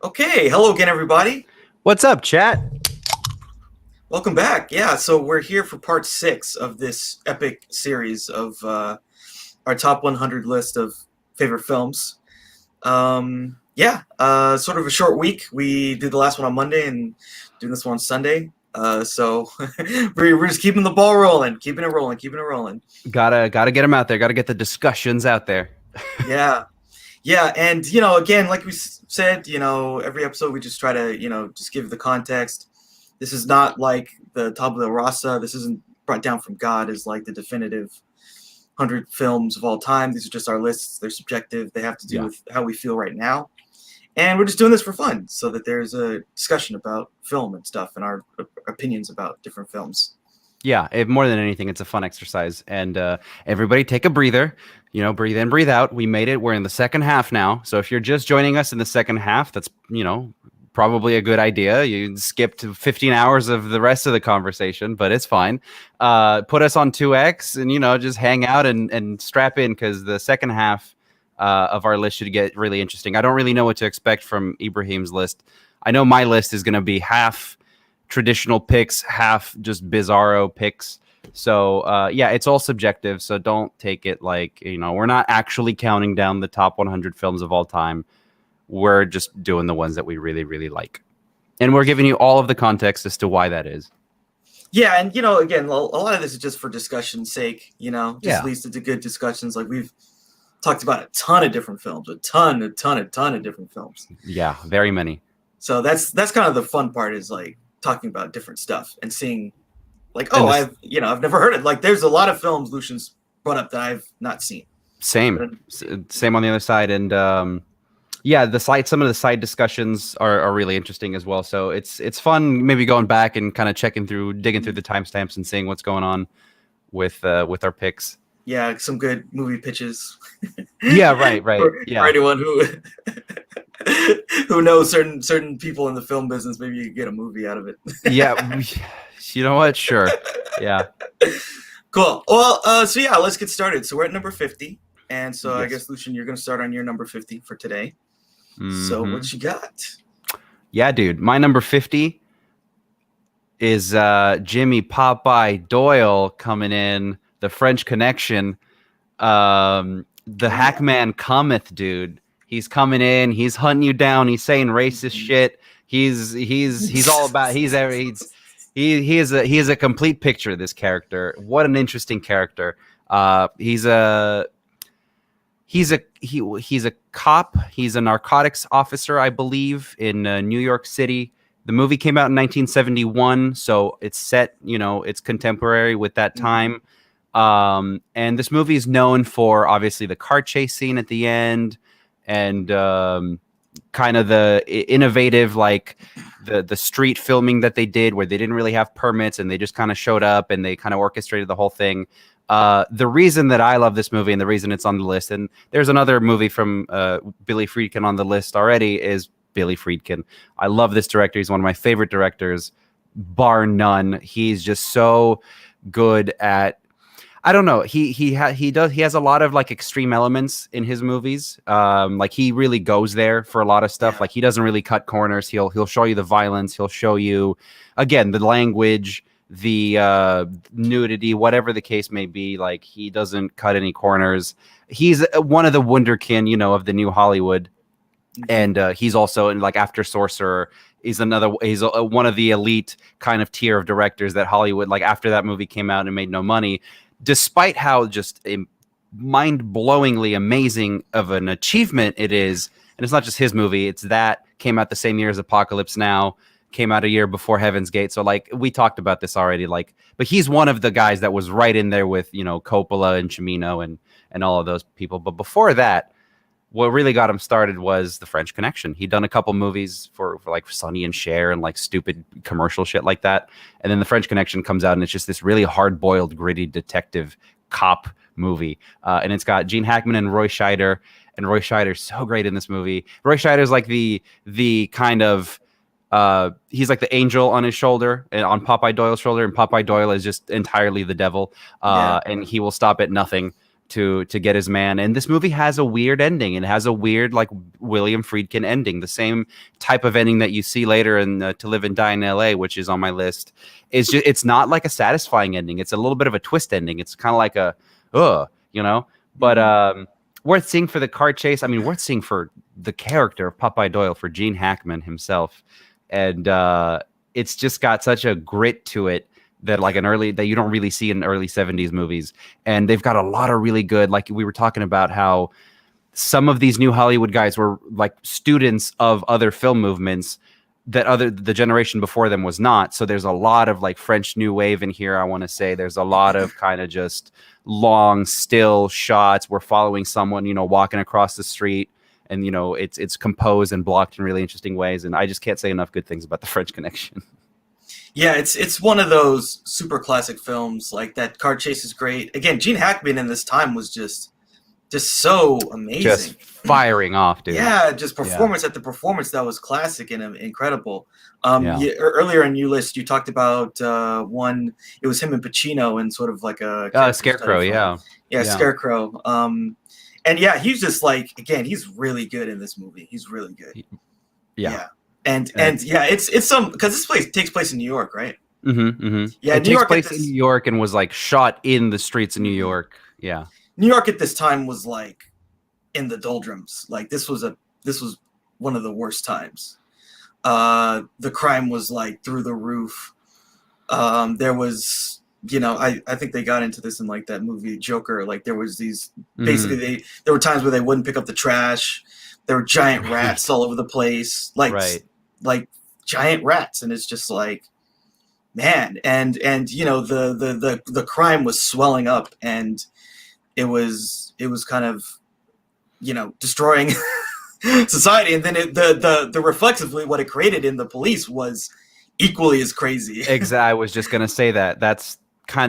Okay, hello again, everybody. What's up, chat? Welcome back. Yeah, so we're here for part 6 of this epic series of our top 100 list of favorite films. Sort of a short week. We did the last one on Monday and doing this one on Sunday. So we're just keeping the ball rolling, keeping it rolling. Gotta get them out there. Gotta get the discussions out there. Yeah. Yeah, and again, like we said, every episode we just try to, just give the context. This is not like the tabula rasa. This isn't brought down from God as like the definitive 100 films of all time. These are just our lists. They're subjective. They have to do with how we feel right now. And we're just doing this for fun so that there's a discussion about film and stuff and our opinions about different films. Yeah, more than anything, it's a fun exercise. And everybody take a breather. Breathe in, breathe out. We made it. We're in the second half now. So if you're just joining us in the second half, that's, probably a good idea. You skipped 15 hours of the rest of the conversation, but it's fine. Put us on 2X and, just hang out and strap in because the second half of our list should get really interesting. I don't really know what to expect from Ibrahim's list. I know my list is going to be half traditional picks, half just bizarro picks. So it's all subjective. So don't take it like, we're not actually counting down the top 100 films of all time. We're just doing the ones that we really, really like. And we're giving you all of the context as to why that is. Yeah. And, again, a lot of this is just for discussion's sake, leads to good discussions. Like we've talked about a ton of different films, a ton of different films. Yeah, very many. So that's kind of the fun part is like talking about different stuff and seeing like, I've never heard it. Like there's a lot of films Lucian's brought up that I've not seen. Same on the other side. And some of the side discussions are really interesting as well. So it's fun maybe going back and kind of digging through the timestamps and seeing what's going on with our picks. Yeah, some good movie pitches. Yeah, right. For anyone who knows certain people in the film business, maybe you could get a movie out of it. Yeah, you know what? Sure. Yeah. Cool. Well, let's get started. So we're at number 50. And so yes. I guess, Lucian, you're going to start on your number 50 for today. Mm-hmm. So what you got? Yeah, dude. My number 50 is Jimmy Popeye Doyle coming in, The French Connection. The Hackman cometh, dude. He's coming in. He's hunting you down. He's saying racist shit. He's all about. He is a complete picture. This character. What an interesting character. He's a cop. He's a narcotics officer, I believe, in New York City. The movie came out in 1971, so it's set. It's contemporary with that time. And this movie is known for obviously the car chase scene at the end and kind of the innovative, like the street filming that they did where they didn't really have permits and they just kind of showed up and they kind of orchestrated the whole thing. The reason that I love this movie and the reason it's on the list, and there's another movie from Billy Friedkin on the list already, is Billy Friedkin. I love this director. He's one of my favorite directors, bar none. He's just so good at, I don't know. He has a lot of like extreme elements in his movies. Like he really goes there for a lot of stuff. Yeah. Like he doesn't really cut corners. He'll show you the violence. He'll show you, again, the language, the nudity, whatever the case may be. Like he doesn't cut any corners. He's one of the wunderkind, of the new Hollywood. And he's also in like After Sorcerer. He's one of the elite kind of tier of directors that Hollywood, like after that movie came out and made no money, despite how just mind-blowingly amazing of an achievement it is. And it's not just his movie. It's that came out the same year as Apocalypse Now, came out a year before Heaven's Gate. So like we talked about this already, like, but he's one of the guys that was right in there with, Coppola and Cimino and all of those people. But before that, what really got him started was The French Connection. He'd done a couple movies for like Sonny and Cher and like stupid commercial shit like that. And then The French Connection comes out and it's just this really hard-boiled, gritty detective cop movie. And it's got Gene Hackman and Roy Scheider. And Roy Scheider's so great in this movie. Roy Scheider's like the kind of, he's like the angel on his shoulder and on Popeye Doyle's shoulder. And Popeye Doyle is just entirely the devil. And he will stop at nothing to get his man. And this movie has a weird ending. It has a weird, like, William Friedkin ending. The same type of ending that you see later in To Live and Die in L.A., which is on my list. It's not like a satisfying ending. It's a little bit of a twist ending. It's kind of like a, you know. But worth seeing for the car chase. I mean, worth seeing for the character of Popeye Doyle, for Gene Hackman himself. And it's just got such a grit to it that you don't really see in early 70s movies. And they've got a lot of really good, like we were talking about how some of these new Hollywood guys were like students of other film movements that the generation before them was not. So there's a lot of like French New Wave in here. I want to say there's a lot of kind of just long still shots. We're following someone, walking across the street, and it's composed and blocked in really interesting ways. And I just can't say enough good things about The French Connection. Yeah, it's one of those super classic films. Like, that car chase is great. Again, Gene Hackman in this time was just so amazing. Just firing off, dude. Yeah, just performance after performance that was classic and incredible. Earlier in your list, you talked about one. It was him and Pacino in sort of like a Scarecrow. Yeah, Scarecrow. And yeah, he's just like, again, he's really good in this movie. He's really good. Yeah. And yeah, it's some, because this place takes place in New York, right? Mm-hmm, mm-hmm. Yeah, it takes place in New York and was like shot in the streets of New York. Yeah, New York at this time was like in the doldrums. Like, this was one of the worst times. The crime was like through the roof. There was, I think they got into this in like that movie Joker. Like, there was these basically there were times where they wouldn't pick up the trash. There were giant rats all over the place, like giant rats, and it's just like, man, and the crime was swelling up, and it was kind of destroying society, and then the reflexively what it created in the police was equally as crazy. Exactly, I was just gonna say that. That's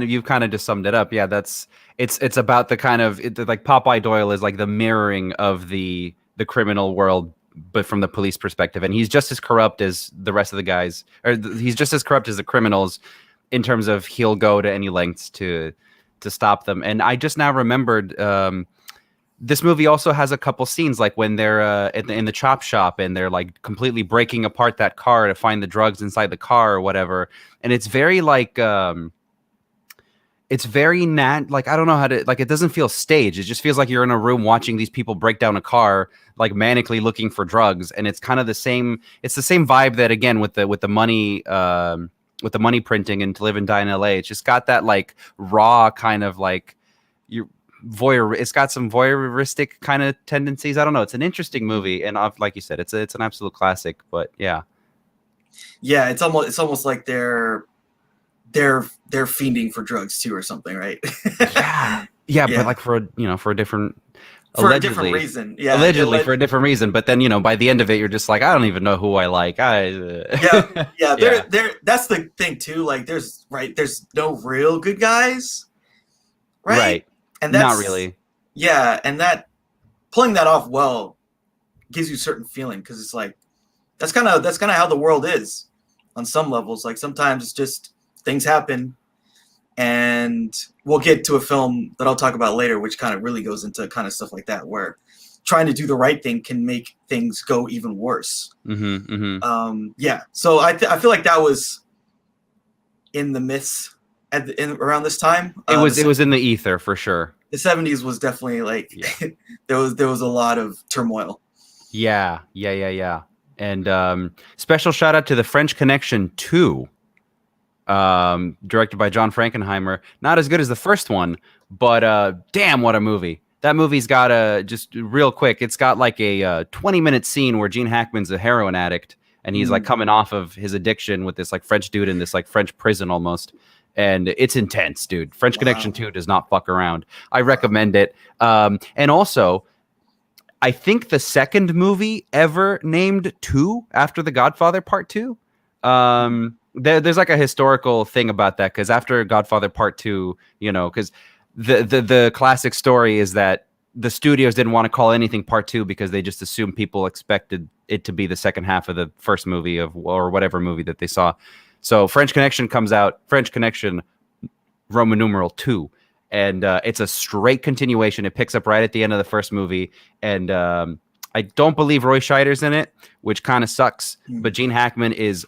you've kind of just summed it up. Yeah, it's about the kind of like Popeye Doyle is like the mirroring of the criminal world, but from the police perspective, and he's just as corrupt as the rest of the guys, or he's just as corrupt as the criminals in terms of he'll go to any lengths to stop them. And I just now remembered this movie also has a couple scenes like when they're in the chop shop and they're like completely breaking apart that car to find the drugs inside the car or whatever, and it's very like it's very like, I don't know how to, like, it doesn't feel staged. It just feels like you're in a room watching these people break down a car, like manically looking for drugs. And it's kind of the same vibe that, again, with the money printing and To Live and Die in LA, it's just got that like raw kind of like it's got some voyeuristic kind of tendencies. I don't know. It's an interesting movie. And like you said, it's an absolute classic, but yeah. Yeah. It's almost like they're fiending for drugs too, or something, right? yeah, but like for a different reason. Yeah, allegedly for a different reason. But then by the end of it, you're just like, I don't even know who I like. Yeah. That's the thing too. Like, there's no real good guys, right? And that's not really. Yeah, and that pulling that off well gives you a certain feeling, because it's like that's kind of how the world is on some levels. Like, sometimes it's just things happen, and we'll get to a film that I'll talk about later, which kind of really goes into kind of stuff like that, where trying to do the right thing can make things go even worse. Yeah. So I feel like that was in the myths around this time. It was in the ether for sure. The 70s was definitely like, there was a lot of turmoil. Yeah. And special shout out to The French Connection 2. Directed by John Frankenheimer. Not as good as the first one, but damn, what a movie. That movie's got just real quick, it's got like a 20-minute scene where Gene Hackman's a heroin addict, and he's like coming off of his addiction with this like French dude in this like French prison almost. And it's intense, dude. French Connection 2 does not fuck around. I recommend it. And also, I think the second movie ever named 2 after The Godfather Part 2. There's like a historical thing about that, because after Godfather Part 2, because the classic story is that the studios didn't want to call anything Part 2 because they just assumed people expected it to be the second half of the first movie or whatever movie that they saw. So French Connection comes out, French Connection Roman numeral 2, and it's a straight continuation. It picks up right at the end of the first movie, and I don't believe Roy Scheider's in it, which kind of sucks. But Gene Hackman is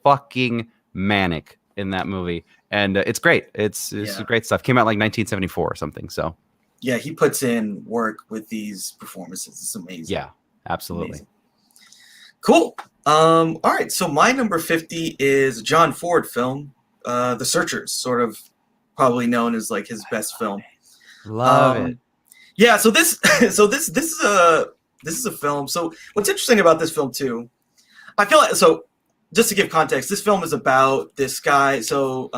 fucking manic in that movie, and it's great. It's great stuff. Came out like 1974 or something. So yeah, he puts in work with these performances. It's amazing. Yeah, absolutely. Amazing. Cool. All right, so my number 50 is a John Ford film, The Searchers, sort of probably known as like his best film. Love it. Yeah, so this is a film. So what's interesting about this film too, I feel like, so just to give context, this film is about this guy. So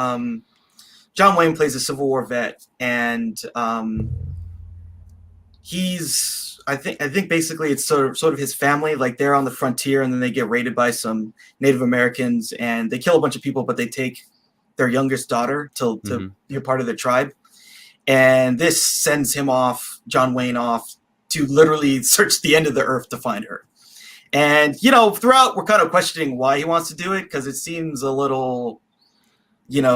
John Wayne plays a Civil War vet, and I think basically it's sort of his family, like they're on the frontier, and then they get raided by some Native Americans, and they kill a bunch of people, but they take their youngest daughter to be a part of their tribe. And this sends John Wayne off to literally search the end of the earth to find her. And, throughout we're kind of questioning why he wants to do it, because it seems a little, there's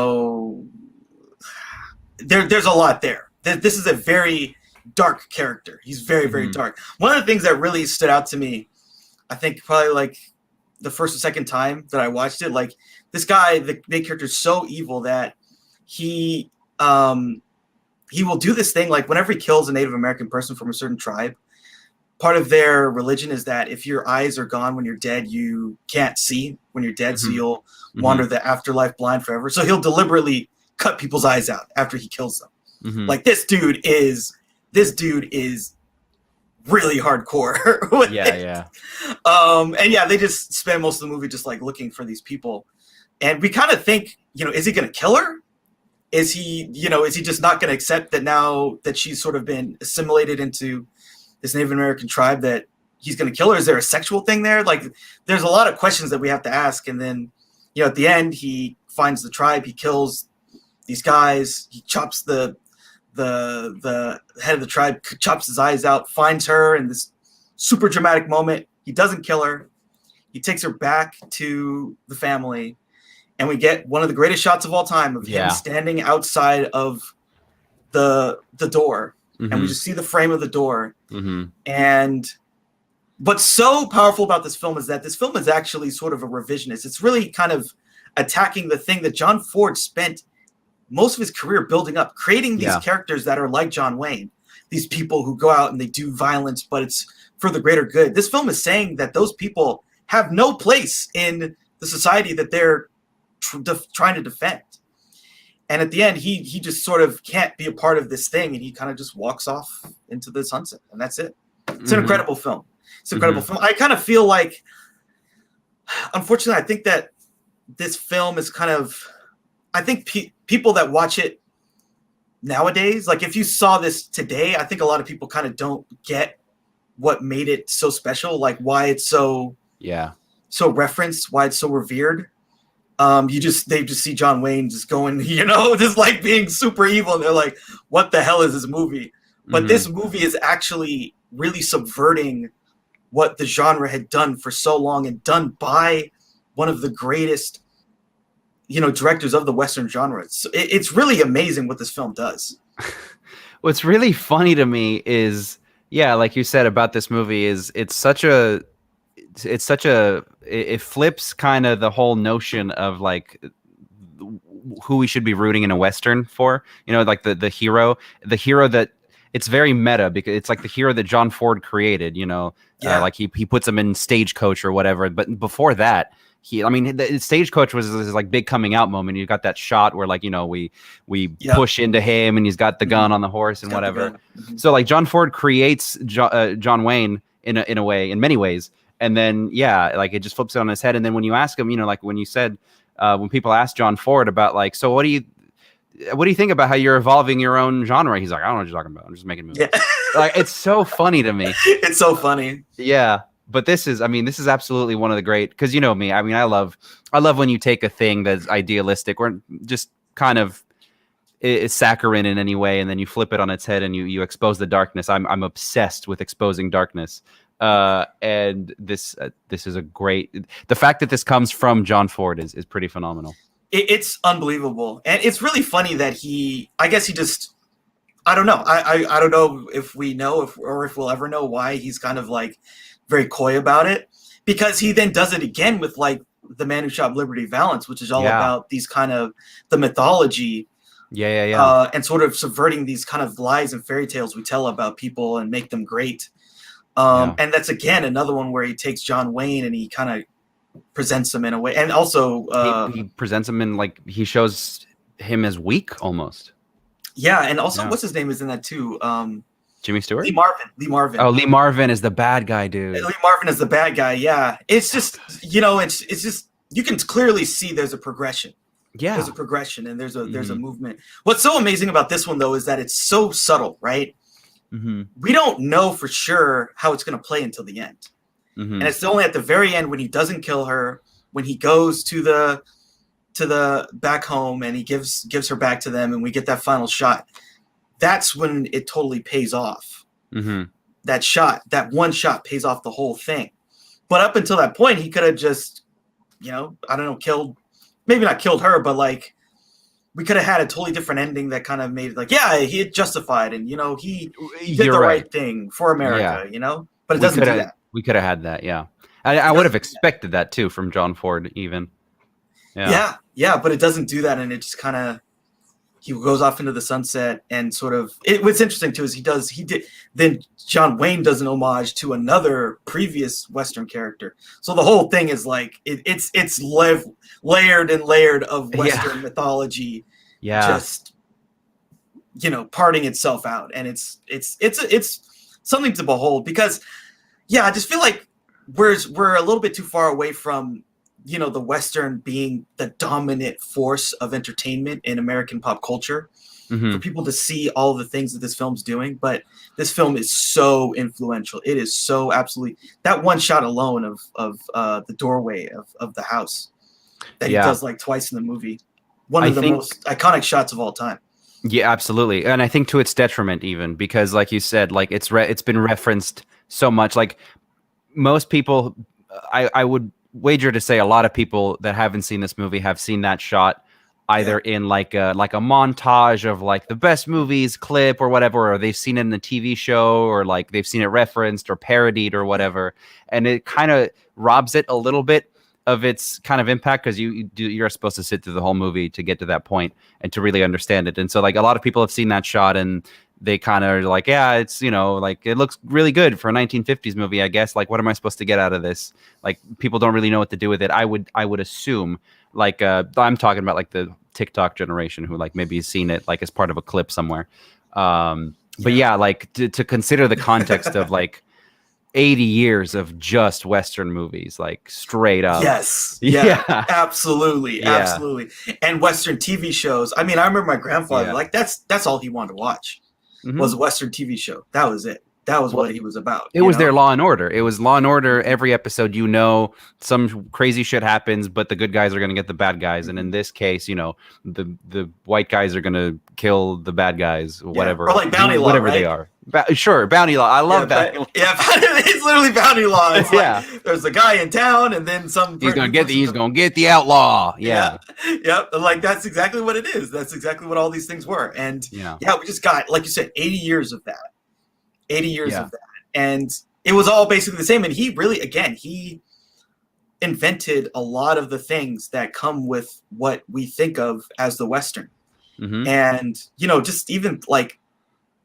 a lot there. This is a very dark character. He's very, very dark. One of the things that really stood out to me, I think probably like the first or second time that I watched it, like this guy, the main character, is so evil that he will do this thing, like whenever he kills a Native American person from a certain tribe, part of their religion is that if your eyes are gone when you're dead, you can't see when you're dead, so you'll wander the afterlife blind forever. So he'll deliberately cut people's eyes out after he kills them. Like this dude is really hardcore. Yeah. And yeah, they just spend most of the movie just like looking for these people. And we kind of think, is he going to kill her? Is he just not going to accept that now that she's sort of been assimilated into this Native American tribe, that he's going to kill her? Is there a sexual thing there? Like, there's a lot of questions that we have to ask. And then, at the end, he finds the tribe, he kills these guys, he chops the head of the tribe, chops his eyes out, finds her in this super dramatic moment. He doesn't kill her. He takes her back to the family, and we get one of the greatest shots of all time of him standing outside of the door. And we just see the frame of the door. And what's so powerful about this film is that this film is actually sort of a revisionist. It's really kind of attacking the thing that John Ford spent most of his career building up, creating these characters that are like John Wayne, these people who go out and they do violence, but it's for the greater good. This film is saying that those people have no place in the society that they're trying to defend. And at the end, he just sort of can't be a part of this thing, and he kind of just walks off into the sunset, and that's it. It's an incredible film. It's an incredible film. I kind of feel like, unfortunately, I think that this film is kind of, I think people that watch it nowadays, like if you saw this today, I think a lot of people kind of don't get what made it so special, like why it's so referenced, why it's so revered. They just see John Wayne just going, just like being super evil, and they're like, what the hell is this movie? But this movie is actually really subverting what the genre had done for so long, and done by one of the greatest directors of the Western genre. It's really amazing what this film does. What's really funny to me is, like you said about this movie, is it flips kind of the whole notion of like who we should be rooting in a Western for, like the hero that, it's very meta, because it's like the hero that John Ford created, like he puts him in Stagecoach or whatever. But before that, the Stagecoach was this like big coming out moment. You got that shot where like, we push into him, and he's got the gun on the horse and whatever. So like John Ford creates John Wayne in a way, in many ways. And then, like it just flips it on his head. And then when you ask him, like when you said, when people ask John Ford about like, so what do you think about how you're evolving your own genre? He's like, I don't know what you're talking about. I'm just making movies. Like, it's so funny to me. It's so funny. Yeah. But this is absolutely one of the great, because me, I love when you take a thing that's idealistic or just kind of is saccharine in any way, and then you flip it on its head and you expose the darkness. I'm obsessed with exposing darkness. And this is a great, the fact that this comes from John Ford is pretty phenomenal. It's unbelievable. And it's really funny that I guess he just I don't know. I don't know if we know or if we'll ever know why he's kind of like very coy about it, because he then does it again with like The Man Who Shot Liberty Valance, which is all about these kind of the mythology. And sort of subverting these kind of lies and fairy tales we tell about people and make them great. And that's again another one where he takes John Wayne and he kind of presents him in a way, and also he presents him in like he shows him as weak almost. Yeah, and also what's his name is in that too? Jimmy Stewart? Lee Marvin. Oh, Lee Marvin is the bad guy, dude. Lee Marvin is the bad guy. Yeah, it's just it's just you can clearly see there's a progression. Yeah, there's a progression and there's a movement. What's so amazing about this one though is that it's so subtle, right? We don't know for sure how it's going to play until the end, and it's only at the very end when he doesn't kill her, when he goes to the back home and he gives her back to them, and we get that final shot. That's when it totally pays off. That one shot pays off the whole thing. But up until that point, he could have just, I don't know, maybe not killed her, but like we could have had a totally different ending that kind of made it like, yeah, he had justified and, he did the right thing for America, but it doesn't do that. We could have had that. Yeah. I would have expected that too from John Ford even. Yeah, but it doesn't do that, and it just kind of he goes off into the sunset and sort of. What's interesting too is then John Wayne does an homage to another previous Western character. So the whole thing is like it's layered and layered of Western mythology, just parting itself out, and it's something to behold because I just feel like we're a little bit too far away from the Western being the dominant force of entertainment in American pop culture for people to see all the things that this film's doing. But this film is so influential. It is so absolutely that one shot alone of the doorway of the house that he does like twice in the movie. One of the most iconic shots of all time. Yeah, absolutely. And I think to its detriment even because like you said, like it's been referenced so much. Like most people, I would wager to say a lot of people that haven't seen this movie have seen that shot either in like a montage of like the best movies clip or whatever, or they've seen it in the TV show, or like they've seen it referenced or parodied or whatever, and it kind of robs it a little bit of its kind of impact because you're supposed to sit through the whole movie to get to that point and to really understand it. And so like a lot of people have seen that shot and they kind of are like, yeah, it's, like it looks really good for a 1950s movie, I guess. Like, what am I supposed to get out of this? Like, people don't really know what to do with it. I would assume, like, I'm talking about like the TikTok generation who like maybe has seen it like as part of a clip somewhere. But like to consider the context of like 80 years of just Western movies, like straight up. Yes. Yeah. Absolutely. Yeah. Absolutely. And Western TV shows. I mean, I remember my grandfather, like that's all he wanted to watch. Was a Western TV show. That was it. That was what he was about. It was their Law and Order. It was Law and Order. Every episode, some crazy shit happens, but the good guys are going to get the bad guys. And in this case, the white guys are going to kill the bad guys, whatever. Or like Bounty Law, whatever right? they are. Sure, Bounty Law. I love Bounty Law. Yeah, it's literally Bounty Law. It's like there's a guy in town, and then he's gonna get the outlaw. Yeah. Yep. Like that's exactly what it is. That's exactly what all these things were. And we just got, like you said, 80 years of that. 80 years of that. And it was all basically the same. And he really, again, he invented a lot of the things that come with what we think of as the Western. And, just even like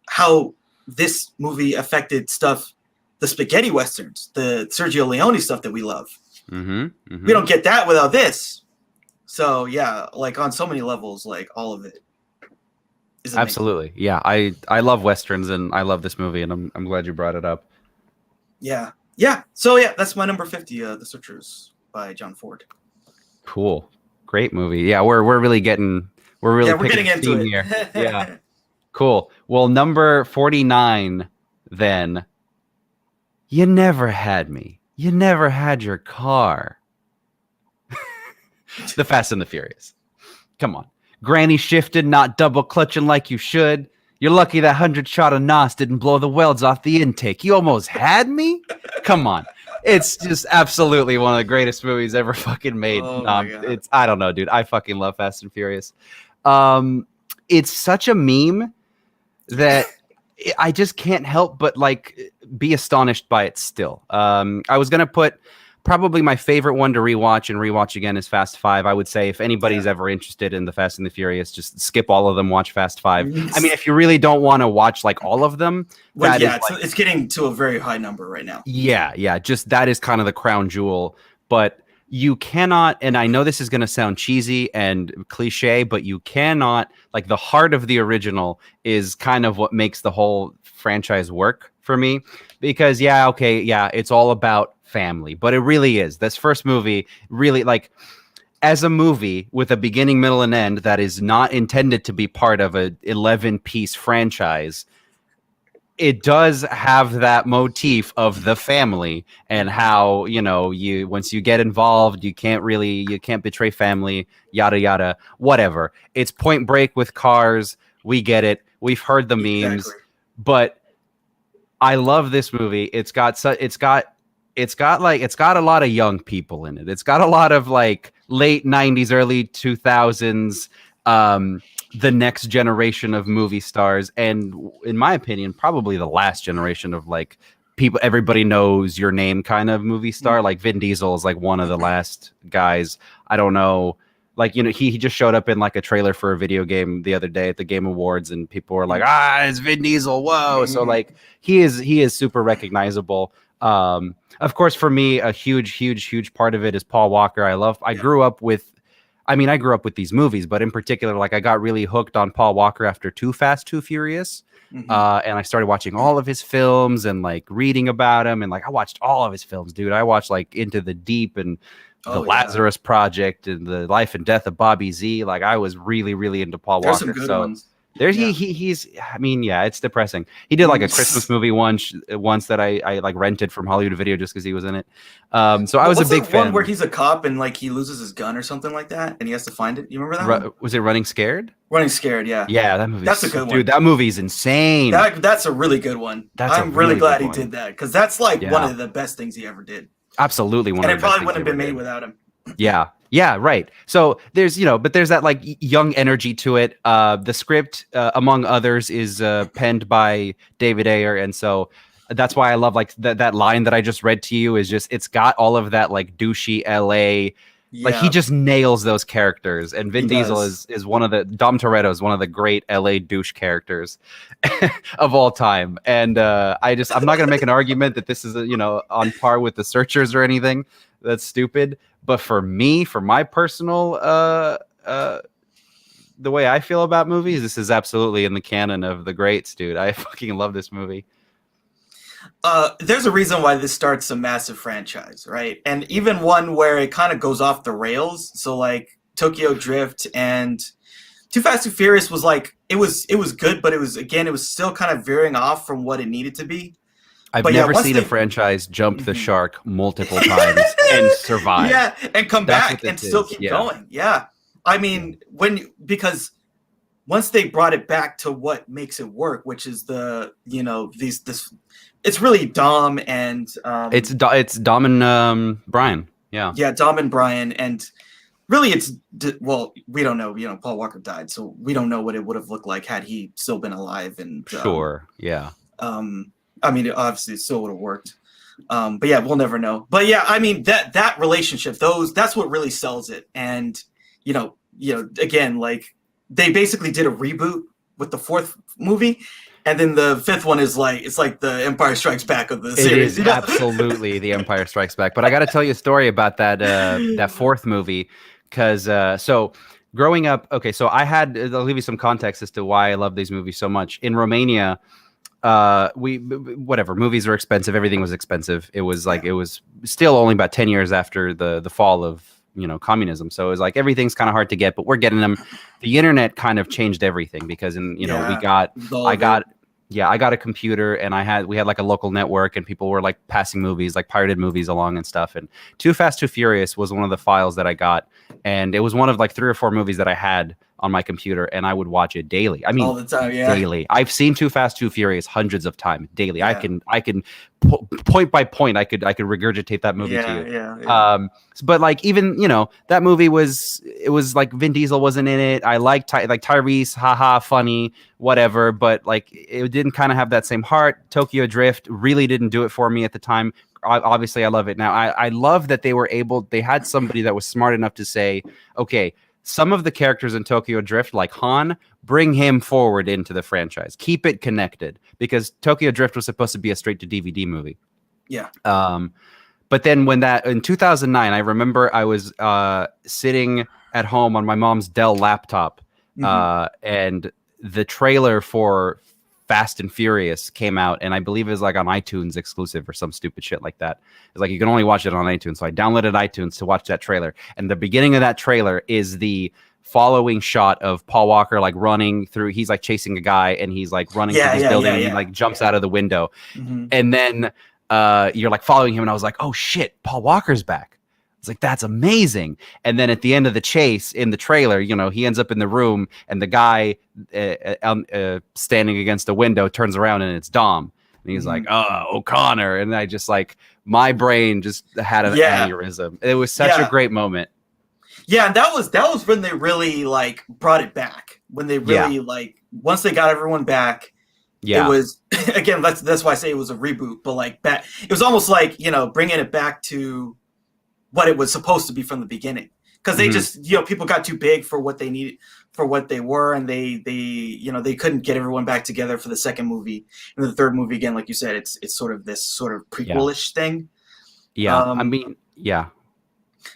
how this movie affected stuff, the spaghetti Westerns, the Sergio Leone stuff that we love. We don't get that without this. So, like on so many levels, like all of it. Absolutely. Yeah. I love Westerns and I love this movie, and I'm glad you brought it up. Yeah. So that's my number 50, The Searchers by John Ford. Cool. Great movie. Yeah, we're really getting getting into it here. Yeah. Cool. Well, number 49 then. You never had me. You never had your car. The Fast and the Furious. Come on. Granny shifted, not double clutching like you should. You're lucky that 100 shot of NOS didn't blow the welds off the intake. You almost had me? Come on. It's just absolutely one of the greatest movies ever fucking made. I don't know, dude. I fucking love Fast and Furious. It's such a meme that I just can't help but like be astonished by it still. I was gonna put probably my favorite one to rewatch again is Fast Five. I would say if anybody's ever interested in the Fast and the Furious, just skip all of them, watch Fast Five. I mean, if you really don't want to watch like all of them, well, yeah, it's getting to a very high number right now. Yeah, just that is kind of the crown jewel. But you cannot, and I know this is going to sound cheesy and cliche, but you cannot, like the heart of the original is kind of what makes the whole franchise work for me. Because it's all about family, but it really is. This first movie really, like, as a movie with a beginning, middle, and end that is not intended to be part of a 11-piece franchise, it does have that motif of the family and how, you once you get involved, you can't betray family, yada yada, whatever. It's Point Break with cars. We get it. We've heard the memes, but I love this movie. It's got a lot of young people in it. It's got a lot of like late 90s, early 2000s, the next generation of movie stars, and in my opinion probably the last generation of like people everybody knows your name kind of movie star. Like Vin Diesel is like one of the last guys. I don't know, like, he just showed up in like a trailer for a video game the other day at the Game Awards, and people were like, it's Vin Diesel, whoa. So like he is super recognizable. Of course, for me, a huge part of it is Paul Walker. I grew up with these movies, but in particular, like I got really hooked on Paul Walker after Too Fast, Too Furious. And I started watching all of his films and like reading about him. And like, I watched all of his films, dude. I watched like Into the Deep and the Lazarus Project and the Life and Death of Bobby Z. Like I was really, really into Paul Walker. There's some good ones. It's depressing. He did like a Christmas movie once that I like rented from Hollywood Video just because he was in it. So I was a big fan. One where he's a cop and like he loses his gun or something like that, and he has to find it. You remember that? One? Was it Running Scared? Running Scared, yeah. Yeah, that movie. That's a good one, dude. That movie's insane. That's a really good one. I'm really glad he did that because that's like one of the best things he ever did. Absolutely one. And it probably wouldn't have been made without him. Yeah, right. So there's that like young energy to it. The script, among others, is penned by David Ayer, and so that's why I love like that line that I just read to you. Is just it's got all of that like douchey LA. Like he just nails those characters, and Vin Diesel is one of the Dom Toretto is one of the great LA douche characters of all time. And I'm not gonna make an argument that this is on par with The Searchers or anything. That's stupid. But for me, for my personal the way I feel about movies, this is absolutely in the canon of the greats, dude. I fucking love this movie. There's a reason why this starts a massive franchise, right? And even one where it kind of goes off the rails. So like Tokyo Drift and Too Fast Too Furious was like it was good, but it was still kind of veering off from what it needed to be. I've never seen a franchise jump the shark multiple times and survive. Yeah, and come back and still keep going. Yeah. I mean, because once they brought it back to what makes it work, which is it's really Dom and it's Dom and Brian. Yeah. Yeah, Dom and Brian, and really we don't know, Paul Walker died, so we don't know what it would have looked like had he still been alive, and yeah. I mean, obviously it still would have worked. But yeah, we'll never know. But yeah, I mean that relationship, that's what really sells it. And again, like they basically did a reboot with the fourth movie, and then the fifth one is like it's like the Empire Strikes Back of the series. It is absolutely the Empire Strikes Back. But I got to tell you a story about that fourth movie, because so growing up, so I'll give you some context as to why I love these movies so much. In Romania, movies are expensive. Everything was expensive. It was like it was still only about 10 years after the fall of communism, so it was like everything's kind of hard to get, but we're getting them. The internet kind of changed everything, because I got a computer, and we had like a local network, and people were like passing movies, like pirated movies along and stuff. And Too Fast Too Furious was one of the files that I got, and it was one of like 3 or 4 movies that I had on my computer, and I would watch it daily. I mean, all the time, yeah. Daily. I've seen Too Fast Too Furious hundreds of times daily. Yeah. I can point by point, I could regurgitate that movie to you. Yeah. But like even that movie it was like Vin Diesel wasn't in it. I liked like Tyrese, haha, funny, whatever, but like it didn't kind of have that same heart. Tokyo Drift really didn't do it for me at the time. Obviously, I love it now. I love that they had somebody that was smart enough to say, okay, some of the characters in Tokyo Drift, like Han, bring him forward into the franchise. Keep it connected, because Tokyo Drift was supposed to be a straight to DVD movie. Yeah. But then in 2009, I remember I was sitting at home on my mom's Dell laptop, and the trailer for Fast and Furious came out, and I believe it was like on iTunes exclusive or some stupid shit like that. It's like you can only watch it on iTunes. So I downloaded iTunes to watch that trailer, and the beginning of that trailer is the following shot of Paul Walker like running through. He's like chasing a guy, and he's like running through this building, and he like jumps out of the window, and then you're like following him, and I was like, oh shit, Paul Walker's back. It's like, that's amazing. And then at the end of the chase in the trailer, you know, he ends up in the room, and the guy standing against the window turns around, and it's Dom. And he's like, oh, O'Connor. And I just like, my brain just had an aneurysm. It was such a great moment. Yeah, and that was when they really like brought it back. When they really like, once they got everyone back, it was, again, that's why I say it was a reboot, but like it was almost like, you know, bringing it back to what it was supposed to be from the beginning, because they just, you know, people got too big for what they needed, for what they were, and they you know, they couldn't get everyone back together for the second movie. And the third movie, again, like you said, it's sort of this sort of prequel-ish thing. I mean,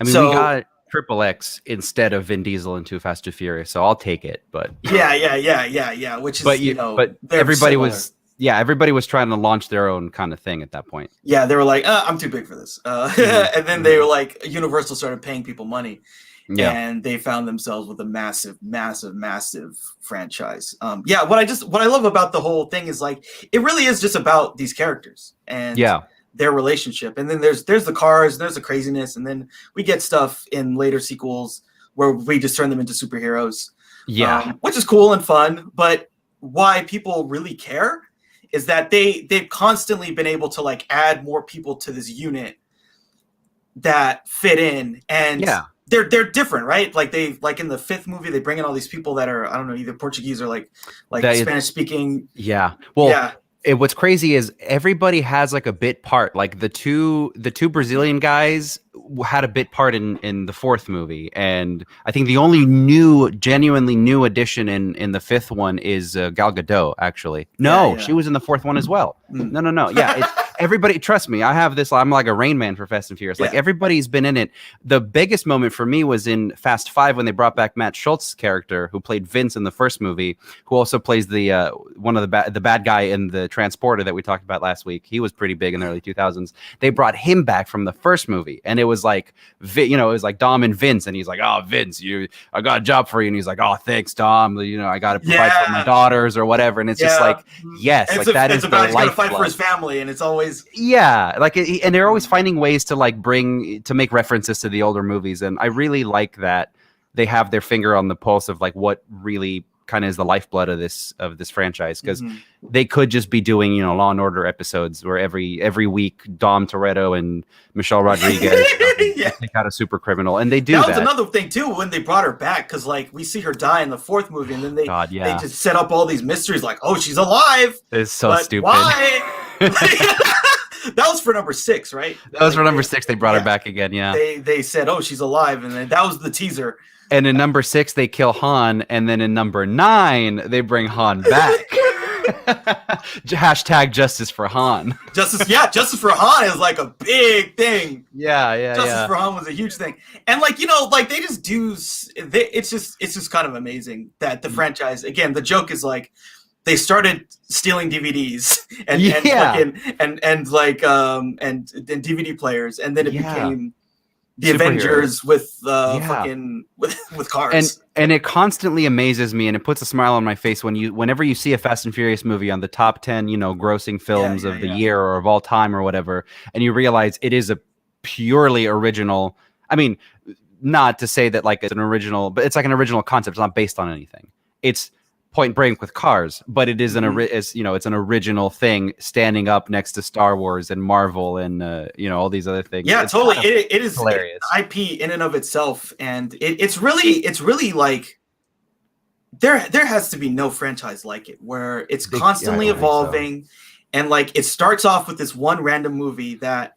so, we got Triple X instead of Vin Diesel in Too Fast, Too Furious, so I'll take it. But yeah, which is, you know, but everybody was. Yeah, everybody was trying to launch their own kind of thing at that point. Yeah, they were like, I'm too big for this. And then they were like, Universal started paying people money. And they found themselves with a massive franchise. What I love about the whole thing is like, it really is just about these characters and their relationship. And then there's the cars, there's the craziness, and then we get stuff in later sequels where we just turn them into superheroes. Which is cool and fun, but why people really care is that they've constantly been able to like add more people to this unit that fit in, and they're different, right? Like they, like in the fifth movie, they bring in all these people that are, I don't know, either Portuguese or like Spanish speaking. What's crazy is everybody has like a bit part. Like the two Brazilian guys had a bit part in the fourth movie, and I think the only genuinely new addition in the fifth one is Gal Gadot. Actually, she was in the fourth one as well. No. Yeah, everybody, trust me, I have this. I'm like a Rain Man for Fast and Furious. Like everybody's been in it. The biggest moment for me was in Fast 5 when they brought back Matt Schultz's character, who played Vince in the first movie, who also plays the one of the bad guy in the Transporter that we talked about last week. He was pretty big in the early 2000s. They brought him back from the first movie, and it was like, you know, it was like Dom and Vince, and he's like, oh, Vince, I got a job for you, and he's like, oh, thanks, Dom. You know, I got to provide for my daughters or whatever, and it's just like, yes, like that is the lifeblood. He's got to fight for his family, and it's always and they're always finding ways to like make references to the older movies, and I really like that they have their finger on the pulse of like what really kind of is the lifeblood of this franchise, because they could just be doing, you know, Law and Order episodes where every week Dom Toretto and Michelle Rodriguez take out a super criminal, and they do that. That was another thing too when they brought her back, because like we see her die in the fourth movie, and then they just set up all these mysteries like, oh, she's alive. It's so stupid. Why? That was for number 6, right? That was for number 6. They brought her back again. Yeah. They said, oh, she's alive, and then that was the teaser. And in number 6, they kill Han, and then in number 9, they bring Han back. Hashtag justice for Han. Justice for Han is like a big thing. Justice for Han was a huge thing, and like, you know, like they just do. It's just kind of amazing that the franchise. Again, the joke is like, they started stealing DVDs and DVD players, and then it became the Avengers with with cars. And it constantly amazes me, and it puts a smile on my face whenever you see a Fast and Furious movie on the top 10, you know, grossing films of the year or of all time or whatever, and you realize it is a purely original. I mean, not to say that like it's an original, but it's like an original concept. It's not based on anything. It's Point Break with cars, but it is Mhm. it's an original thing standing up next to Star Wars and Marvel and all these other things. Yeah, It's totally. kind of It is an hilarious. IP in and of itself, and it's really like there has to be no franchise like it where it's I constantly don't think so. evolving, and like it starts off with this one random movie that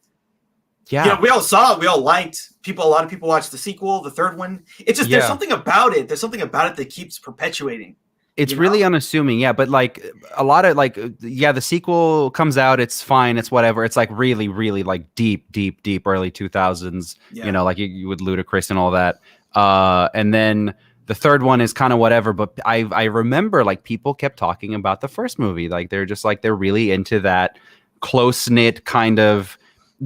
Yeah, we all saw, we all liked. A lot of people watched the sequel, the third one. It's just there's yeah. something about it. There's something about it that keeps perpetuating. It's You know? really unassuming, yeah. But like a lot of like, yeah, the sequel comes out, it's fine, it's whatever. It's like really, really like deep, deep, deep early 2000s. Yeah. Like you with Ludacris and all that. And then the third one is kind of whatever. But I remember like people kept talking about the first movie, like they're just like they're really into that close knit kind of.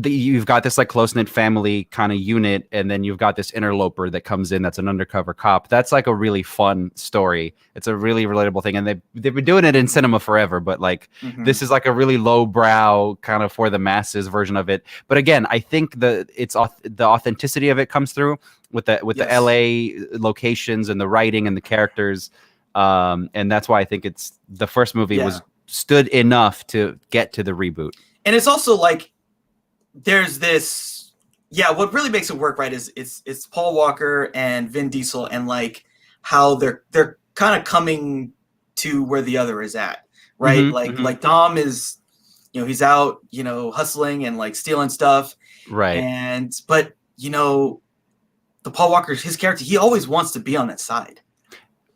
You've got this like close knit family kind of unit, and then you've got this interloper that comes in that's an undercover cop. That's like a really fun story. It's a really relatable thing, and they've been doing it in cinema forever. But like Mhm. this is like a really lowbrow kind of for the masses version of it. But again, I think the authenticity of it comes through with the Yes. LA locations and the writing and the characters, and that's why I think it's the first movie Yeah. was stood enough to get to the reboot. And it's also like there's this, yeah, what really makes it work, right, is it's Paul Walker and Vin Diesel, and like how they're kind of coming to where the other is at, right? Mm-hmm, mm-hmm. Like Dom is, he's out, hustling and like stealing stuff. Right. But the Paul Walker, his character, he always wants to be on that side.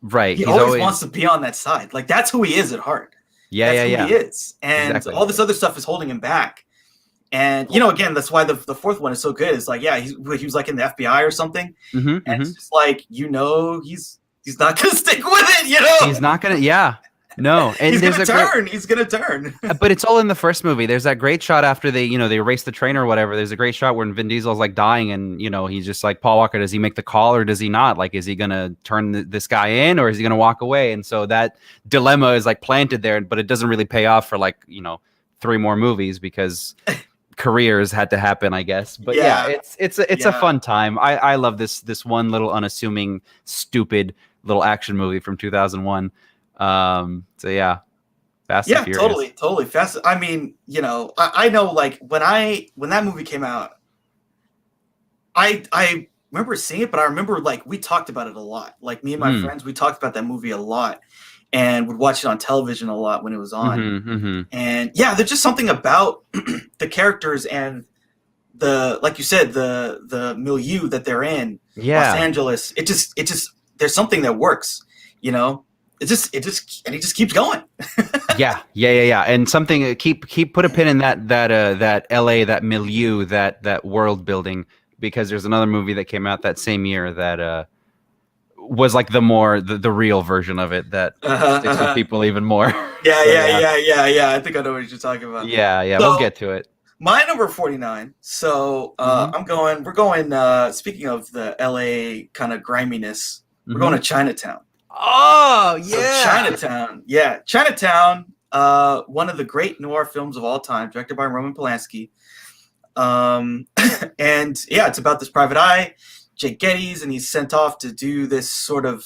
Right. He He's always wants to be on that side. Like that's who he is at heart. Yeah, That's yeah, who yeah. he is. And Exactly. all this other stuff is holding him back. And again, that's why the fourth one is so good. It's like, yeah, he was like in the FBI or something, Mm-hmm, and mm-hmm. it's just like he's not gonna stick with it, He's not gonna. Yeah. No. And he's there's gonna a turn. He's gonna turn. but it's all in the first movie. There's that great shot after they erase the train or whatever. There's a great shot when Vin Diesel's like dying, and he's just like, Paul Walker, does he make the call or does he not? Like, is he gonna turn this guy in or is he gonna walk away? And so that dilemma is like planted there, but it doesn't really pay off for like 3 more movies because careers had to happen, I guess. But yeah, it's a fun time. I love this one little unassuming, stupid little action movie from 2001. So yeah, Fast and Furious. Totally fast. I mean, I know like when that movie came out, I remember seeing it, but I remember like we talked about it a lot. Like me and my friends, we talked about that movie a lot and would watch it on television a lot when it was on. Mm-hmm, mm-hmm. And yeah, there's just something about the characters and like you said, the milieu that they're in. Yeah. Los Angeles. It just there's something that works, It just keeps going. yeah. And something keep put a pin in that LA, that milieu, that world building, because there's another movie that came out that same year that was like the real version of it that sticks with people even more. Yeah. I think I know what you're talking about. Yeah, So, we'll get to it. My number 49. So we're going. Speaking of the LA kind of griminess, we're going to Chinatown. Oh So Chinatown. One of the great noir films of all time, directed by Roman Polanski. And yeah, it's about this private eye, Jake Geddes, and he's sent off to do this sort of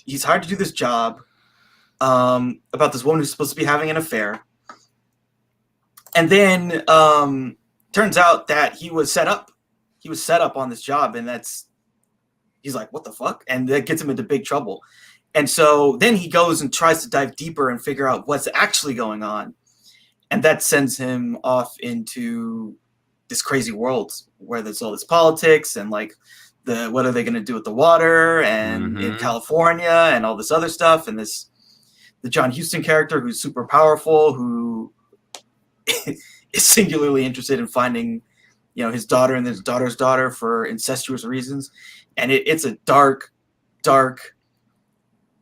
he's hired to do this job about this woman who's supposed to be having an affair. And then turns out that he was set up. He was set up on this job, and he's like, what the fuck? And that gets him into big trouble. And so then he goes and tries to dive deeper and figure out what's actually going on. And that sends him off into this crazy world where there's all this politics and like what are they going to do with the water and in California and all this other stuff. And the John Huston character who's super powerful, who is singularly interested in finding, his daughter and his daughter's daughter for incestuous reasons. And it's a dark,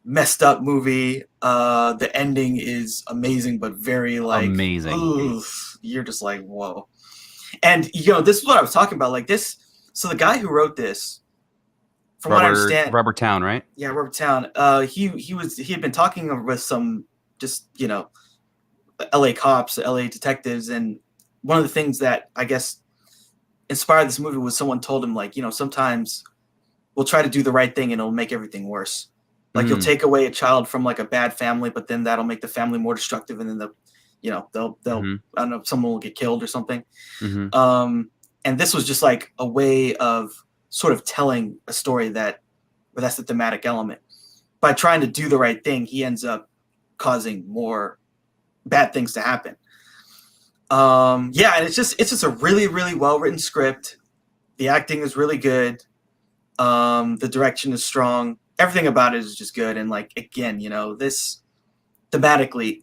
messed up movie. The ending is amazing, but very like amazing. Oof, you're just like, whoa. And this is what I was talking about. Like this, so the guy who wrote this, from what I understand, Robert Town, right? Yeah, Robert Town. He had been talking with some just LA cops, LA detectives, and one of the things that I guess inspired this movie was someone told him like, sometimes we'll try to do the right thing and it'll make everything worse. Like you'll take away a child from like a bad family, but then that'll make the family more destructive, and then they'll I don't know, someone will get killed or something. And this was just like a way of sort of telling a story where that's the thematic element. By trying to do the right thing, he ends up causing more bad things to happen. And it's just a really, really well written script. The acting is really good. The direction is strong. Everything about it is just good. And like, again, this thematically,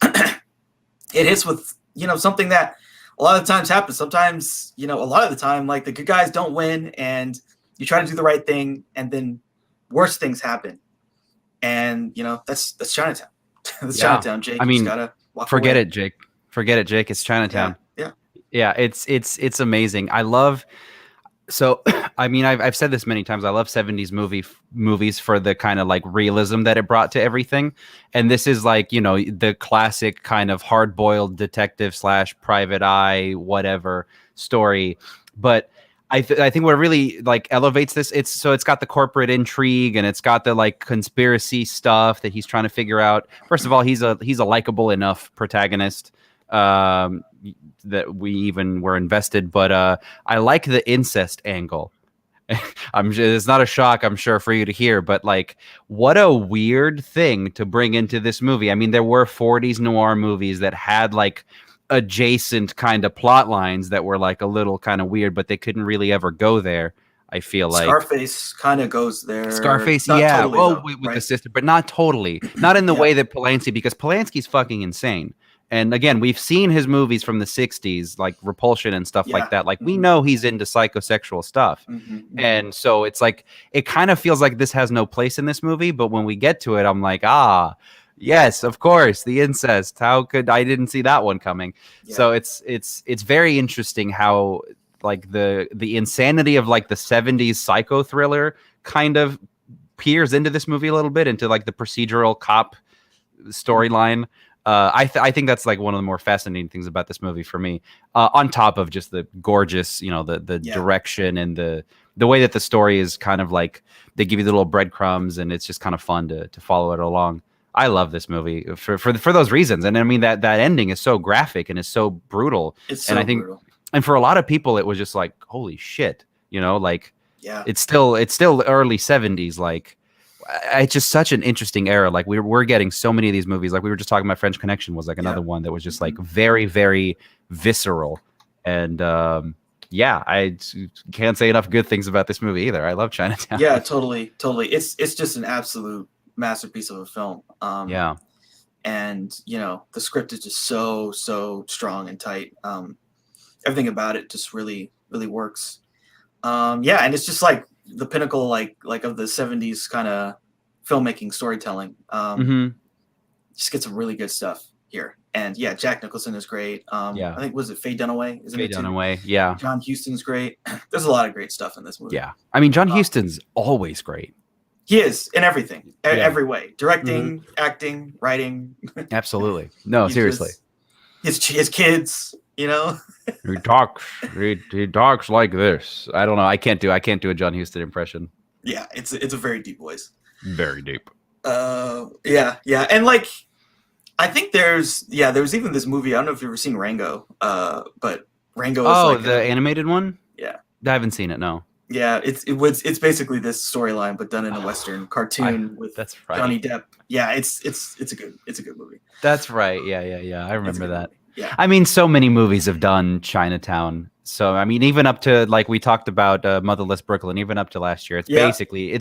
it hits with, something that a lot of times happens. Sometimes, a lot of the time, like the good guys don't win, and you try to do the right thing, and then worse things happen. And, that's Chinatown. That's Chinatown, Jake. I mean, you just gotta walk forget away. it, Jake. Forget it, Jake. It's Chinatown. Yeah. It's amazing. I love. So, I mean, I've said this many times. I love 70s movies for the kind of like realism that it brought to everything. And this is like, the classic kind of hard-boiled detective / private eye, whatever story. But I think what really like elevates this, it's got the corporate intrigue, and it's got the like conspiracy stuff that he's trying to figure out. First of all, he's a likable enough protagonist that we even were invested, but I like the incest angle. It's not a shock, I'm sure, for you to hear, but like, what a weird thing to bring into this movie. I mean, there were 40s noir movies that had like adjacent kind of plot lines that were like a little kind of weird, but they couldn't really ever go there. I feel like Scarface kind of goes there. Scarface, Not yeah. totally, Well, though, with right? the sister, but not totally. Not in the way that Polanski, because Polanski's fucking insane. And again, we've seen his movies from the 60s, like Repulsion and stuff like that. Like, we know he's into psychosexual stuff. And so it's like, it kind of feels like this has no place in this movie. But when we get to it, I'm like, yes, of course, the incest. How could I didn't see that one coming? Yeah. So it's very interesting how like the insanity of like the 70s psycho thriller kind of peers into this movie a little bit, into like the procedural cop storyline. I think that's like one of the more fascinating things about this movie for me, on top of just the gorgeous, the direction and the way that the story is kind of like, they give you the little breadcrumbs, and it's just kind of fun to follow it along. I love this movie for those reasons. And I mean, that ending is so graphic and is so brutal. It's so brutal. And for a lot of people, it was just like, holy shit, like, it's still early 70s. Like, it's just such an interesting era. Like, we're getting so many of these movies. Like, we were just talking about French Connection was like another one that was just like very, very visceral. And I can't say enough good things about this movie either. I love Chinatown. Yeah, totally. It's just an absolute masterpiece of a film. And the script is just so strong and tight. Everything about it just really, really works. And it's just like the pinnacle, like of the 70s kind of filmmaking storytelling. Just get some really good stuff here. And Jack Nicholson is great. I think, was it Faye Dunaway? Faye Dunaway, yeah. John Huston's great. There's a lot of great stuff in this movie. Yeah, I mean, John Huston's always great. He is in everything, every way. Directing, acting, writing. Absolutely. No, seriously. His kids, He talks like this. I don't know. I can't do a John Huston impression. Yeah, it's a very deep voice. Very deep. And like, I think there's even this movie. I don't know if you've ever seen Rango. But Rango is like the animated one. Yeah, I haven't seen it. No. Yeah, it's basically this storyline, but done in a Western cartoon with Johnny Depp. Yeah, it's a good movie. That's right. Yeah. I remember that. Movie. Yeah. I mean, so many movies have done Chinatown. So I mean, even up to like we talked about Motherless Brooklyn, even up to last year, it's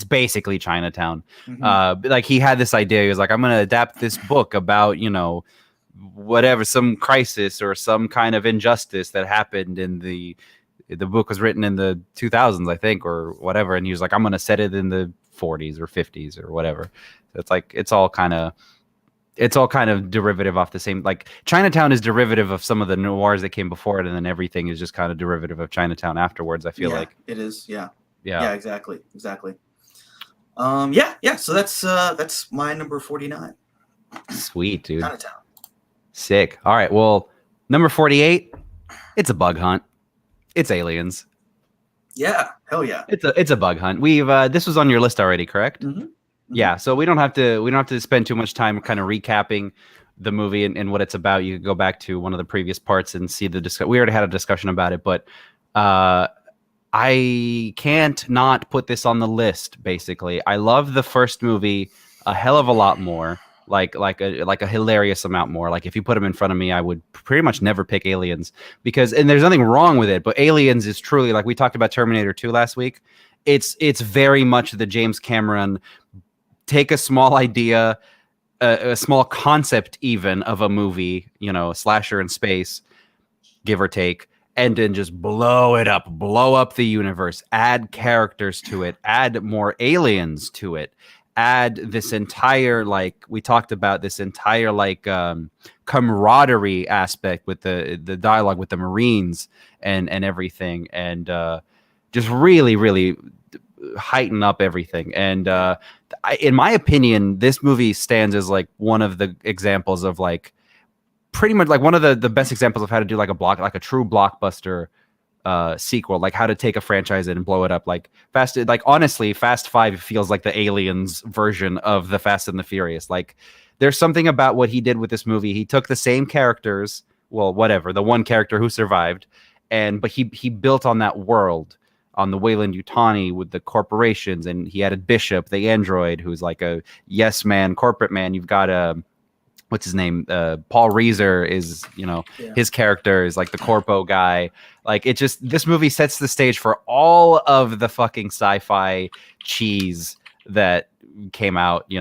basically Chinatown. Like, he had this idea. He was like, I'm going to adapt this book about whatever, some crisis or some kind of injustice that happened in the book was written in the 2000s, I think, or whatever. And he was like, I'm going to set it in the 40s or 50s or whatever. So it's like, it's all kind of derivative off the same, like Chinatown is derivative of some of the noirs that came before it. And then everything is just kind of derivative of Chinatown afterwards. I feel like it is. Yeah. Exactly. So that's my number 49. Sweet, dude. Chinatown. Sick. All right. Well, number 48, it's a bug hunt. It's Aliens. Yeah, hell yeah. It's a bug hunt. We've this was on your list already, correct? Mm-hmm. Yeah, so we don't have to spend too much time kind of recapping the movie and what it's about. You could go back to one of the previous parts and see the discussion. We already had a discussion about it, but I can't not put this on the list. Basically, I love the first movie a hell of a lot more, like a hilarious amount more. Like if you put them in front of me, I would pretty much never pick Aliens because, and there's nothing wrong with it, but Aliens is truly, like we talked about Terminator 2 last week. It's very much the James Cameron take a small idea, a small concept even of a movie, a slasher in space, give or take, and then just blow it up, blow up the universe, add characters to it, add more aliens to it, add this entire, like we talked about, this entire like camaraderie aspect with the dialogue with the Marines and everything, and just really, really heighten up everything. And in my opinion, this movie stands as like one of the examples of like pretty much like one of the best examples of how to do like a true blockbuster sequel, like how to take a franchise and blow it up. Like honestly, Fast 5 feels like the Aliens version of the Fast and the Furious. Like there's something about what he did with this movie. He took the same characters, well, whatever, the one character who survived, but he built on that world, on the Weyland-Yutani with the corporations, and he added Bishop, the android, who's like a yes man, corporate man. You've got what's his name? Paul Reiser is, his character is like the corpo guy. Like this movie sets the stage for all of the fucking sci-fi cheese that came out,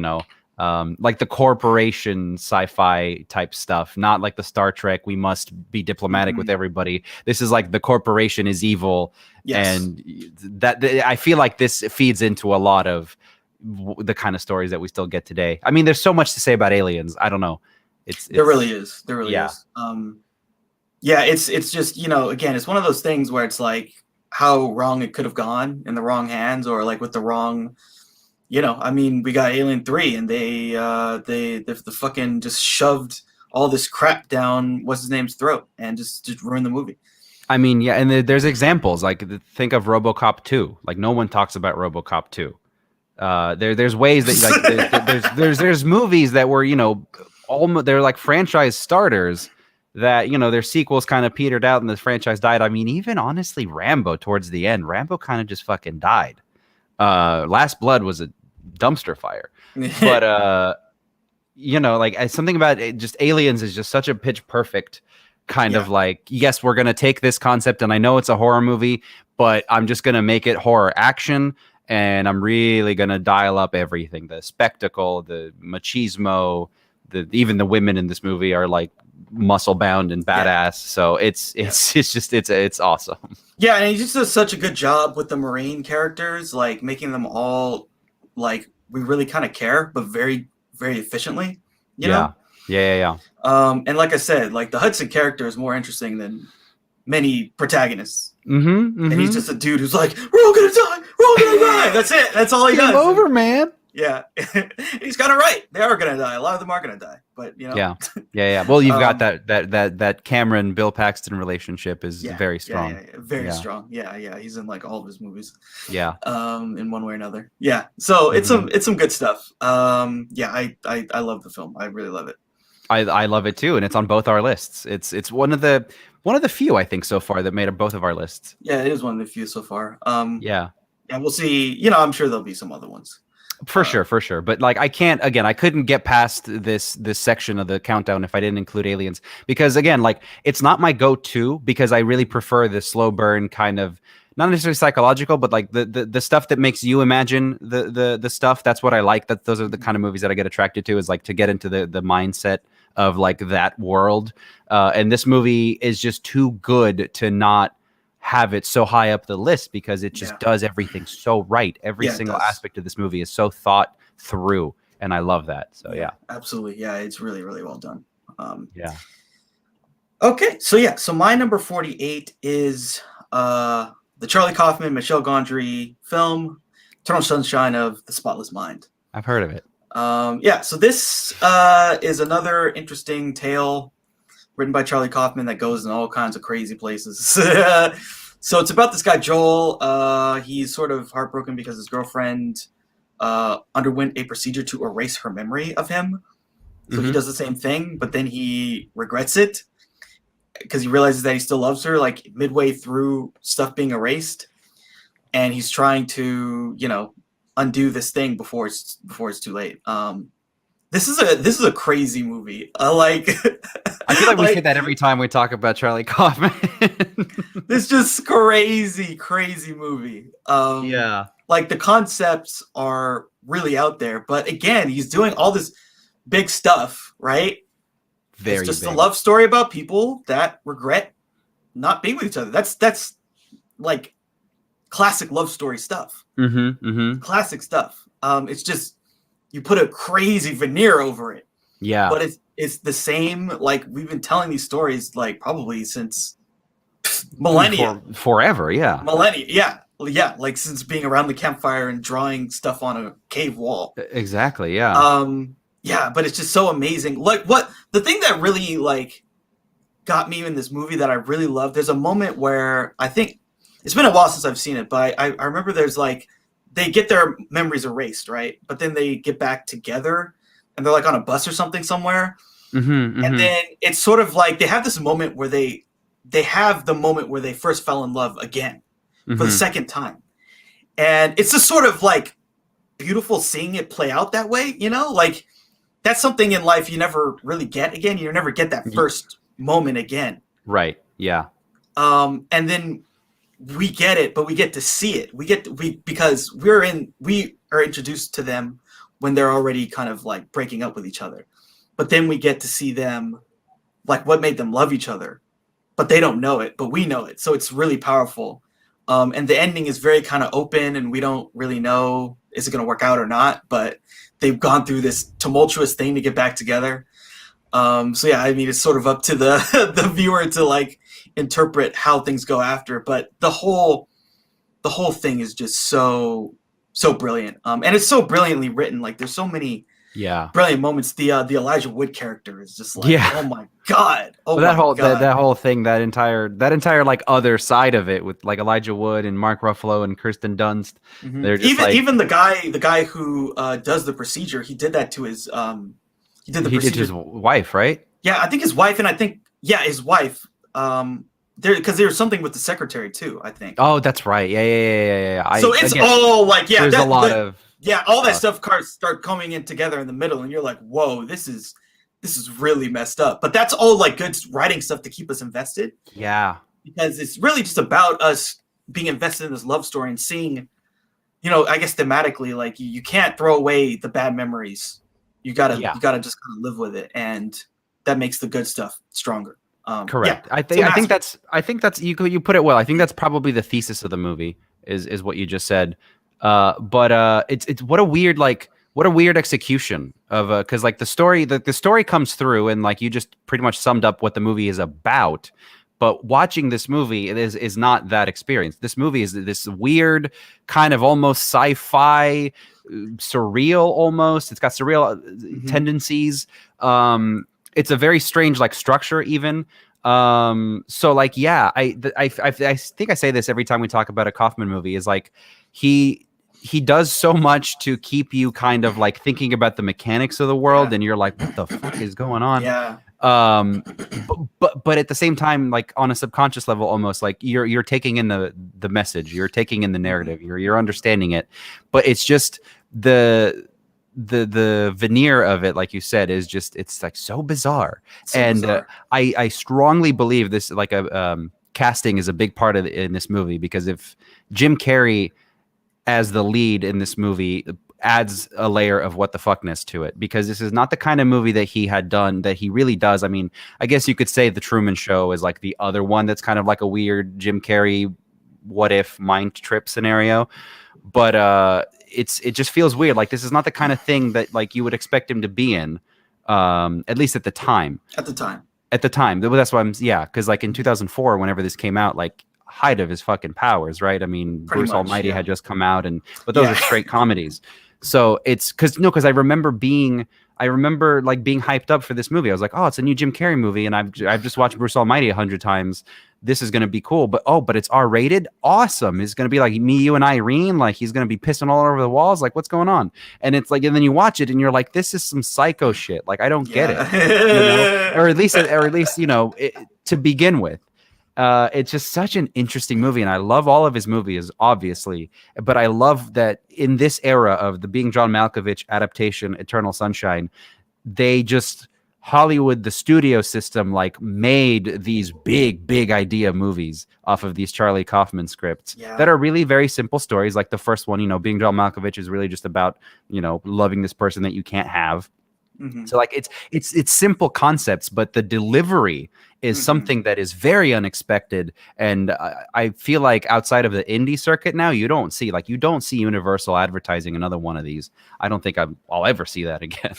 like the corporation sci-fi type stuff, not like the Star Trek, we must be diplomatic with everybody. This is like the corporation is evil. Yes. And that I feel like this feeds into a lot of the kind of stories that we still get today. I mean, there's so much to say about Aliens. I don't know. There really is. There really is. It's just, again, it's one of those things where it's like how wrong it could have gone in the wrong hands, or like with the wrong, I mean, we got Alien 3 and they fucking just shoved all this crap down what's his name's throat and just ruined the movie. I mean, yeah, and there's examples, like think of RoboCop 2. Like no one talks about RoboCop 2. There's ways that like there's movies that were, almost, they're like franchise starters that, their sequels kind of petered out and the franchise died. I mean, even honestly, Rambo towards the end, Rambo kind of just fucking died. Last Blood was a dumpster fire, but like something about it, just Aliens is just such a pitch perfect kind of like, yes, we're gonna take this concept, and I know it's a horror movie, but I'm just gonna make it horror action, and I'm really gonna dial up everything, the spectacle, the machismo, even the women in this movie are like muscle bound and badass. So it's awesome. Yeah, and he just does such a good job with the Marine characters, like making them all like we really kind of care, but very, very efficiently. You know? Yeah. And like I said, like the Hudson character is more interesting than many protagonists. And he's just a dude who's like, we're all gonna die. We're all gonna die. That's it. That's all he does. Game over, man. Yeah, he's kind of right. They are gonna die. A lot of them are gonna die, but Yeah. Well, you've got that Cameron Bill Paxton relationship is very strong. Very strong. Yeah. He's in like all of his movies. Yeah. In one way or another. Yeah. So it's some good stuff. I love the film. I really love it. I love it too, and it's on both our lists. It's one of the few, I think, so far that made both of our lists. Yeah, it is one of the few so far. Yeah, we'll see. I'm sure there'll be some other ones. For sure. But like, I couldn't get past this section of the countdown if I didn't include Aliens, because again, like, it's not my go-to, because I really prefer the slow burn kind of, not necessarily psychological, but like the stuff that makes you imagine the stuff. That's what I like. Those are the kind of movies that I get attracted to, is like to get into the mindset of like that world. And this movie is just too good to not have it so high up the list, because it just does everything so right. Every single aspect of this movie is so thought through, and I love that. So yeah, absolutely. Yeah, it's really, really well done. Okay, so my number 48 is the Charlie Kaufman, Michel Gondry film, Eternal Sunshine of the Spotless Mind. I've heard of it. So this is another interesting tale written by Charlie Kaufman that goes in all kinds of crazy places. So it's about this guy, Joel. He's sort of heartbroken because his girlfriend underwent a procedure to erase her memory of him. So he does the same thing, but then he regrets it because he realizes that he still loves her, like midway through stuff being erased, and he's trying to, undo this thing before it's too late. This is a crazy movie. I feel like we say that every time we talk about Charlie Kaufman. It's just crazy movie. Yeah. Like the concepts are really out there, but again, he's doing all this big stuff, right? Very it's just big. a love story about people that regret not being with each other. That's like classic love story stuff. Classic stuff. It's just you put a crazy veneer over it. Yeah. But it's the same. Like we've been telling these stories like probably since millennia. Forever. Yeah. Millennia. Yeah. Yeah, like since being around the campfire and drawing stuff on a cave wall. Exactly, yeah. Yeah, but it's just so amazing. Like the thing that really like got me in this movie that I really love, there's a moment where I think it's been a while since I've seen it, but I remember there's like they get their memories erased, right? But then they get back together and they're like on a bus or something somewhere. And then it's sort of like they have this moment where they have the moment where they first fell in love again. For the second time. And it's just sort of like beautiful seeing it play out that way, like that's something in life you never really get again. You never get that first moment again. Right. Yeah. And then we get it, but we get to see it. Because we are introduced to them when they're already kind of like breaking up with each other. But then we get to see them like what made them love each other. But they don't know it, but we know it. So it's really powerful. And the ending is very kind of open and we don't really know is it going to work out or not, but they've gone through this tumultuous thing to get back together. So yeah, I mean, it's sort of up to the viewer to like interpret how things go after, but the whole thing is just so brilliant. And it's so brilliantly written. Like there's so many brilliant moments. The Elijah Wood character is just like, oh my God. Oh, that my God. That whole thing, that entire like other side of it with like Elijah Wood and Mark Ruffalo and Kirsten Dunst. They're just even the guy who does the procedure, he did that to his he did his wife, right? Yeah, I think his wife, and I think his wife. Because there's something with the secretary too, I think. Oh, that's right. Yeah. So it's all like there's a lot of all that stuff start coming in together in the middle, and you're like, whoa, this is really messed up. But that's all like good writing stuff to keep us invested. Yeah. Because it's really just about us being invested in this love story and seeing, I guess thematically, like you can't throw away the bad memories. You gotta just kind of live with it, and that makes the good stuff stronger. Correct. Yeah. I think that's you put it well. I think that's probably the thesis of the movie is what you just said. But it's what a weird execution of because like the story comes through and like you just pretty much summed up what the movie is about. But watching this movie is not that experience. This movie is this weird kind of almost sci-fi, surreal almost. It's got surreal tendencies. It's a very strange like structure even. So like I think I say this every time we talk about a Kaufman movie is like he does so much to keep you kind of like thinking about the mechanics of the world and you're like, what the fuck is going on? Yeah. But at the same time, like on a subconscious level, almost like you're taking in the message, you're taking in the narrative, you're understanding it, but it's just the veneer of it, like you said, is just it's like so bizarre. I strongly believe this like casting is a big part of in this movie because if Jim Carrey as the lead in this movie adds a layer of what the fuckness to it because this is not the kind of movie that he had done that he really does. I mean, I guess you could say The Truman Show is like the other one that's kind of like a weird Jim Carrey what if mind trip scenario, but it just feels weird. Like this is not the kind of thing that like you would expect him to be in, at least at the time. At the time, that's why because like in 2004, whenever this came out, like height of his fucking powers, right? I mean, Bruce Almighty had just come out, but those are straight comedies. So it's because I remember like being hyped up for this movie. I was like, oh, it's a new Jim Carrey movie, and I've just watched Bruce Almighty 100 times. this is going to be cool. But it's R-rated. Awesome. It's going to be like Me, You, and Irene. Like he's going to be pissing all over the walls. Like what's going on? And it's like, and then you watch it and you're like, this is some psycho shit. Like I don't get it, or at least, to begin with. It's just such an interesting movie, and I love all of his movies, obviously. But I love that in this era of the Being John Malkovich adaptation, Eternal Sunshine, they just Hollywood, the studio system, like made these big idea movies off of these Charlie Kaufman scripts that are really very simple stories. Like the first one, Being John Malkovich is really just about loving this person that you can't have. Mm-hmm. So like it's simple concepts, but the delivery is something that is very unexpected. And I feel like outside of the indie circuit now, you don't see Universal advertising another one of these. I don't think I'll ever see that again.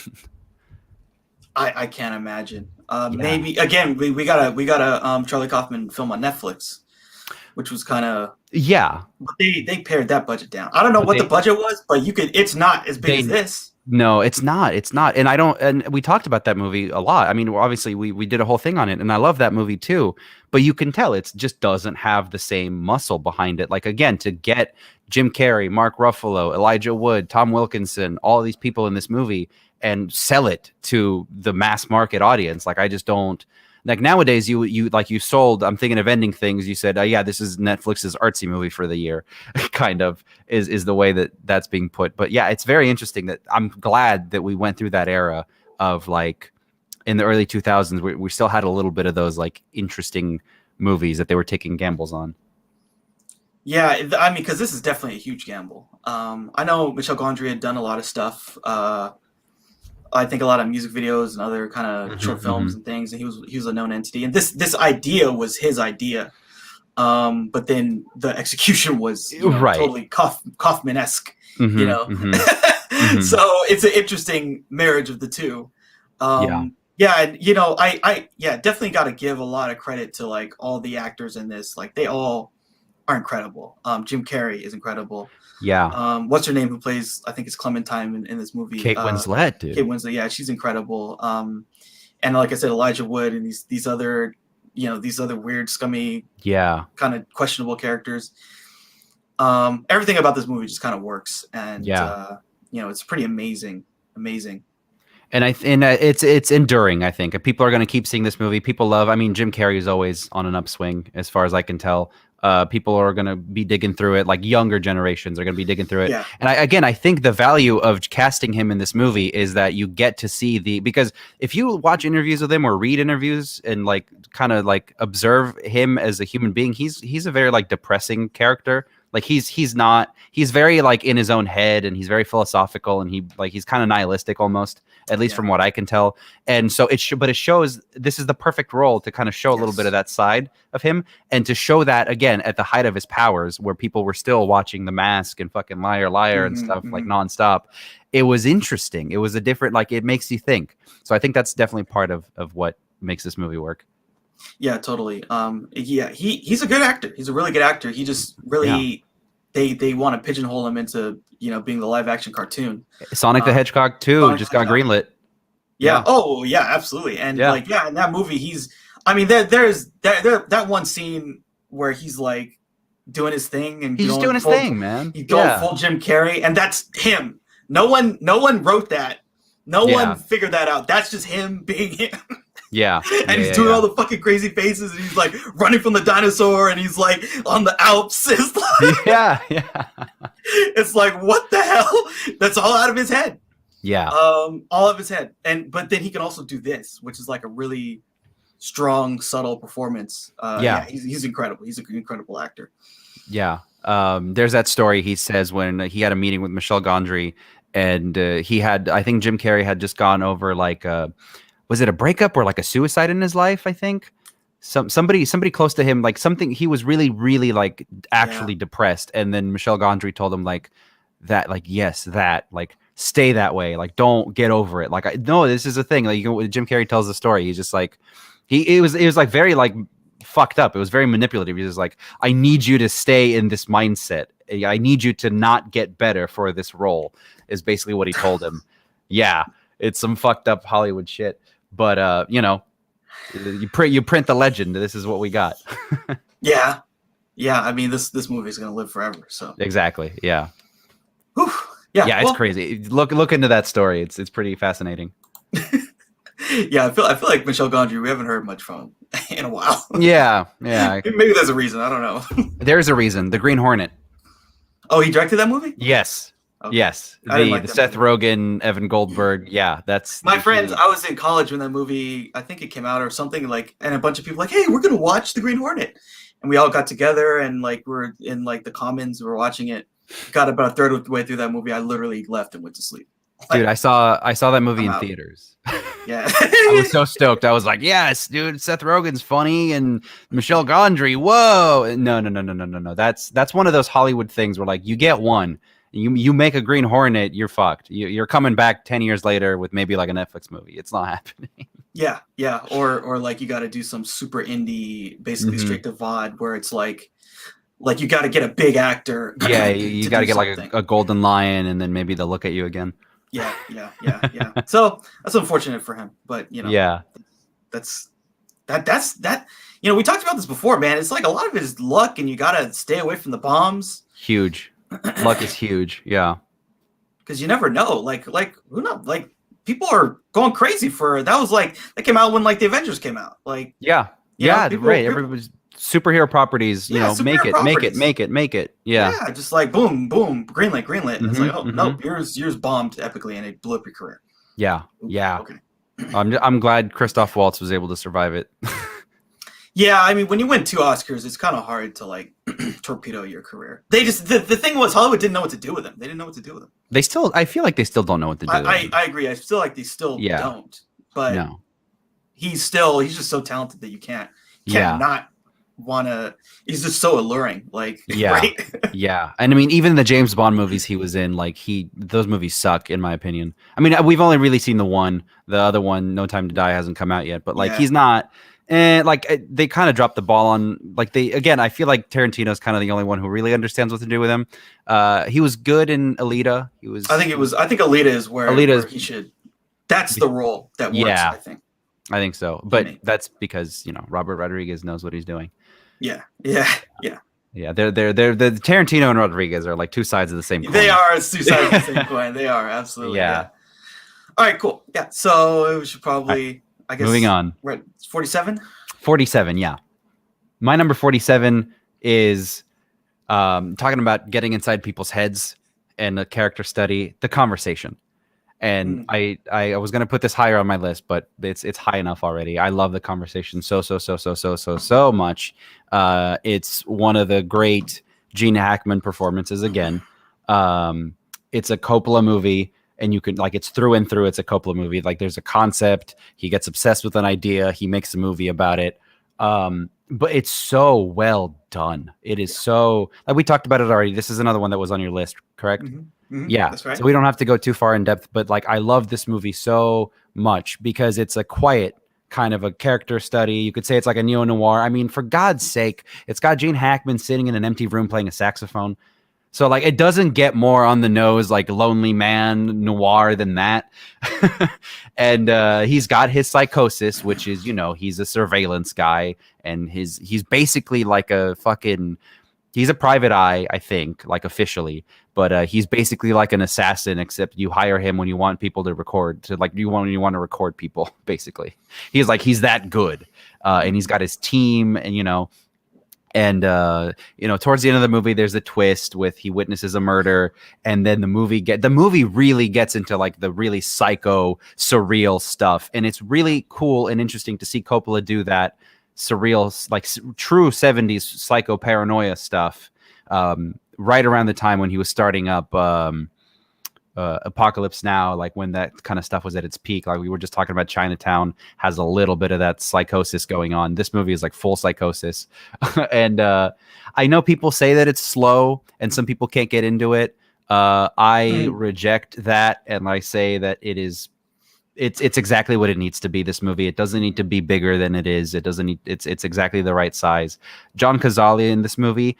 I can't imagine. Maybe again, we got a Charlie Kaufman film on Netflix, which was kind of But they pared that budget down. I don't know what the budget was, but it's not as big as this. No, it's not. And we talked about that movie a lot. I mean, obviously we did a whole thing on it, and I love that movie too, but you can tell it just doesn't have the same muscle behind it. Like again, to get Jim Carrey, Mark Ruffalo, Elijah Wood, Tom Wilkinson, all these people in this movie and sell it to the mass market audience. Like I just don't. Like nowadays, you sold. I'm thinking of Ending Things. You said, this is Netflix's artsy movie for the year, kind of is the way that's being put. But yeah, it's very interesting that I'm glad that we went through that era of like in the early 2000s. We still had a little bit of those like interesting movies that they were taking gambles on. Yeah, I mean, because this is definitely a huge gamble. I know Michel Gondry had done a lot of stuff. I think a lot of music videos and other kind of short films and things, and he was a known entity. And this idea was his idea, but then the execution was totally Kaufman-esque, So it's an interesting marriage of the two. And I definitely got to give a lot of credit to like all the actors in this. Like they all are incredible. Jim Carrey is incredible. Yeah. What's her name who plays, I think it's Clementine in this movie? Kate Winslet, dude. Kate Winslet, yeah, she's incredible. And like I said, Elijah Wood and these other weird, scummy, kind of questionable characters. Everything about this movie just kind of works, and it's pretty amazing. And it's enduring. I think people are going to keep seeing this movie. People love. I mean, Jim Carrey is always on an upswing, as far as I can tell. People are going to be digging through it. Like younger generations are going to be digging through it. Yeah. And I think the value of casting him in this movie is that you get to see because if you watch interviews with him or read interviews and like kind of like observe him as a human being, he's a very like depressing character. Like he's very like in his own head, and he's very philosophical, and he's kind of nihilistic almost, at least from what I can tell. And so it shows this is the perfect role to kind of show a little bit of that side of him, and to show that again at the height of his powers, where people were still watching The Mask and fucking Liar Liar and stuff like nonstop. It was interesting. It was a different, like, it makes you think. So I think that's definitely part of what makes this movie work. Yeah, totally. He's a good actor. He's a really good actor. He just really they want to pigeonhole him into being the live action cartoon. Sonic the Hedgehog 2 just got greenlit. Yeah. Oh yeah, absolutely. And in that movie, there's that one scene where he's like doing his thing and he's doing his thing, man. He's going full Jim Carrey, and that's him. No one wrote that. No one figured that out. That's just him being him. Yeah. And he's doing all the fucking crazy faces, and he's like running from the dinosaur, and he's like on the Alps. It's like, it's like, what the hell? That's all out of his head. Yeah. All of his head. But then he can also do this, which is like a really strong, subtle performance. He's incredible. He's an incredible actor. Yeah. There's that story he says when he had a meeting with Michel Gondry, and I think Jim Carrey had just gone over like was it a breakup or like a suicide in his life? I think somebody close to him, like something, he was really, really like actually depressed. And then Michel Gondry told him like that, like, yes, that like, stay that way. Like, don't get over it. Like, no, this is a thing. Like Jim Carrey tells the story. He's just like, it was like very like fucked up. It was very manipulative. He's just like, I need you to stay in this mindset. I need you to not get better for this role, is basically what he told him. Yeah. It's some fucked up Hollywood shit. But, You print the legend. This is what we got. Yeah. Yeah. I mean, this movie is gonna live forever. So Exactly. Yeah. whew. Yeah. Yeah, it's crazy. Look into that story. It's pretty fascinating. Yeah, I feel like Michel Gondry, we haven't heard much from in a while. Yeah. Maybe there's a reason. I don't know. There's a reason. The Green Hornet. Oh, he directed that movie? Yes. Okay. Yes. I didn't like The that Seth movie. Rogen, Evan Goldberg. Yeah, that's My friends, I was in college when that movie, I think it came out or something, like, and a bunch of people like, hey, we're gonna watch The Green Hornet. And we all got together and like we're in like the commons, we were watching it. Got about a third of the way through that movie. I literally left and went to sleep. Like, dude, I saw that movie I'm in out. theaters. Yeah. I was so stoked. I was like, yes, dude, Seth Rogen's funny and Michel Gondry. Whoa. No. That's one of those Hollywood things where like you get one, you make a Green Hornet, you're fucked. You're coming back 10 years later with maybe like a Netflix movie. It's not happening. Yeah. Or like you got to do some super indie, basically straight to VOD, where it's like you got to get a big actor. Yeah, you got to get something. like a Golden Lion, and then maybe they'll look at you again. Yeah. So that's unfortunate for him, but you know, Yeah, that's. You know, we talked about this before, man. It's like a lot of it is luck, and you got to stay away from the bombs. huge. Luck is huge. Yeah. Because you never know. Like who knows? Like people are going crazy for that. Was like that came out when like the Avengers came out. Like Yeah. you know, Yeah. people- Right. Everybody's superhero properties. You Yeah, know, superhero make it. Yeah. just like boom, greenlit. And it's like, oh Mhm, no, yours bombed epically, and it blew up your career. Yeah. Yeah. Okay. I'm glad Christoph Waltz was able to survive it. Yeah, I mean, when you win 2 Oscars, it's kind of hard to like torpedo your career. They just the thing was Hollywood didn't know what to do with him. They didn't know what to do with him. I feel like they still don't know what to do. I agree. I feel like they still Yeah. don't. But No. he's just so talented that you can't Yeah. not wanna. He's just so alluring. Like Yeah. right? Yeah. And I mean, even the James Bond movies he was in, like those movies suck in my opinion. I mean, we've only really seen the one. The other one, No Time to Die, hasn't come out yet. But like, Yeah. he's not. And like they kind of dropped the ball on like I feel like Tarantino's kind of the only one who really understands what to do with him. He was good in Alita. I think Alita is where he should. That's the role that works. Yeah. I think so. But that's because Robert Rodriguez knows what he's doing. Yeah. Yeah, they're the Tarantino and Rodriguez are like two sides of the same coin. They are two sides of the same coin. They are absolutely. Yeah. All right, cool. Yeah, so we should probably, I guess. Moving on. We're at 47? 47, yeah. My number 47 is talking about getting inside people's heads and a character study, The Conversation. And I was gonna put this higher on my list, but it's high enough already. I love The Conversation so much. It's one of the great Gene Hackman performances again. It's a Coppola movie, and you can like it's through and through. It's a Coppola movie. Like there's a concept, he gets obsessed with an idea, he makes a movie about it. But it's so well done. It is so like we talked about it already. This is another one that was on your list, correct? Yeah, that's right. So we don't have to go too far in depth, but like I love this movie so much because it's a quiet kind of a character study. You could say it's like a neo-noir. I mean, for God's sake, it's got Gene Hackman sitting in an empty room playing a saxophone. So like it doesn't get more on the nose like Lonely Man noir than that. And he's got his psychosis, which is, he's a surveillance guy, and he's basically like he's a private eye, I think, like officially, but he's basically like an assassin, except you hire him when you want people to record, when you want to record people, basically. He's that good. And he's got his team, and towards the end of the movie, there's a twist with he witnesses a murder, and then the movie really gets into like the really psycho, surreal stuff, and it's really cool and interesting to see Coppola do that surreal, like true 70s psycho paranoia stuff right around the time when he was starting up Apocalypse Now, like when that kind of stuff was at its peak. Like we were just talking about, Chinatown has a little bit of that psychosis going on. This movie is like full psychosis. And I know people say that it's slow and some people can't get into it. I reject that, and I say that it's exactly what it needs to be. This movie, it doesn't need to be bigger than it is. It doesn't need, it's exactly the right size. John Cazale in this movie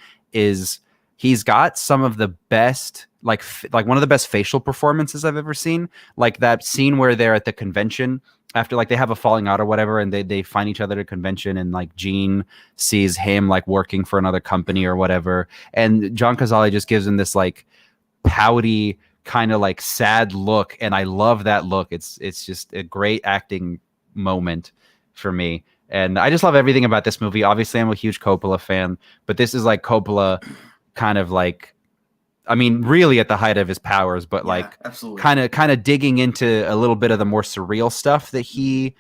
he's got some of the best, like one of the best facial performances I've ever seen. Like that scene where they're at the convention after like they have a falling out or whatever, and they find each other at a convention, and like Gene sees him like working for another company or whatever, and John Cazale just gives him this like pouty kind of like sad look, and I love that look. It's just a great acting moment for me, and I just love everything about this movie. Obviously, I'm a huge Coppola fan, but this is like Coppola kind of like, I mean, really at the height of his powers, but Yeah, like absolutely. kind of digging into a little bit of the more surreal stuff that he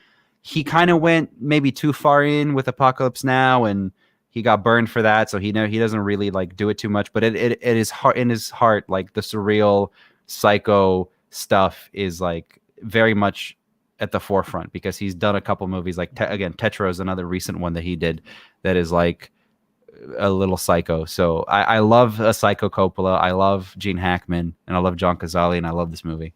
kind of went maybe too far in with Apocalypse Now, and he got burned for that. So he doesn't really like do it too much, but it is heart in his heart, like the surreal psycho stuff is like very much at the forefront, because he's done a couple movies like again, Tetra is another recent one that he did that is like a little psycho. So I love a psycho Coppola. I love Gene Hackman, and I love John Cazale, and I love this movie.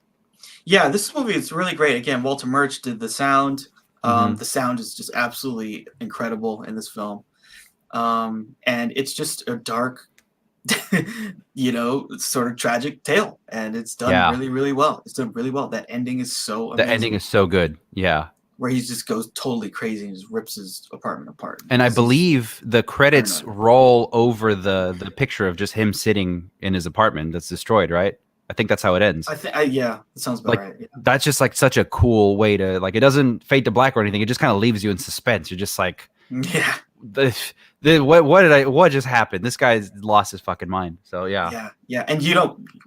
Yeah, this movie is really great. Again, Walter Murch did the sound. Mm-hmm. The sound is just absolutely incredible in this film. And it's just a dark, sort of tragic tale, and it's done really, really well. It's done really well. That ending is so amazing. The ending is so good. Yeah. Where he just goes totally crazy and just rips his apartment apart. And I believe the credits roll over the picture of just him sitting in his apartment that's destroyed, right? I think that's how it ends. Yeah, that sounds about right. Yeah. That's just like such a cool way to, like, it doesn't fade to black or anything. It just kind of leaves you in suspense. You're just like, yeah, what just happened? This guy's lost his fucking mind. So yeah. And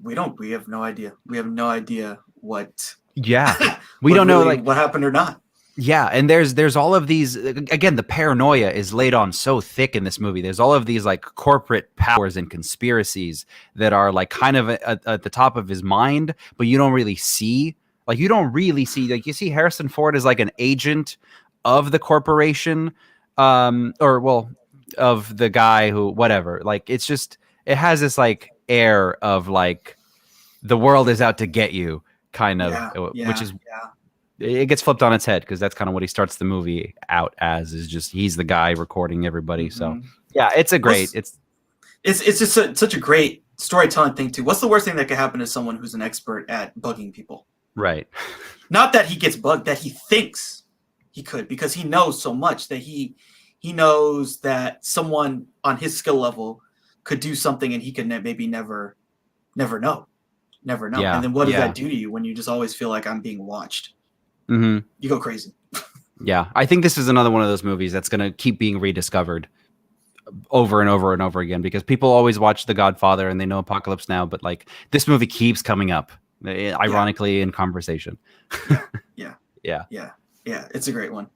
we have no idea. We have no idea what. Yeah, we don't know like what happened or not. Yeah, and there's all of these, again, the paranoia is laid on so thick in this movie. There's all of these like corporate powers and conspiracies that are like kind of at the top of his mind, but you don't really see. Like you you see Harrison Ford as like an agent of the corporation, of the guy who, whatever. Like it's just, it has this like air of like the world is out to get you kind of, which is. It gets flipped on its head, because that's kind of what he starts the movie out as, is just he's the guy recording everybody. Mm-hmm. So yeah, it's a great. It's just such a great storytelling thing too. What's the worst thing that could happen to someone who's an expert at bugging people? Right. Not that he gets bugged, that he thinks he could, because he knows so much that he knows that someone on his skill level could do something, and he could maybe never know. Yeah. And then what does that do to you when you just always feel like I'm being watched? Mm-hmm. You go crazy. Yeah, I think this is another one of those movies that's going to keep being rediscovered over and over and over again, because people always watch The Godfather and they know Apocalypse Now, but like this movie keeps coming up, ironically, in conversation. Yeah. It's a great one.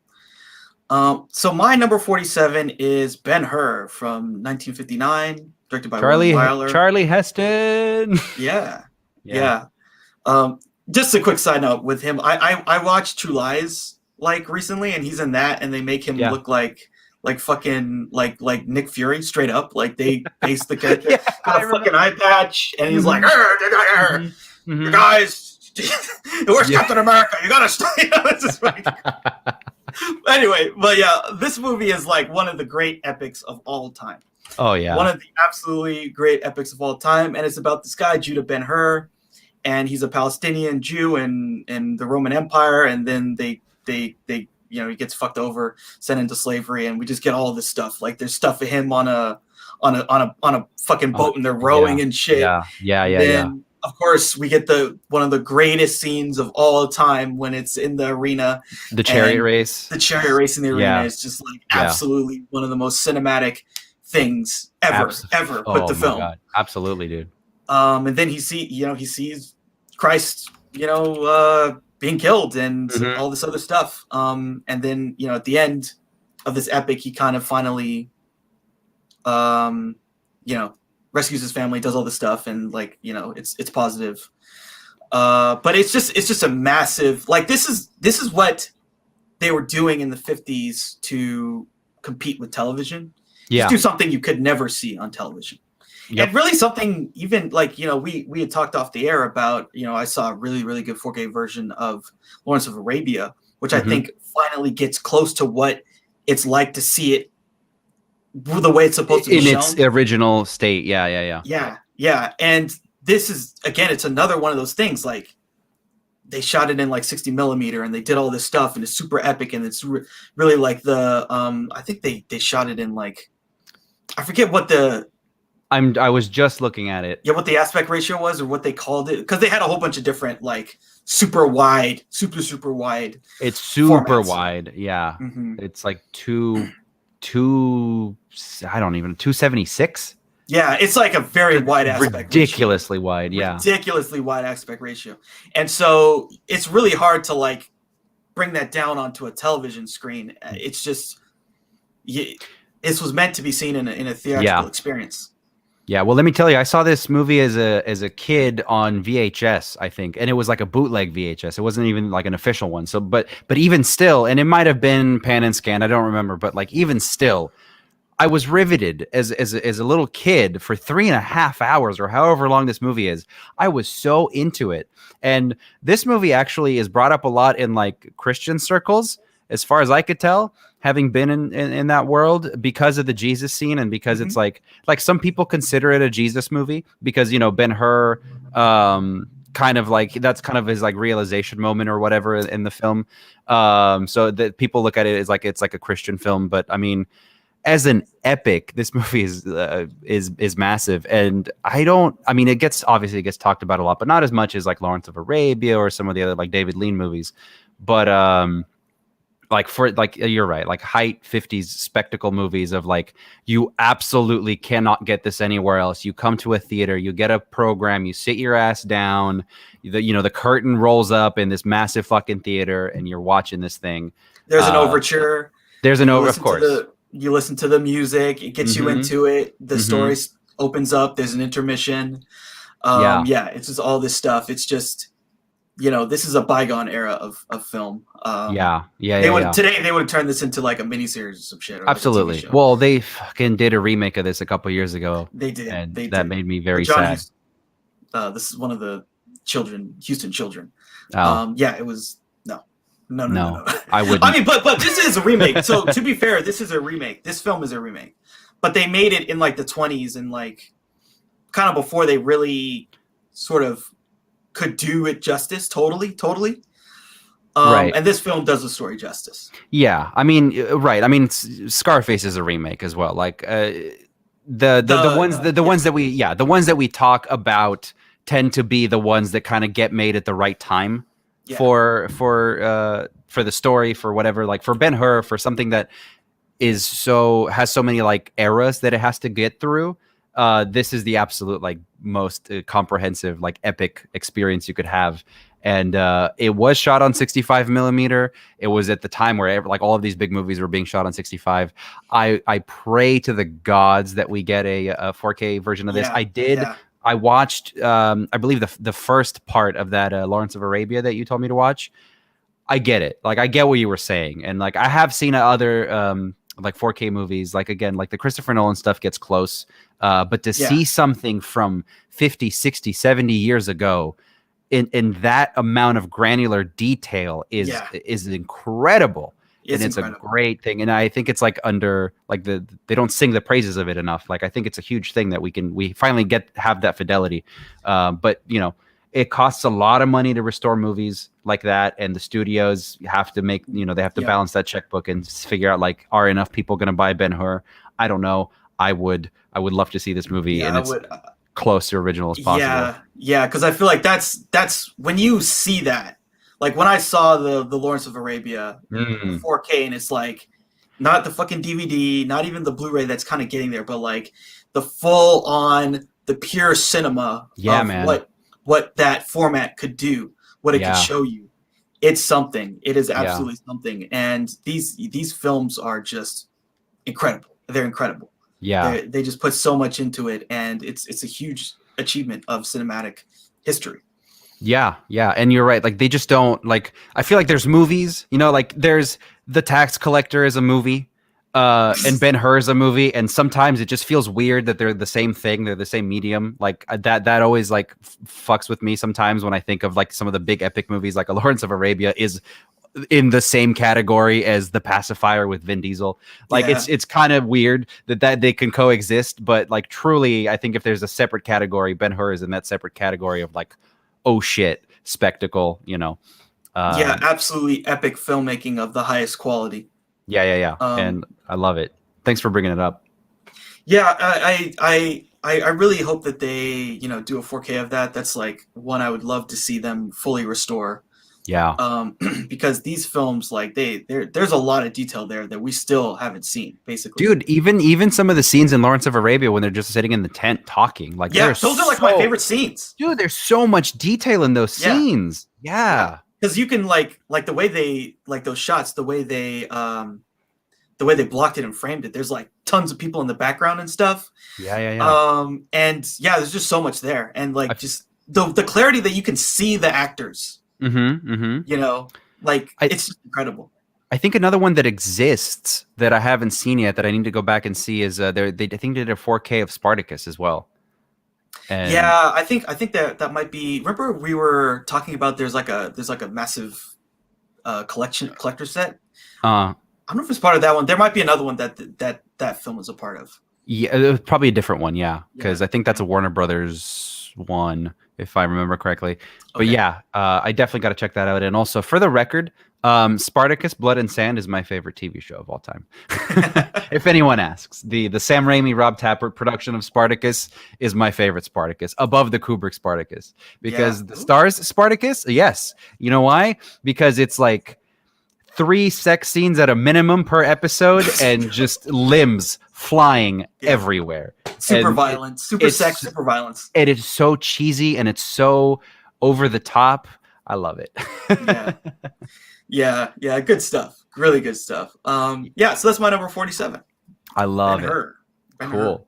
So my number 47 is Ben-Hur from 1959, directed by William Wyler. Charlie Heston. Yeah. Just a quick side note with him. I watched True Lies like recently, and he's in that, and they make him look like fucking like Nick Fury straight up. Like they base the character got a fucking eye patch, and he's like, you guys, where's Captain America? You gotta stay. It's just like... Anyway, but yeah, this movie is like one of the great epics of all time. Oh yeah, one of the absolutely great epics of all time, and it's about this guy Judah Ben-Hur. And he's a Palestinian Jew in the Roman Empire, and then they he gets fucked over, sent into slavery, and we just get all this stuff. Like there's stuff of him on a fucking boat, and they're rowing and shit. Yeah. Of course, we get one of the greatest scenes of all time when it's in the arena. The chariot race. The chariot race in the arena is just like absolutely one of the most cinematic things ever put the film. God. Absolutely, dude. And then he sees Christ, being killed and all this other stuff. And then, at the end of this epic, he kind of finally, rescues his family, does all this stuff, and it's positive. But it's just a massive, like, this is what they were doing in the 50s to compete with television. Yeah. Just do something you could never see on television. Yep. And really something even like, we had talked off the air about, I saw a really, really good 4K version of Lawrence of Arabia, which I think finally gets close to what it's like to see it the way it's supposed to be shown. In its original state. Yeah. Yeah. And this is, again, it's another one of those things like they shot it in like 60 millimeter, and they did all this stuff, and it's super epic, and it's really like the I think they shot it in like, I forget what the I was just looking at it. yeah, what the aspect ratio was, or what they called it, because they had a whole bunch of different like super wide, super wide. It's super formats. wide. Yeah. Mm-hmm. It's like I don't even 276. Yeah, it's like a very wide aspect ridiculously ratio. Wide. Yeah. Ridiculously wide aspect ratio. And so it's really hard to like bring that down onto a television screen. It's just, this was meant to be seen in a theatrical experience. Yeah, well, let me tell you, I saw this movie as a kid on VHS, I think, and it was like a bootleg VHS. It wasn't even like an official one. So, but even still, and it might have been pan and scan, I don't remember, but like even still, I was riveted as a little kid for 3.5 hours or however long this movie is. I was so into it, and this movie actually is brought up a lot in like Christian circles, as far as I could tell, having been in that world, because of the Jesus scene, and because it's like some people consider it a Jesus movie because, you know, Ben-Hur kind of like, that's kind of his like realization moment or whatever in the film. So that people look at it as like it's like a Christian film, but I mean, as an epic, this movie is massive, and I mean, it gets talked about a lot, but not as much as like Lawrence of Arabia or some of the other like David Lean movies, but like for like you're right, like height 50s spectacle movies of like, you absolutely cannot get this anywhere else. You come to a theater, you get a program, you sit your ass down, the curtain rolls up in this massive fucking theater, and you're watching this thing. There's an overture. There's an overture, of course. You listen to the music, it gets you into it. The story opens up. There's an intermission. Yeah, it's just all this stuff. It's just, this is a bygone era of film. Today they would have turned this into like a miniseries or some shit. Or absolutely. Like a TV show. Well, they fucking did a remake of this a couple years ago. They did. And that made me very sad. This is one of the Houston children. Oh. Yeah, it was. No. I wouldn't. I mean, but this is a remake. So to be fair, this is a remake. This film is a remake, but they made it in like the 20s and like kind of before they really sort of could do it justice. Totally. Right. And this film does the story justice. Yeah, I mean, right. I mean, Scarface is a remake as well. Like the ones that we talk about tend to be the ones that kind of get made at the right time. Yeah. For the story, for whatever, like for Ben-Hur, for something that has so many like eras that it has to get through. This is the absolute like most comprehensive, like epic experience you could have. And it was shot on 65 millimeter. It was at the time where like all of these big movies were being shot on 65. I pray to the gods that we get a 4K version of this. I did. Yeah. I watched, I believe the first part of that Lawrence of Arabia that you told me to watch. I get it. Like, I get what you were saying. And like, I have seen other like 4K movies. Like, again, like the Christopher Nolan stuff gets close. But to see something from 50, 60, 70 years ago in that amount of granular detail is incredible. It's incredible. A great thing, and I think it's like under like they don't sing the praises of it enough. Like, I think it's a huge thing that we finally have that fidelity. But it costs a lot of money to restore movies like that, and the studios have to make they have to balance that checkbook and figure out like, are enough people going to buy Ben-Hur? I don't know. I would love to see this movie and it's close to original as possible. Yeah, because I feel like that's when you see that. Like when I saw the Lawrence of Arabia 4K, and it's like not the fucking DVD, not even the Blu-ray that's kind of getting there, but like the full on, the pure cinema of what that format could do, what it could show you. It's something. It is absolutely something. And these films are just incredible. They're incredible. Yeah. They just put so much into it, and it's a huge achievement of cinematic history. Yeah, and you're right. Like, they just don't, like, I feel like there's movies, like there's The Tax Collector is a movie, and Ben-Hur is a movie, and sometimes it just feels weird that they're the same thing, they're the same medium. Like that always like fucks with me sometimes when I think of like some of the big epic movies, like a Lawrence of Arabia is in the same category as The Pacifier with Vin Diesel. Like it's kind of weird that they can coexist, but like truly, I think if there's a separate category, Ben-Hur is in that separate category of like, oh shit, spectacle, Yeah, absolutely epic filmmaking of the highest quality. Yeah. And I love it. Thanks for bringing it up. Yeah, I really hope that they do a 4K of that. That's like one I would love to see them fully restore. Yeah. Because these films, like there's a lot of detail there that we still haven't seen, basically. Dude, even some of the scenes in Lawrence of Arabia when they're just sitting in the tent talking, like those are like my favorite scenes. Dude, there's so much detail in those scenes. Yeah. Because you can like the way they like those shots, the way they blocked it and framed it. There's like tons of people in the background and stuff. Yeah. And there's just so much there, and like just the clarity that you can see the actors. Like it's just incredible. I think another one that exists that I haven't seen yet that I need to go back and see is I think they did a 4K of Spartacus as well. And yeah, I think that might be. Remember we were talking about there's like a massive collector set. I don't know if it's part of that one. There might be another one that film is a part of. Yeah, it was probably a different one. Yeah, because I think that's a Warner Brothers one, if I remember correctly. But I definitely got to check that out. And also, for the record, Spartacus: Blood and Sand is my favorite TV show of all time. If anyone asks, the Sam Raimi, Rob Tapert production of Spartacus is my favorite Spartacus, above the Kubrick Spartacus, because the stars Spartacus. Yes, you know why? Because it's like 3 sex scenes at a minimum per episode, and just limbs flying everywhere. Super violence, super sex, super violence. It is so cheesy and it's so over the top. I love it. Yeah, good stuff. Really good stuff. So that's my number 47. I love it. Cool.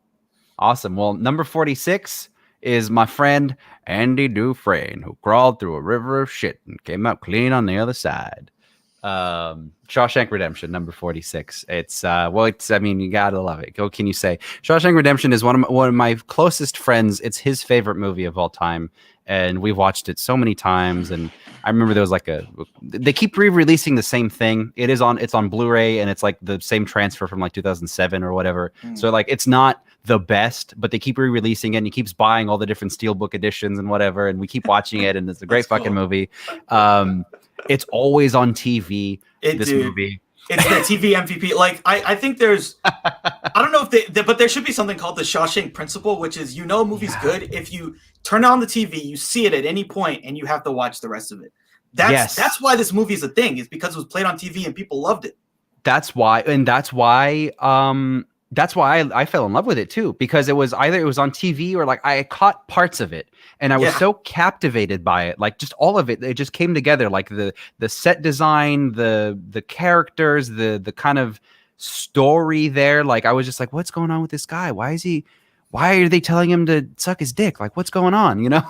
Awesome. Well, number 46 is my friend Andy Dufresne, who crawled through a river of shit and came out clean on the other side. Shawshank Redemption, number 46. It's you gotta love it. What can you say? Shawshank Redemption is one of my closest friends. It's his favorite movie of all time, and we've watched it so many times. And I remember there was they keep re-releasing the same thing. It's on Blu-ray, and it's like the same transfer from like 2007 or whatever. So like it's not the best, but they keep re-releasing it, and he keeps buying all the different steelbook editions and whatever, and we keep watching it, and it's a great fucking movie. It's always on TV. Movie. It's the TV MVP. Like I think there's, I don't know if but there should be something called the Shawshank Principle, which is a movie's good if you turn on the TV, you see it at any point, and you have to watch the rest of it. That's why this movie is a thing. Is because it was played on TV and people loved it. That's why I fell in love with it too, because it was either on TV or like I caught parts of it and I was so captivated by it. Like just all of it, it just came together. Like the set design, the characters, the kind of story there. Like I was just like, what's going on with this guy? Why are they telling him to suck his dick? Like what's going on?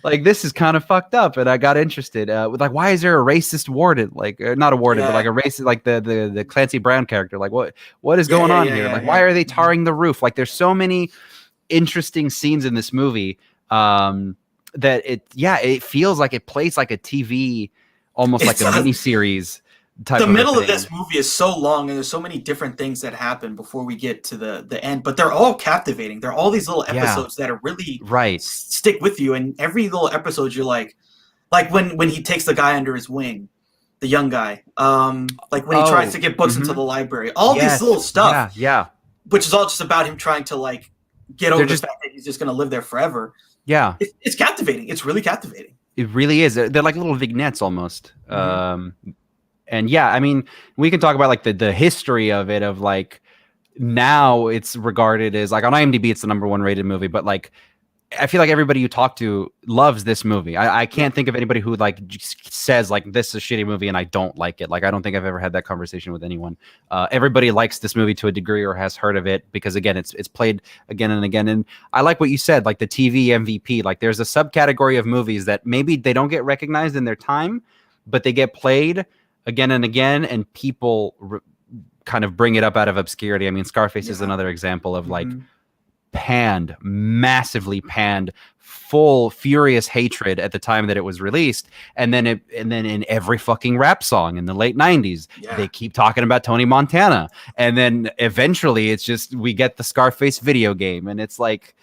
Like this is kind of fucked up, and I got interested. With like, why is there a racist warden? Like, not a warden, but like a racist, like the Clancy Brown character. Like, what is going on here? Like, why are they tarring the roof? Like, there's so many interesting scenes in this movie that it feels like it plays like a TV, almost like a miniseries. The middle of this movie is so long, and there's so many different things that happen before we get to the end, but they're all captivating. They're all these little episodes that are really stick with you, and every little episode you're like when he takes the guy under his wing, the young guy, like when he tries to get books into the library, all these little stuff, which is all just about him trying to like get over the fact that he's just going to live there forever. It's captivating. It's really captivating. It really is. They're like little vignettes almost. And I mean, we can talk about like the history of it, of like now it's regarded as like on IMDb, it's the number 1 rated movie, but like I feel like everybody you talk to loves this movie. I can't think of anybody who like just says like this is a shitty movie and I don't like it. Like I don't think I've ever had that conversation with anyone. Everybody likes this movie to a degree or has heard of it because again, it's played again and again. And I like what you said, like the TV MVP. Like there's a subcategory of movies that maybe they don't get recognized in their time, but they get played again and again, and people kind of bring it up out of obscurity. I mean, Scarface is another example of like massively panned, full furious hatred at the time that it was released, and then in every fucking rap song in the late 90s, they keep talking about Tony Montana, and then eventually it's just we get the Scarface video game, and it's like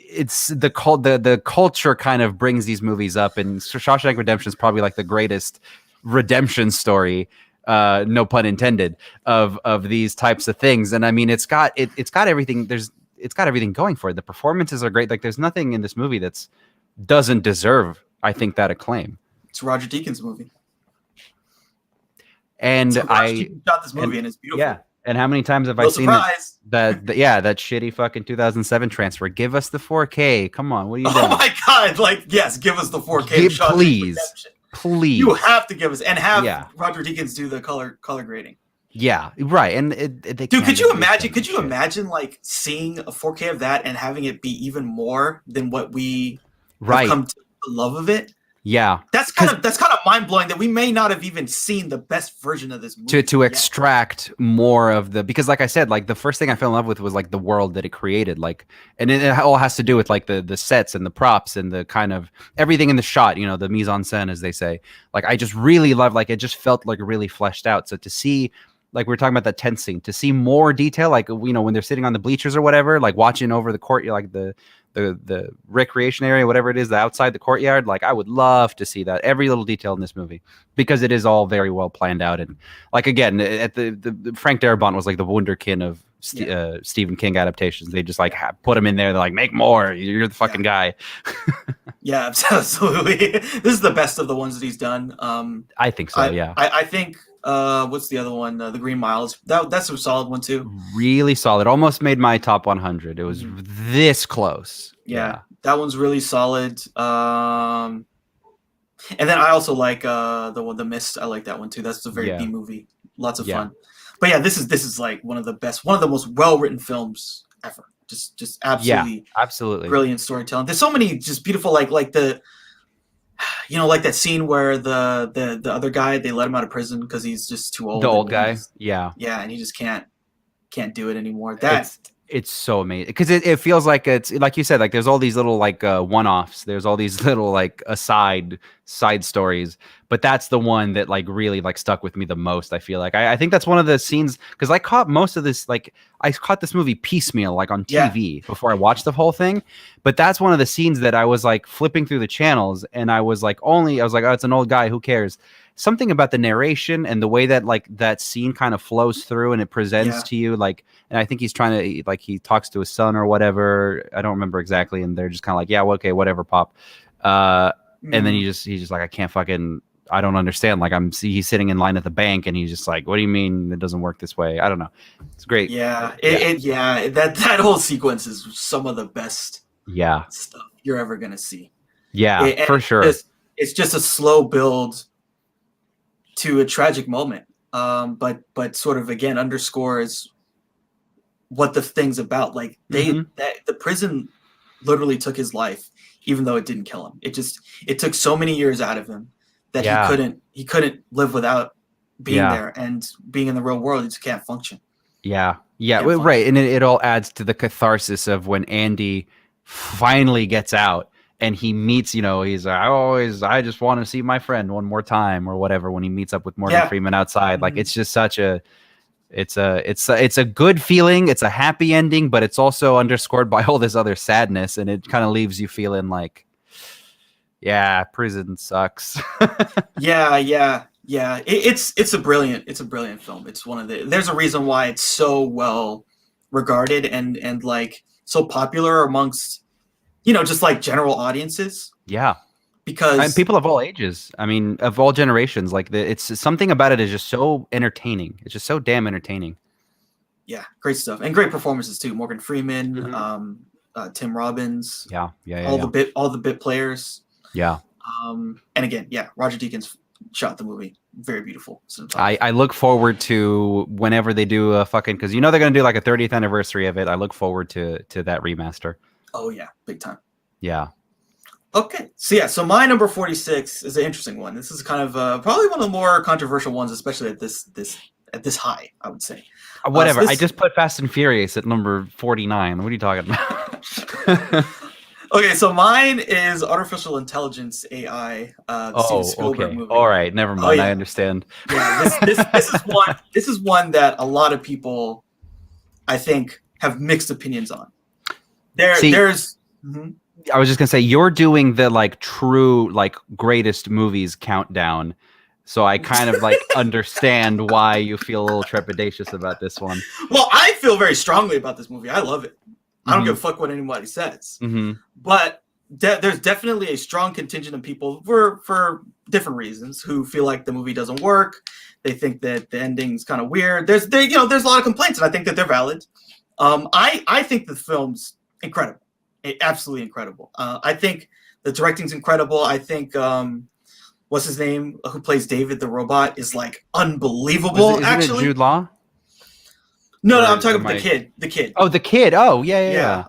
it's the culture kind of brings these movies up, and Shawshank Redemption is probably like the greatest redemption story, no pun intended, of these types of things. And I mean, it's got everything. It's got everything going for it. The performances are great. Like, there's nothing in this movie that's doesn't deserve, I think, that acclaim. It's Roger Deakins' movie. And so Deakins shot this movie, and it's beautiful. Yeah. And how many times have I seen that shitty fucking 2007 transfer? Give us the 4K. Come on, what are you doing? Oh my god! Like, yes, give us the 4K. Please. You have to give us, and have Roger Deakins do the color grading. Yeah, right. And dude, could you imagine? Could you imagine like seeing a 4K of that and having it be even more than what we have come to the love of it? Yeah, that's kind of mind blowing that we may not have even seen the best version of this movie to extract more of the, because like I said, like the first thing I fell in love with was like the world that it created, like, and it all has to do with like the sets and the props and the kind of everything in the shot, you know, the mise en scène, as they say. Like, I just really love, like, it just felt like really fleshed out. So to see, like, we were talking about that tent scene, to see more detail, like, you know, when they're sitting on the bleachers or whatever, like watching over the court, like the recreation area, whatever it is, the outside the courtyard. Like, I would love to see that, every little detail in this movie, because it is all very well planned out. And like, again, at the Frank Darabont was like the wunderkind of Stephen King adaptations. They just like put him in there. They're like, make more. You're the fucking guy. Yeah, absolutely. This is the best of the ones that he's done. I think so. I think. What's the other one? The Green Miles. That's a solid one too. Really solid. Almost made my top 100. It was this close. Yeah, that one's really solid. And then I also like The Mist. I like that one too. That's a very B movie. Lots of fun. But yeah, this is like one of the best, one of the most well written films ever. Just absolutely brilliant storytelling. There's so many just beautiful, like the. You know, like that scene where the other guy, they let him out of prison because he's just too old. The old guy, yeah, and he just can't do it anymore. It's so amazing, because it feels like, it's like you said, like there's all these little like one-offs. There's all these little like side stories, but that's the one that like really like stuck with me the most. I feel like I think that's one of the scenes, because I caught most of this, like I caught this movie piecemeal, like on TV before I watched the whole thing. But that's one of the scenes that I was like flipping through the channels, and I was like, oh, it's an old guy, who cares? Something about the narration and the way that like that scene kind of flows through and it presents to you, like, and I think he's trying to, like, he talks to his son or whatever. I don't remember exactly. And they're just kind of like, yeah, well, okay, whatever, Pop. And then he's just like, I don't understand. Like, he's sitting in line at the bank, and he's just like, what do you mean it doesn't work this way? I don't know. It's great. That whole sequence is some of the best stuff you're ever going to see. Yeah, for sure. It's just a slow build to a tragic moment, but sort of again underscores what the thing's about. Like the prison literally took his life, even though it didn't kill him. It took so many years out of him that he couldn't live without being there, and being in the real world, he just can't function. Right. And it all adds to the catharsis of when Andy finally gets out. And he meets, you know, he's like, I just want to see my friend one more time, or whatever, when he meets up with Morgan Freeman outside. Like, it's just such it's a good feeling. It's a happy ending, but it's also underscored by all this other sadness. And it kind of leaves you feeling like, prison sucks. It's a brilliant film. It's one of there's a reason why it's so well regarded and like so popular amongst, you know, just like general audiences. Yeah. Because people of all ages, I mean, of all generations, like it's something about it is just so entertaining. It's just so damn entertaining. Yeah. Great stuff. And great performances too. Morgan Freeman, Tim Robbins. All the bit players. Yeah. And again, Roger Deakins shot the movie. Very beautiful. I look forward to whenever they do a fucking, because you know they're going to do like a 30th anniversary of it. I look forward to that remaster. Oh yeah, big time. Yeah. Okay, so my number 46 is an interesting one. This is kind of probably one of the more controversial ones, especially at this high, I would say. Whatever. I just put Fast and Furious at number 49. What are you talking about? Okay, so mine is Artificial Intelligence, AI. Steven Spielberg movie. All right, never mind. I understand. Yeah, this is one that a lot of people, I think, have mixed opinions on. There's Mhm. I was just gonna say you're doing the like true like greatest movies countdown, so I kind of like understand why you feel a little trepidatious about this one. Well, I feel very strongly about this movie. I love it. I don't Mm-hmm. give a fuck what anybody says. Mm-hmm. But there's definitely a strong contingent of people for different reasons who feel like the movie doesn't work. They think that the ending's kind of weird. There's a lot of complaints, and I think that they're valid. I think the film's incredible, absolutely incredible. I think the directing's incredible. I think what's his name who plays David the robot is like unbelievable. Isn't it Jude Law? No, I'm talking about the kid. The kid. Oh, the kid. Oh, yeah.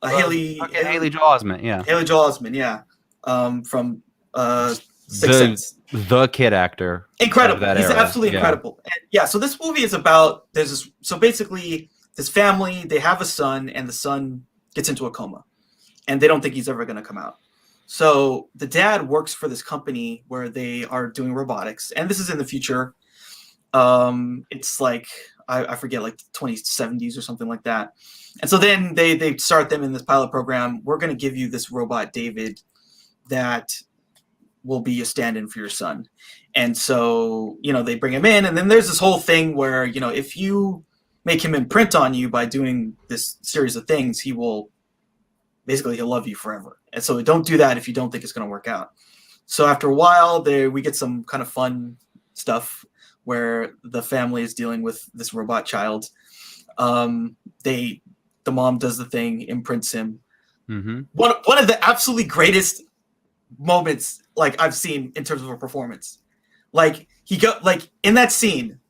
Haley Joel Osment. Yeah. Haley Joel Osment. Yeah. From Sixth Sense. The kid actor. Incredible. He's absolutely incredible. And yeah. So this movie is about so basically this family, they have a son, and the son gets into a coma, and they don't think he's ever going to come out. So the dad works for this company where they are doing robotics, and this is in the future. It's like I forget, like the 2070s or something like that. And so then they start them in this pilot program. We're going to give you this robot, David, that will be a stand-in for your son. And so, they bring him in, and then there's this whole thing where, if you make him imprint on you by doing this series of things, he'll love you forever. And so don't do that if you don't think it's going to work out. So after a while, we get some kind of fun stuff where the family is dealing with this robot child. The mom does the thing, imprints him. Mm-hmm. One of the absolutely greatest moments like I've seen in terms of a performance. Like in that scene,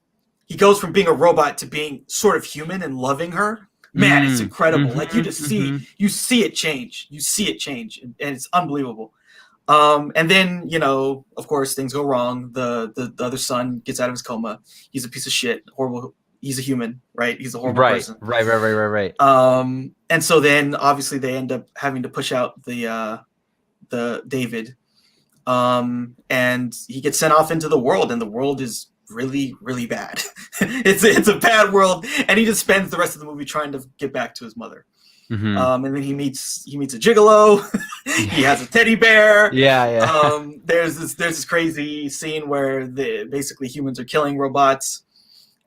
he goes from being a robot to being sort of human and loving her. Man, it's incredible. Mm-hmm. Like you just see it change. You see it change, and it's unbelievable. And then, of course, things go wrong. The other son gets out of his coma. He's a piece of shit, horrible. He's a human, right? He's a horrible person. Right. And so then obviously they end up having to push out the David. And he gets sent off into the world, and the world is really, really bad. It's a bad world, and he just spends the rest of the movie trying to get back to his mother. Mm-hmm. And then he meets a gigolo. He has a teddy bear. Yeah. There's this crazy scene where basically humans are killing robots,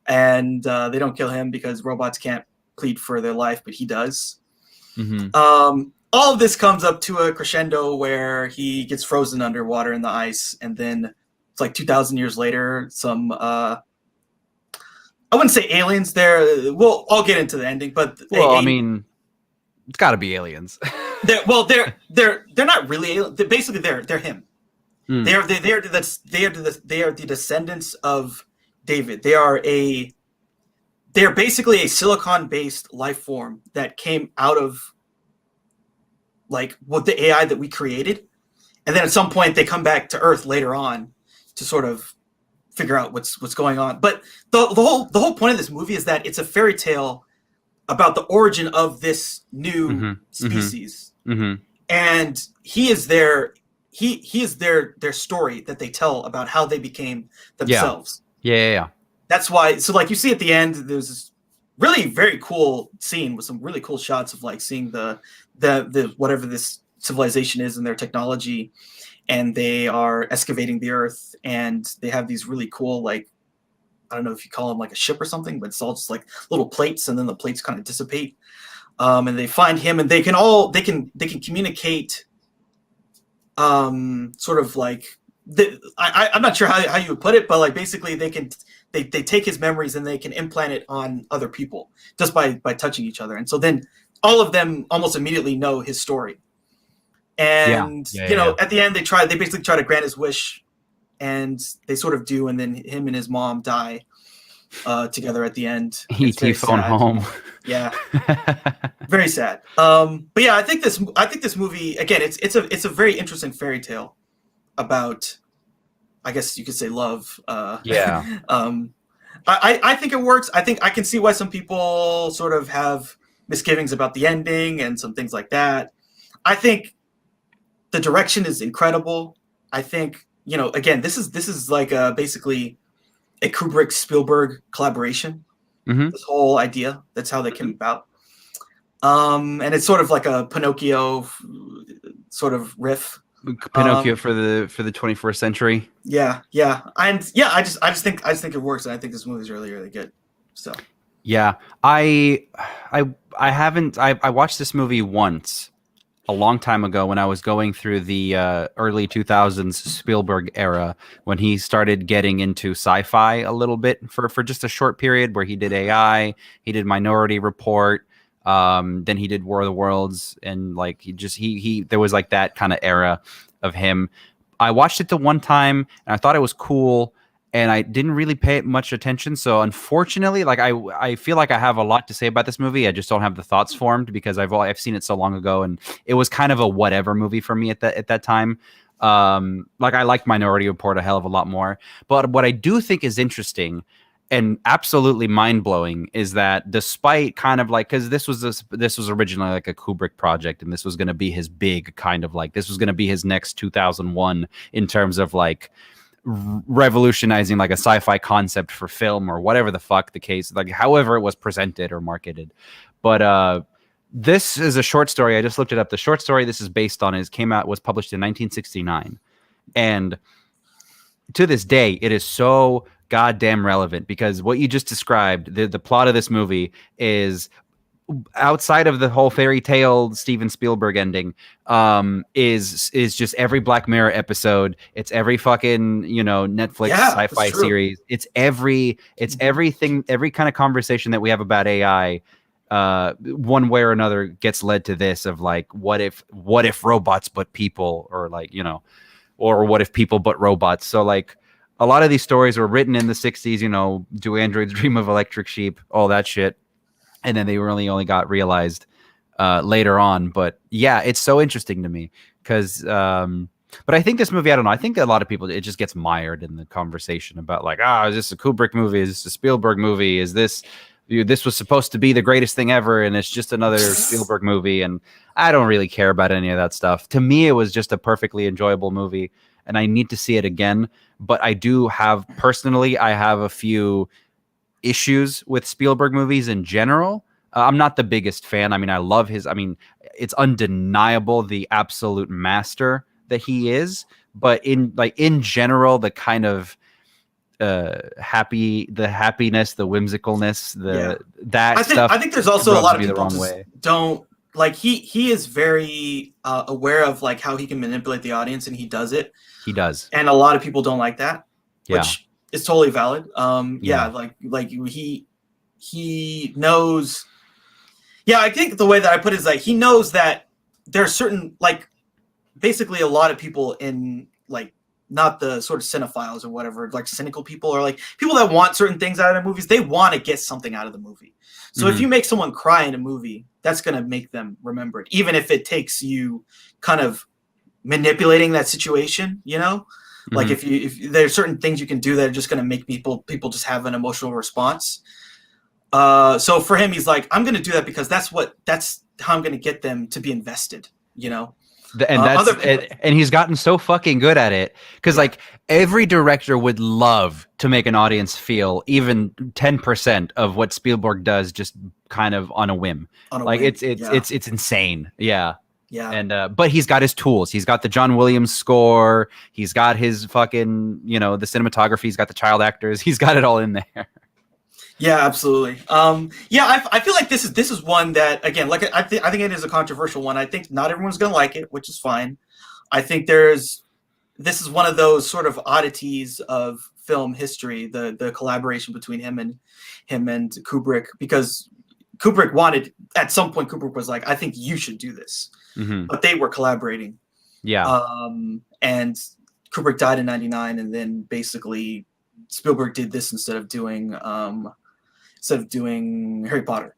and they don't kill him because robots can't plead for their life, but he does. Mm-hmm. All of this comes up to a crescendo where he gets frozen underwater in the ice, and then it's like 2,000 years later, some I wouldn't say aliens there. Well, I'll get into the ending, but it's got to be aliens. they're not really aliens. Basically, they're him. They are the descendants of David. They are basically a silicon-based life form that came out of like what the AI that we created, and then at some point they come back to Earth later on to sort of figure out what's going on. But the whole point of this movie is that it's a fairy tale about the origin of this new species, and he is their story that they tell about how they became themselves. Yeah. That's why. So like you see at the end, there's this really very cool scene with some really cool shots of like seeing the whatever this civilization is and their technology, and they are excavating the earth, and they have these really cool, like, I don't know if you call them like a ship or something, but it's all just like little plates, and then the plates kind of dissipate. And they find him, and they can communicate sort of like I'm not sure how you would put it, but like basically they take his memories and they can implant it on other people just by touching each other. And so then all of them almost immediately know his story. And at the end they basically try to grant his wish, and they sort of do, and then him and his mom die together at the end. E.T. phone home. Yeah. Very sad. But yeah, I think this movie, again, it's a very interesting fairy tale about, I guess you could say, love. I think it works. I think I can see why some people sort of have misgivings about the ending and some things like that. I think the direction is incredible. I think, again, this is like basically a Kubrick Spielberg collaboration. This whole idea, that's how they came about. And it's sort of like a Pinocchio sort of riff. Pinocchio for the 21st century. Yeah, and yeah, I just think it works, and I think this movie is really really good. So yeah, I haven't. I watched this movie once a long time ago when I was going through the early 2000s Spielberg era, when he started getting into sci-fi a little bit for just a short period, where he did AI, he did Minority Report, then he did War of the Worlds, and like he there was like that kind of era of him. I watched it the one time and I thought it was cool, and I didn't really pay much attention. So unfortunately, like I feel like I have a lot to say about this movie. I just don't have the thoughts formed because I've seen it so long ago, and it was kind of a whatever movie for me at that time. Like I liked Minority Report a hell of a lot more. But what I do think is interesting and absolutely mind-blowing is that despite kind of like, because this was originally like a Kubrick project, and this was going to be his big kind of like, this was going to be his next 2001 in terms of like revolutionizing like a sci-fi concept for film, or whatever the fuck the case, like however it was presented or marketed. But this is a short story. I just looked it up. The short story this is based on was published in 1969, and to this day it is so goddamn relevant, because what you just described, the plot of this movie is, outside of the whole fairy tale Steven Spielberg ending, is just every Black Mirror episode. It's every fucking Netflix sci-fi series. It's everything. Every kind of conversation that we have about AI, one way or another, gets led to this of like, what if robots but people, or like or what if people but robots. So like, a lot of these stories were written in the 60s, Do Androids Dream of Electric Sheep, all that shit. And then they really only got realized later on. But yeah, it's so interesting to me because, but I think this movie, I don't know. I think a lot of people, it just gets mired in the conversation about like, is this a Kubrick movie? Is this a Spielberg movie? Is this was supposed to be the greatest thing ever, and it's just another Spielberg movie? And I don't really care about any of that stuff. To me, it was just a perfectly enjoyable movie, and I need to see it again. But I have a few issues with Spielberg movies in general. I'm not the biggest fan. I mean, I love it's undeniable the absolute master that he is. But in general, the kind of happiness, the whimsicalness, I think there's also a lot of people just don't like. He is very aware of like how he can manipulate the audience, and he does it. He does, and a lot of people don't like that, which is totally valid. Like he knows. Yeah, I think the way that I put it is like, he knows that there are certain, like, basically a lot of people in like, not the sort of cinephiles or whatever, like cynical people, or like people that want certain things out of their movies. They want to get something out of the movie. So if you make someone cry in a movie, that's going to make them remember it, even if it takes you kind of manipulating that situation, like if there's certain things you can do that are just going to make people just have an emotional response. So for him, he's like, I'm going to do that because that's how I'm going to get them to be invested, And he's gotten so fucking good at it, because like every director would love to make an audience feel even 10% of what Spielberg does, just kind of on a whim. It's insane. Yeah. Yeah. And but he's got his tools. He's got the John Williams score. He's got his fucking, the cinematography. He's got the child actors. He's got it all in there. Yeah, absolutely. I feel like this is one that, again, like I think it is a controversial one. I think not everyone's gonna like it, which is fine. I think this is one of those sort of oddities of film history, the collaboration between him and Kubrick, because Kubrick wanted, at some point, Kubrick was like, I think you should do this. But they were collaborating. Yeah. And Kubrick died in 1999, and then basically Spielberg did this instead of doing Harry Potter.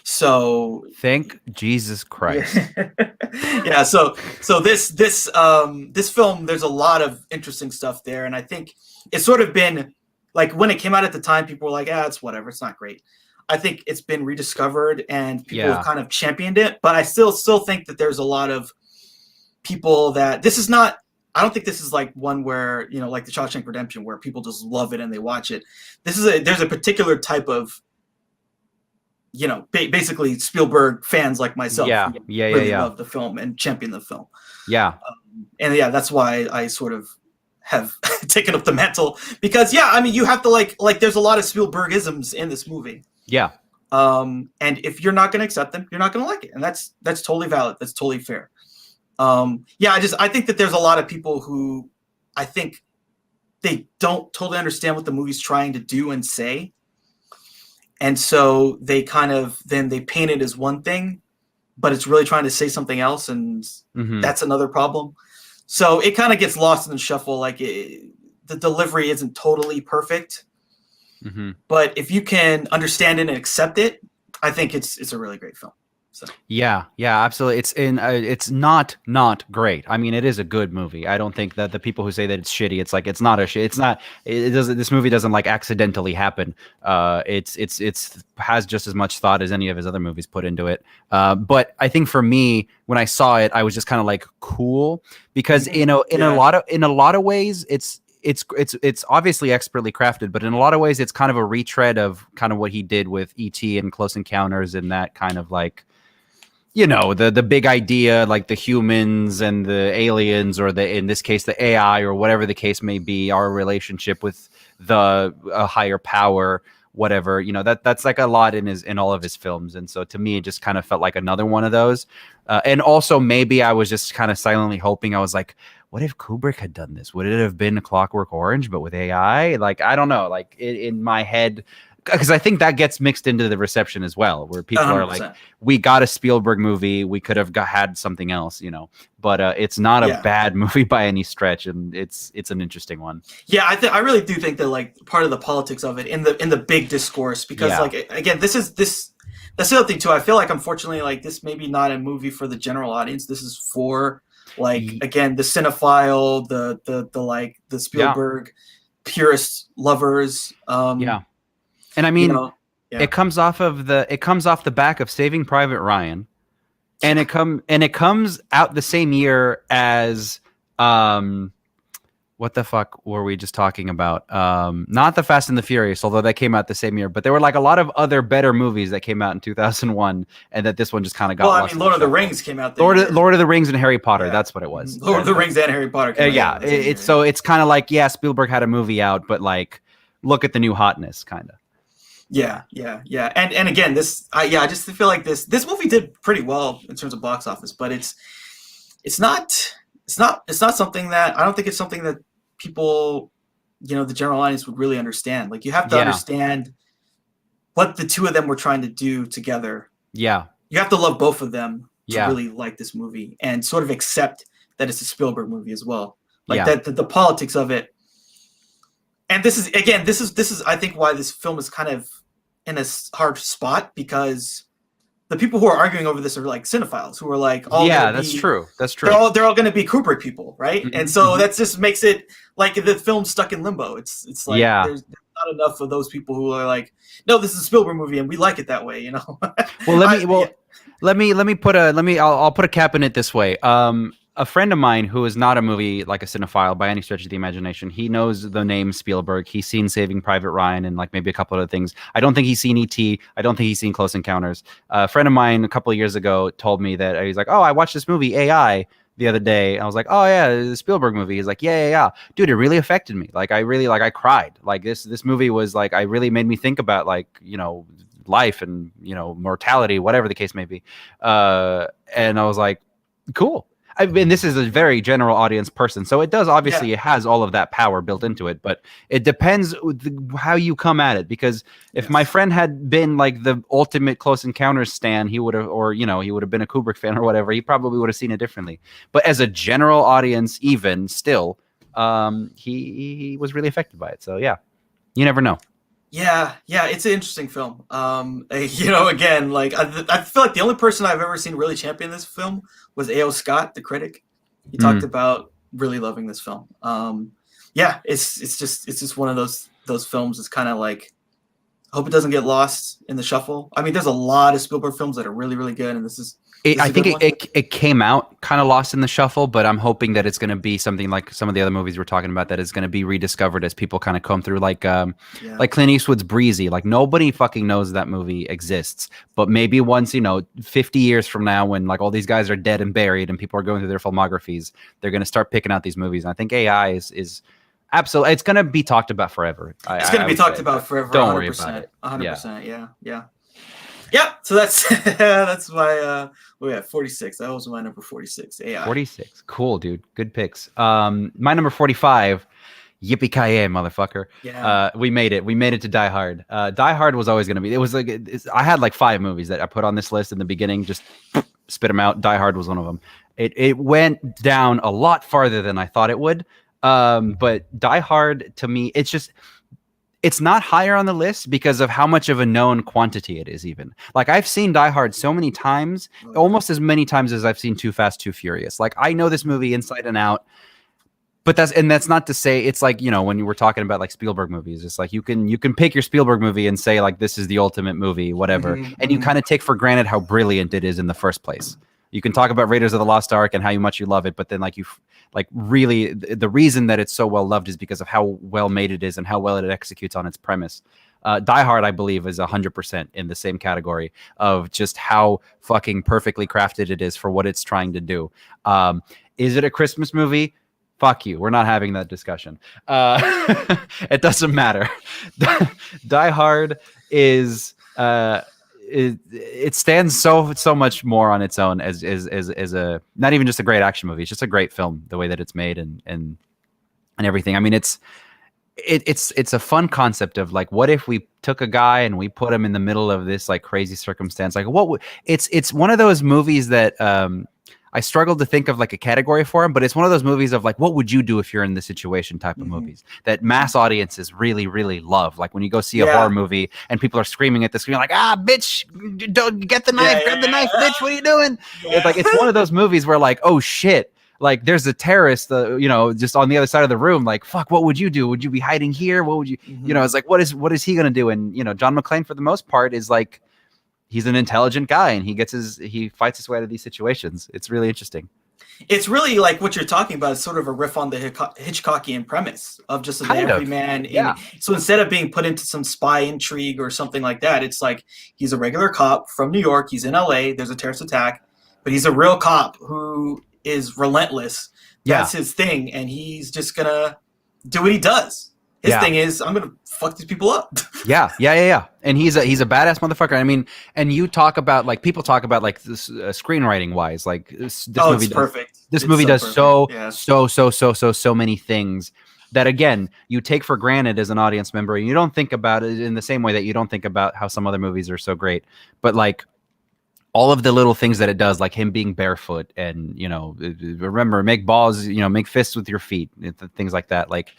So thank Jesus Christ. Yeah. So this film, there's a lot of interesting stuff there, and I think it's sort of been like, when it came out at the time, people were like, it's whatever, it's not great. I think it's been rediscovered and people have kind of championed it, but I still think that there's a lot of people that this is not. I don't think this is like one where, like the Shawshank Redemption, where people just love it and they watch it. There's a particular type of basically Spielberg fans like myself Yeah, who yeah, yeah, really yeah, love the film and champion the film. yeah, And yeah, that's why I sort of have taken up the mantle because yeah, I mean, you have to like there's a lot of Spielbergisms in this movie. yeah. And if you're not going to accept them, you're not going to like it, and that's totally valid. That's totally fair. Yeah, I think that there's a lot of people who I think they don't totally understand what the movie's trying to do and say, and so they kind of then they paint it as one thing, but it's really trying to say something else, and Mm-hmm. that's another problem. So it kind of gets lost in the shuffle. The delivery isn't totally perfect, Mm-hmm. but if you can understand it and accept it, I think it's a really great film. So Yeah, yeah, absolutely. It's not great. I mean, it is a good movie. I don't think that the people who say that it's shitty, it's like it's not a shit. It's not. It doesn't. This movie doesn't like accidentally happen. It's has just as much thought as any of his other movies put into it. But I think for me, when I saw it, I was just kind of like cool because in Yeah. a lot of ways, it's obviously expertly crafted, but in a lot of ways, it's kind of a retread of kind of what he did with E.T. and Close Encounters and that kind of like, the big idea, like the humans and the aliens, or in this case the AI, or whatever the case may be, our relationship with a higher power, whatever, that's like a lot in all of his films. And so to me it just kind of felt like another one of those. And also maybe I was just kind of silently hoping, I was like, what if Kubrick had done this? Would it have been a Clockwork Orange but with AI? Like, I don't know, like in my head, because I think that gets mixed into the reception as well, where people are like, 100%. we got a Spielberg movie, we could have had something else, but it's not a bad movie by any stretch, and it's an interesting one. Yeah, I really do think that like part of the politics of it in the big discourse, because like again, that's the other thing too. I feel like unfortunately like this maybe not a movie for the general audience. This is for like again the cinephile, the like the Spielberg purist lovers. And I mean, yeah. it comes off the back of Saving Private Ryan, and it comes out the same year as what the fuck were we just talking about? Not the Fast and the Furious, although that came out the same year, but there were like a lot of other better movies that came out in 2001, and that this one just kind of got lost. Well, I mean, Lord of the Rings came out. Lord of the Rings and Harry Potter. That's what it was. Lord of the Rings and Harry Potter. It's kind of like, yeah, Spielberg had a movie out, but like, look at the new hotness, kind of. Yeah. And again, I just feel like this movie did pretty well in terms of box office, but it's not something that I don't think it's something that people, the general audience would really understand. Like you have to understand what the two of them were trying to do together. Yeah. You have to love both of them to really like this movie and sort of accept that it's a Spielberg movie as well. Like that the politics of it. And this is I think why this film is kind of in a hard spot, because the people who are arguing over this are like cinephiles who are like, that's true. They're all going to be Kubrick people, right? Mm-hmm. And so that just makes it like the film's stuck in limbo. It's like there's not enough of those people who are like, no, this is a Spielberg movie and we like it that way, Well, I'll put a cap in it this way. A friend of mine who is not a movie like a cinephile by any stretch of the imagination, he knows the name Spielberg. He's seen Saving Private Ryan and like maybe a couple other things. I don't think he's seen E.T. I don't think he's seen Close Encounters. A friend of mine a couple of years ago told me that he's like, oh, I watched this movie AI the other day. I was like, oh yeah, it's a Spielberg movie. He's like, yeah. Dude, it really affected me. Like I cried. Like this movie was like, I really made me think about like, life and, mortality, whatever the case may be. And I was like, cool. I mean, this is a very general audience person, so it does obviously it has all of that power built into it, but it depends how you come at it. Because if my friend had been like the ultimate Close Encounters stan, he would have, or he would have been a Kubrick fan or whatever, he probably would have seen it differently. But as a general audience, even still, he was really affected by it. So yeah, you never know. Yeah, it's an interesting film. Again, like I feel like the only person I've ever seen really champion this film was A.O. Scott, the critic. He talked about really loving this film. It's just one of those films. It's kind of like, I hope it doesn't get lost in the shuffle. I mean, there's a lot of Spielberg films that are really, really good, and this is This is I a think good one. it came out kind of lost in the shuffle, but I'm hoping that it's going to be something like some of the other movies we're talking about that is going to be rediscovered as people kind of come through, Yeah. like Clint Eastwood's Breezy. Like nobody fucking knows that movie exists, but maybe once 50 years from now, when like all these guys are dead and buried and people are going through their filmographies, they're going to start picking out these movies. And I think AI is absolutely, it's going to be talked about forever. It's going to I be would talked say. about forever. Don't worry about 100%. it. Yeah. 100%. Yeah. Yeah. Yeah. So that's that's my we have 46. That was my number 46. AI. 46. Cool, dude. Good picks. My number 45. Yippee ki yay, motherfucker! Yeah. We made it. We made it to Die Hard. Die Hard was always going to be. It was like I had like 5 movies that I put on this list in the beginning. Just spit them out. Die Hard was one of them. It went down a lot farther than I thought it would. But Die Hard to me, it's not higher on the list because of how much of a known quantity it is. Even like I've seen Die Hard so many times, almost as many times as I've seen Too Fast, Too Furious. Like I know this movie inside and out. But that's not to say it's like, when you were talking about like Spielberg movies, it's like you can pick your Spielberg movie and say like this is the ultimate movie, whatever. And you kind of take for granted how brilliant it is in the first place. You can talk about Raiders of the Lost Ark and how much you love it, but then really the reason that it's so well loved is because of how well made it is and how well it executes on its premise. Die Hard, I believe, is 100% in the same category of just how fucking perfectly crafted it is for what it's trying to do. Is it a Christmas movie? Fuck you. We're not having that discussion. It doesn't matter. Die Hard is it stands so much more on its own as a not even just a great action movie. It's just a great film. The way that it's made and everything. I mean, it's a fun concept of like, what if we took a guy and we put him in the middle of this like crazy circumstance? Like, it's one of those movies that I struggled to think of like a category for him, but it's one of those movies of like, what would you do if you're in this situation type of movies that mass audiences really, really love. Like when you go see a horror movie and people are screaming at the screen, like, bitch, don't get the knife, grab the knife, bitch. What are you doing? Yeah. It's one of those movies where like, oh shit, like there's a terrorist, just on the other side of the room. Like, fuck, what would you do? Would you be hiding here? What would you, it's like, what is he going to do? And, John McClane for the most part is like, he's an intelligent guy and he fights his way out of these situations. It's really interesting. It's really like what you're talking about is sort of a riff on the Hitchcockian premise of just the everyman. Yeah. So instead of being put into some spy intrigue or something like that, it's like he's a regular cop from New York. He's in LA. There's a terrorist attack, but he's a real cop who is relentless. That's his thing. And he's just going to do what he does. His thing is, I'm gonna fuck these people up. Yeah. And he's a badass motherfucker. I mean, and you talk about like people talk about like this screenwriting wise, like this movie it's perfect. This movie does so many things that again you take for granted as an audience member, and you don't think about it in the same way that you don't think about how some other movies are so great. But like all of the little things that it does, like him being barefoot, and remember, make balls, make fists with your feet, things like that, like.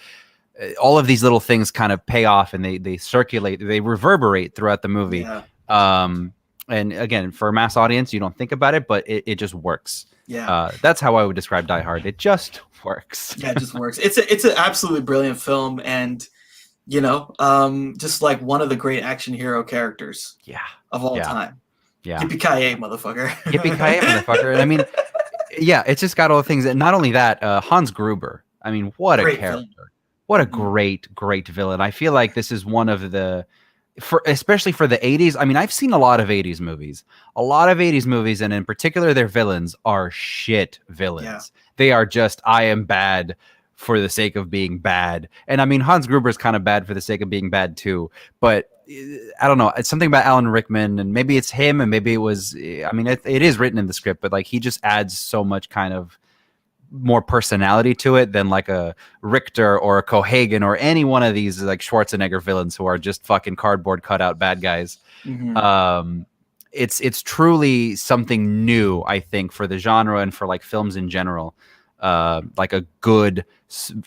All of these little things kind of pay off and they circulate, they reverberate throughout the movie. Yeah. And again, for a mass audience, you don't think about it, but it just works. Yeah. That's how I would describe Die Hard. It just works. Yeah, it just works. It's an absolutely brilliant film, and just like one of the great action hero characters of all time. Yeah. Yippee-ki-yay, motherfucker. Yippee-ki-yay, motherfucker. And I mean, it's just got all the things. And not only that, Hans Gruber. I mean, what a character. Film. What a great villain. I feel like this is one of especially for the 80s. I mean, I've seen a lot of 80s movies. And in particular, their villains are shit villains. Yeah. They are just, I am bad for the sake of being bad. And I mean, Hans Gruber's kind of bad for the sake of being bad too. But I don't know. It's something about Alan Rickman, and maybe it's him, and maybe it was, I mean, it is written in the script, but like he just adds so much kind of more personality to it than like a Richter or a Cohagen or any one of these like Schwarzenegger villains who are just fucking cardboard cutout bad guys. It's truly something new, I think, for the genre and for like films in general. Like a good,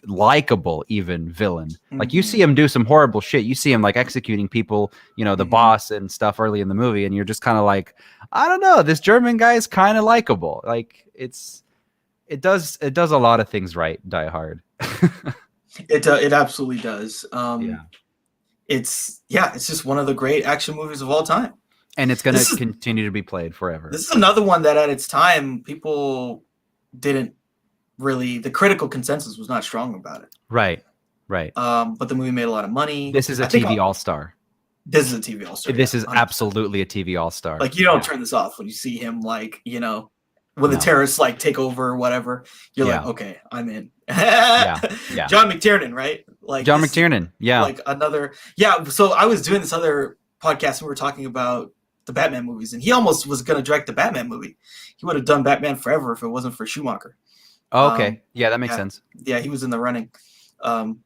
likable even villain. Like you see him do some horrible shit. You see him like executing people, the boss and stuff early in the movie, and you're just kind of like, I don't know, this German guy is kind of likable. Like it does a lot of things right, Die Hard. It absolutely does. It's just one of the great action movies of all time. And it's going to continue to be played forever. This is another one that at its time, people didn't really, the critical consensus was not strong about it. Right. But the movie made a lot of money. This is a TV all-star. This is a TV all-star. This is 100%. Absolutely a TV all-star. Like, you don't turn this off when you see him, like, you know, when the terrorists, like, take over or whatever. You're like, okay, I'm in. John McTiernan, right? Like John McTiernan, Like another, so I was doing this other podcast and we were talking about the Batman movies, and he almost was going to direct the Batman movie. He would have done Batman Forever if it wasn't for Schumacher. Oh, okay. That makes sense. Yeah, he was in the running.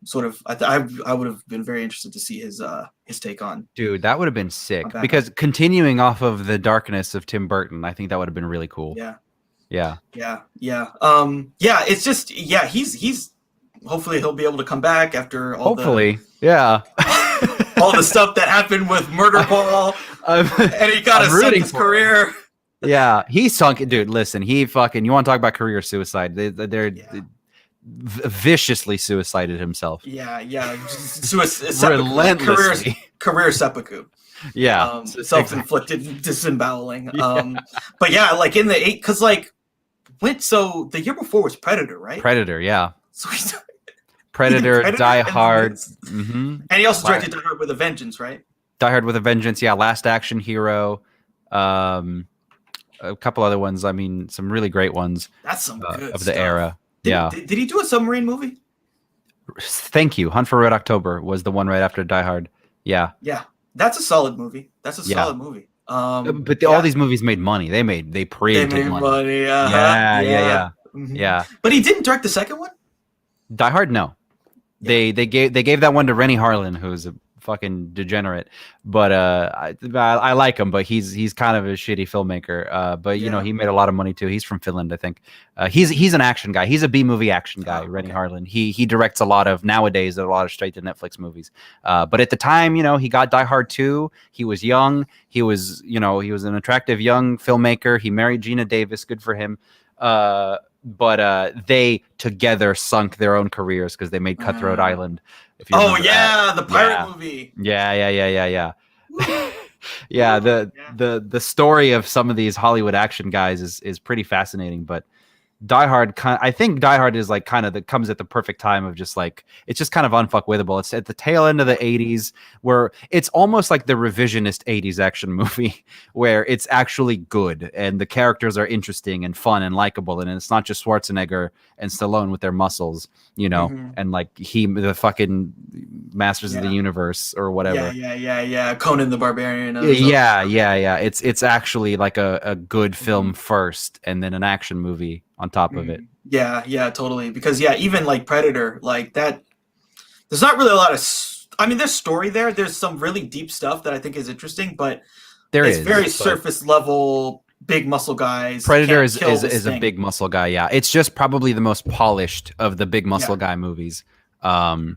Sort of, I would have been very interested to see his take on. Dude, that would have been sick, because continuing off of the darkness of Tim Burton, I think that would have been really cool. Yeah. It's just, he's hopefully he'll be able to come back after all all the stuff that happened with Murder Ball, and he got to sunk his career. Yeah, he sunk it, dude. Listen, he fucking, you want to talk about career suicide? They're viciously suicided himself. Relentlessly. Career seppuku. Yeah, self-inflicted disemboweling. But yeah, like in the because like so the year before was Predator, right? Predator, yeah. So he's Predator, Die Hard, and he also directed Die Hard with a Vengeance, right? Die Hard with a Vengeance, yeah. Last Action Hero, a couple other ones. I mean, some really great ones. That's some good of the stuff. era. Did he do a submarine movie? Thank You. Hunt for Red October was the one right after Die Hard. Yeah. That's a solid movie. Solid movie. But all these movies made money. They made money. Yeah. Yeah. But he didn't direct the second one? Die Hard, no. They gave that one to Rennie Harlin, who's a fucking degenerate. But I like him, but he's kind of a shitty filmmaker. But you know, he made a lot of money too. He's from Finland, I think. He's an action guy. He's a B-movie action guy, Rennie Harlin. He directs a lot of straight to Netflix movies. But at the time, you know, he got Die Hard 2. He was young. He was an attractive young filmmaker. He married Gina Davis. Good for him. But they together sunk their own careers because they made Cutthroat Island. If you the pirate movie. Yeah. The story of some of these Hollywood action guys is pretty fascinating, but Die Hard, I think Die Hard is like kind of comes at the perfect time of just like, it's just kind of unfuckwittable. It's at the tail end of the 80s where it's almost like the revisionist 80s action movie where it's actually good and the characters are interesting and fun and likable. And it's not just Schwarzenegger and Stallone with their muscles, you know, and like the fucking Masters of the Universe or whatever. Yeah. Conan the Barbarian. Yeah. It's actually like a good film first and then an action movie on top of it. Yeah, totally. Because even like Predator, like that, there's not really a lot of, there's story there. There's some really deep stuff that I think is interesting, but it's very surface level, big muscle guys. Predator is a big muscle guy. Yeah. It's just probably the most polished of the big muscle guy movies. And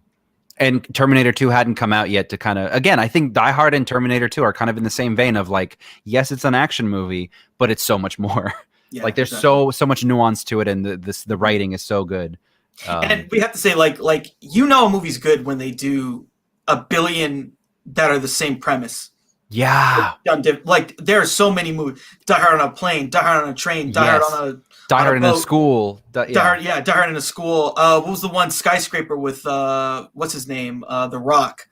Terminator 2 hadn't come out yet to kind of, again, I think Die Hard and Terminator 2 are kind of in the same vein of like, yes, it's an action movie, but it's so much more. Yeah, like there's so much nuance to it, and the writing is so good. And we have to say, like a movie's good when they do a billion that are the same premise. Yeah, like there are so many movies: Die Hard on a plane, Die Hard on a train, Die Hard in a school, Die Hard in a school. What was the one Skyscraper with what's his name? The Rock.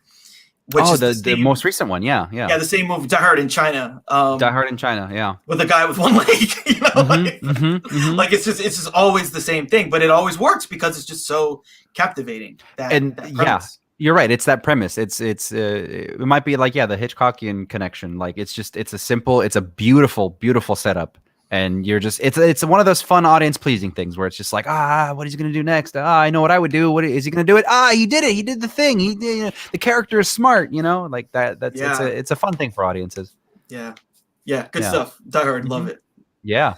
Which is the most recent one, yeah. The same movie, Die Hard in China. Die Hard in China, yeah. With a guy with one leg, you know, like it's just always the same thing, but it always works because it's just so captivating. That you're right. It's that premise. It might be like the Hitchcockian connection. Like it's a beautiful, beautiful setup. And you're just, it's one of those fun audience pleasing things where it's just like, what is he going to do next? I know what I would do. What is he going to do it? He did it. He did the thing. The character is smart, you know, like that. It's a fun thing for audiences. Yeah. Good stuff. Die Hard. Love it. Yeah.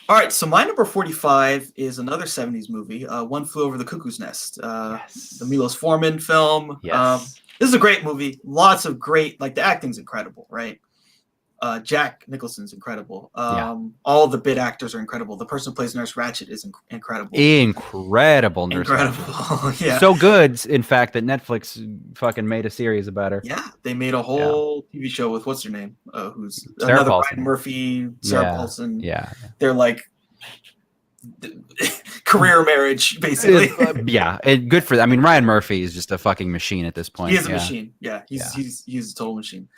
All right. So my number 45 is another 70s movie. One Flew Over the Cuckoo's Nest. The Milos Forman film. Yes. This is a great movie. Lots of great, like the acting's incredible, right? Jack Nicholson's incredible. Yeah. All the bit actors are incredible. The person who plays Nurse Ratched is incredible. Incredible Nurse Incredible. Ratched. Yeah. So good, in fact, that Netflix fucking made a series about her. Yeah, they made a whole TV show with what's her name? Who's Sarah another Paulson. Ryan Murphy, Sarah Paulson. Yeah. They're like career marriage, basically. Yeah, and good for. I mean, Ryan Murphy is just a fucking machine at this point. He is a machine. Yeah, he's a total machine.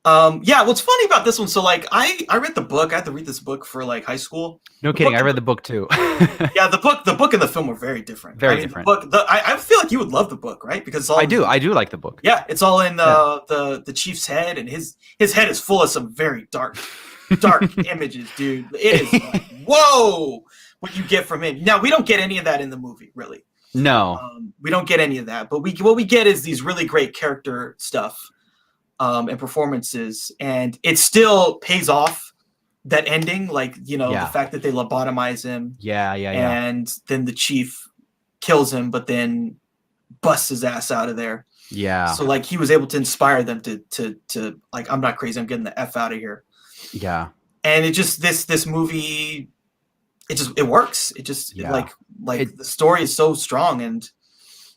Yeah, what's funny about this one? So like, I read the book. I had to read this book for like high school. No kidding. I read the book too. Yeah, the book and the film are very different. Very different. I feel like you would love the book, right? Because it's all I do like the book. Yeah, it's all in the chief's head, and his head is full of some very dark images, dude. It is like, whoa, what you get from him. Now we don't get any of that in the movie, really. No, we don't get any of that. But what we get is these really great character stuff and performances, and it still pays off. That ending, like, you know, the fact that they lobotomize him. Yeah. And then the chief kills him, but then busts his ass out of there. Yeah. So like he was able to inspire them to like, I'm not crazy, I'm getting the F out of here. Yeah. And it just this movie, it works. It just like the story is so strong, and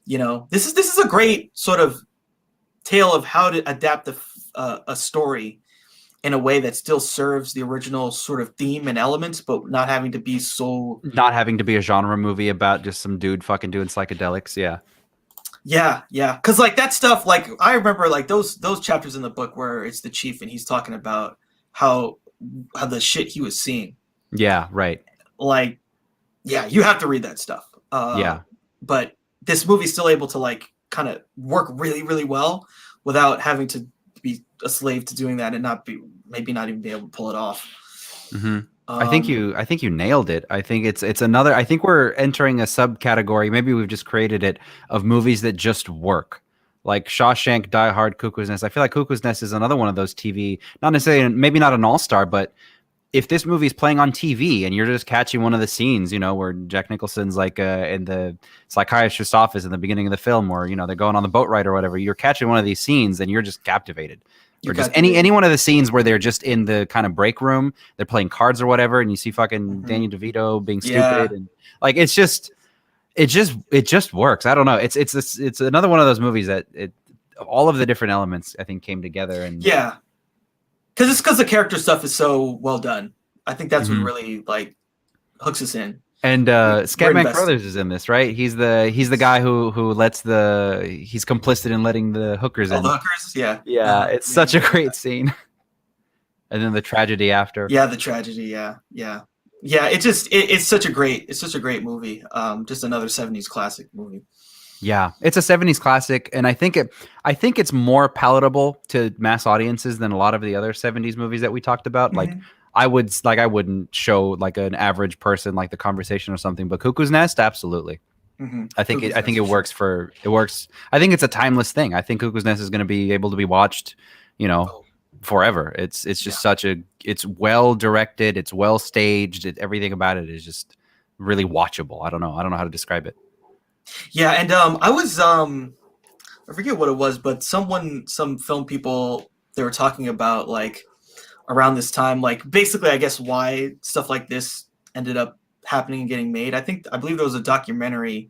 you know, this is a great sort of tale of how to adapt a story in a way that still serves the original sort of theme and elements, but not having to be a genre movie about just some dude fucking doing psychedelics. Yeah. Because like that stuff, like I remember like those chapters in the book where it's the chief and he's talking about how the shit he was seeing. Yeah, right. Like, yeah, you have to read that stuff. But this movie's still able to like kind of work really, really well without having to be a slave to doing that and maybe not even be able to pull it off. Mm-hmm. I think you nailed it. I think it's another. I think we're entering a subcategory. Maybe we've just created it of movies that just work, like Shawshank, Die Hard, Cuckoo's Nest. I feel like Cuckoo's Nest is another one of those TV. Not necessarily, maybe not an all-star, but if this movie is playing on TV and you're just catching one of the scenes, you know, where Jack Nicholson's like in the psychiatrist's office in the beginning of the film, or you know they're going on the boat ride or whatever, you're catching one of these scenes and you're just captivated. Or just any one of the scenes where they're just in the kind of break room, they're playing cards or whatever, and you see fucking Danny DeVito being stupid, and like it just works. I don't know. It's another one of those movies that all of the different elements I think came together, and because the character stuff is so well done. I think that's what really like hooks us in. And Scatman Crothers is in this, right? He's the guy who he's complicit in letting the hookers in. The hookers, yeah. It's such a great scene. And then the tragedy after. Yeah, the tragedy. Yeah. It's such a great movie. Just another 70s classic movie. Yeah, it's a 70s classic, and I think it's more palatable to mass audiences than a lot of the other 70s movies that we talked about. Like I wouldn't show like an average person like The Conversation or something, but Cuckoo's Nest, absolutely. I think it works. I think it's a timeless thing. I think Cuckoo's Nest is going to be able to be watched, you know, forever. It's just it's well directed, it's well staged, everything about it is just really watchable. I don't know how to describe it. Yeah, and I was I forget what it was, but some film people, they were talking about like around this time, like basically I guess why stuff like this ended up happening and getting made. I believe there was a documentary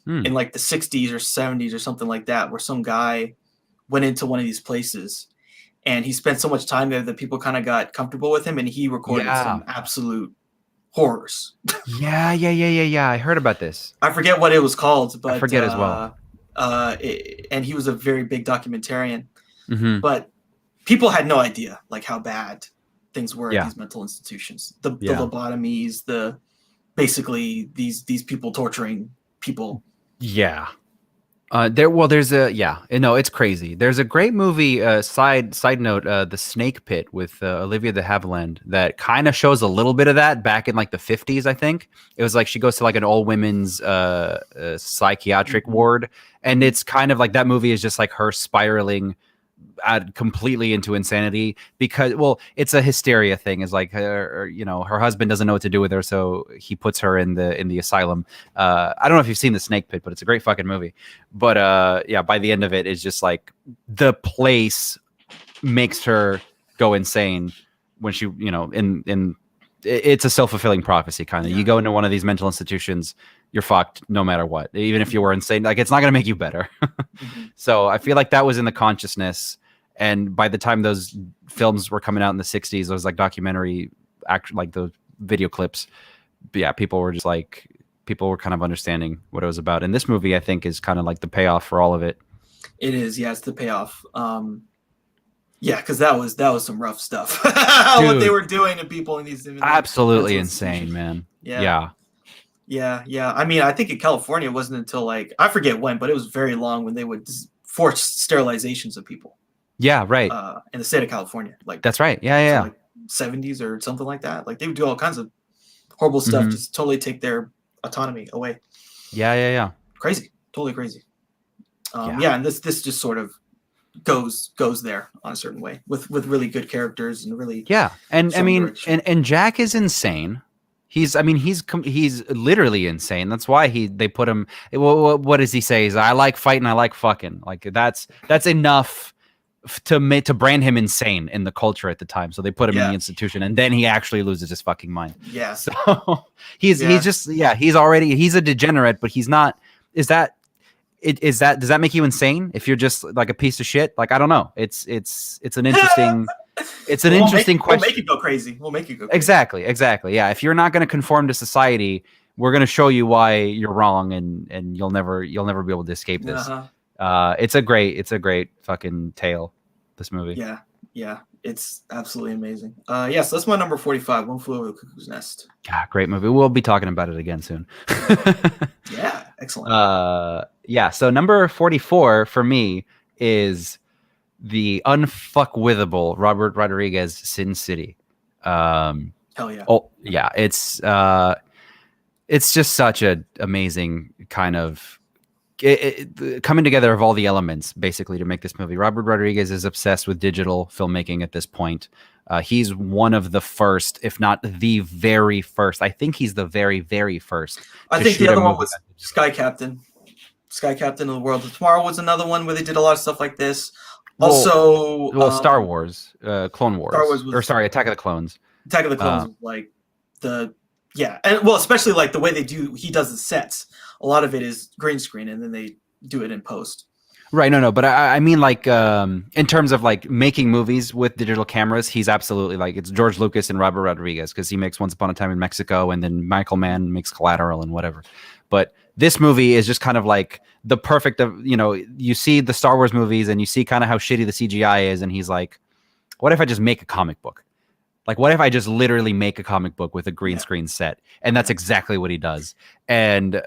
in like the 60s or 70s or something like that, where some guy went into one of these places and he spent so much time there that people kind of got comfortable with him, and he recorded some absolute horrors. Yeah. I heard about this. I forget what it was called, but I forget as well. And he was a very big documentarian, but people had no idea like how bad things were at these mental institutions. The lobotomies, basically these people torturing people. Yeah. It's crazy. There's a great movie, side note, The Snake Pit with Olivia de Havilland, that kind of shows a little bit of that back in like the 50s, I think. It was like she goes to like an all women's psychiatric ward, and it's kind of like that movie is just like her spiraling completely into insanity because, well, it's a hysteria thing. Is like her husband doesn't know what to do with her, so he puts her in the asylum. I don't know if you've seen The Snake Pit, but it's a great fucking movie. But by the end of it, it's just like the place makes her go insane when she, it's a self-fulfilling prophecy kind of. You go into one of these mental institutions, you're fucked no matter what. Even if you were insane, like, it's not going to make you better. So I feel like that was in the consciousness. And by the time those films were coming out in the 60s, those like documentary like those video clips, yeah, people were kind of understanding what it was about. And this movie, I think, is kind of like the payoff for all of it. It is, yeah, it's the payoff. Yeah, because that was some rough stuff. What they were doing to people in these absolutely insane, man. Yeah. I mean, I think in California it wasn't until like, I forget when, but it was very long when they would force sterilizations of people. Yeah, right. In the state of California, like that's right. Yeah. Like 70s or something like that. Like they would do all kinds of horrible stuff, just totally take their autonomy away. Yeah. Crazy, totally crazy. And this just sort of goes there on a certain way with really good characters and really and I mean direction. and Jack is insane. He's literally insane. That's why they put him. What does he say? He's, I like fighting, I like fucking. Like that's enough to brand him insane in the culture at the time. So they put him in the institution, and then he actually loses his fucking mind. Yeah. So he's a degenerate, but he's not. Does that make you insane if you're just like a piece of shit? Like, I don't know. It's an interesting interesting question. We'll make you go crazy. Exactly. Yeah. If you're not going to conform to society, we're going to show you why you're wrong, and you'll never be able to escape this. It's a great fucking tale, this movie. Yeah. It's absolutely amazing. So that's my number 45, One Flew Over the Cuckoo's Nest. Yeah, great movie. We'll be talking about it again soon. Yeah, excellent. So number 44 for me is the unfuckwithable Robert Rodriguez Sin City. Hell yeah. Oh yeah, it's just such an amazing kind of coming together of all the elements basically to make this movie. Robert Rodriguez is obsessed with digital filmmaking at this point. He's one of the first, if not the very first. I think he's the very, very first. I think the other one was Sky Captain of the World of Tomorrow was another one where they did a lot of stuff like this. Also, Star Wars, Clone Wars, Attack of the Clones. Attack of the Clones, especially like the way he does the sets. A lot of it is green screen, and then they do it in post. Right. No. But I mean, like, in terms of like making movies with digital cameras, he's absolutely like, it's George Lucas and Robert Rodriguez, because he makes Once Upon a Time in Mexico, and then Michael Mann makes Collateral and whatever. But this movie is just kind of like the perfect of, you see the Star Wars movies and you see kind of how shitty the CGI is. And he's like, what if I just make a comic book? Like, what if I just literally make a comic book with a green screen set? And that's exactly what he does. And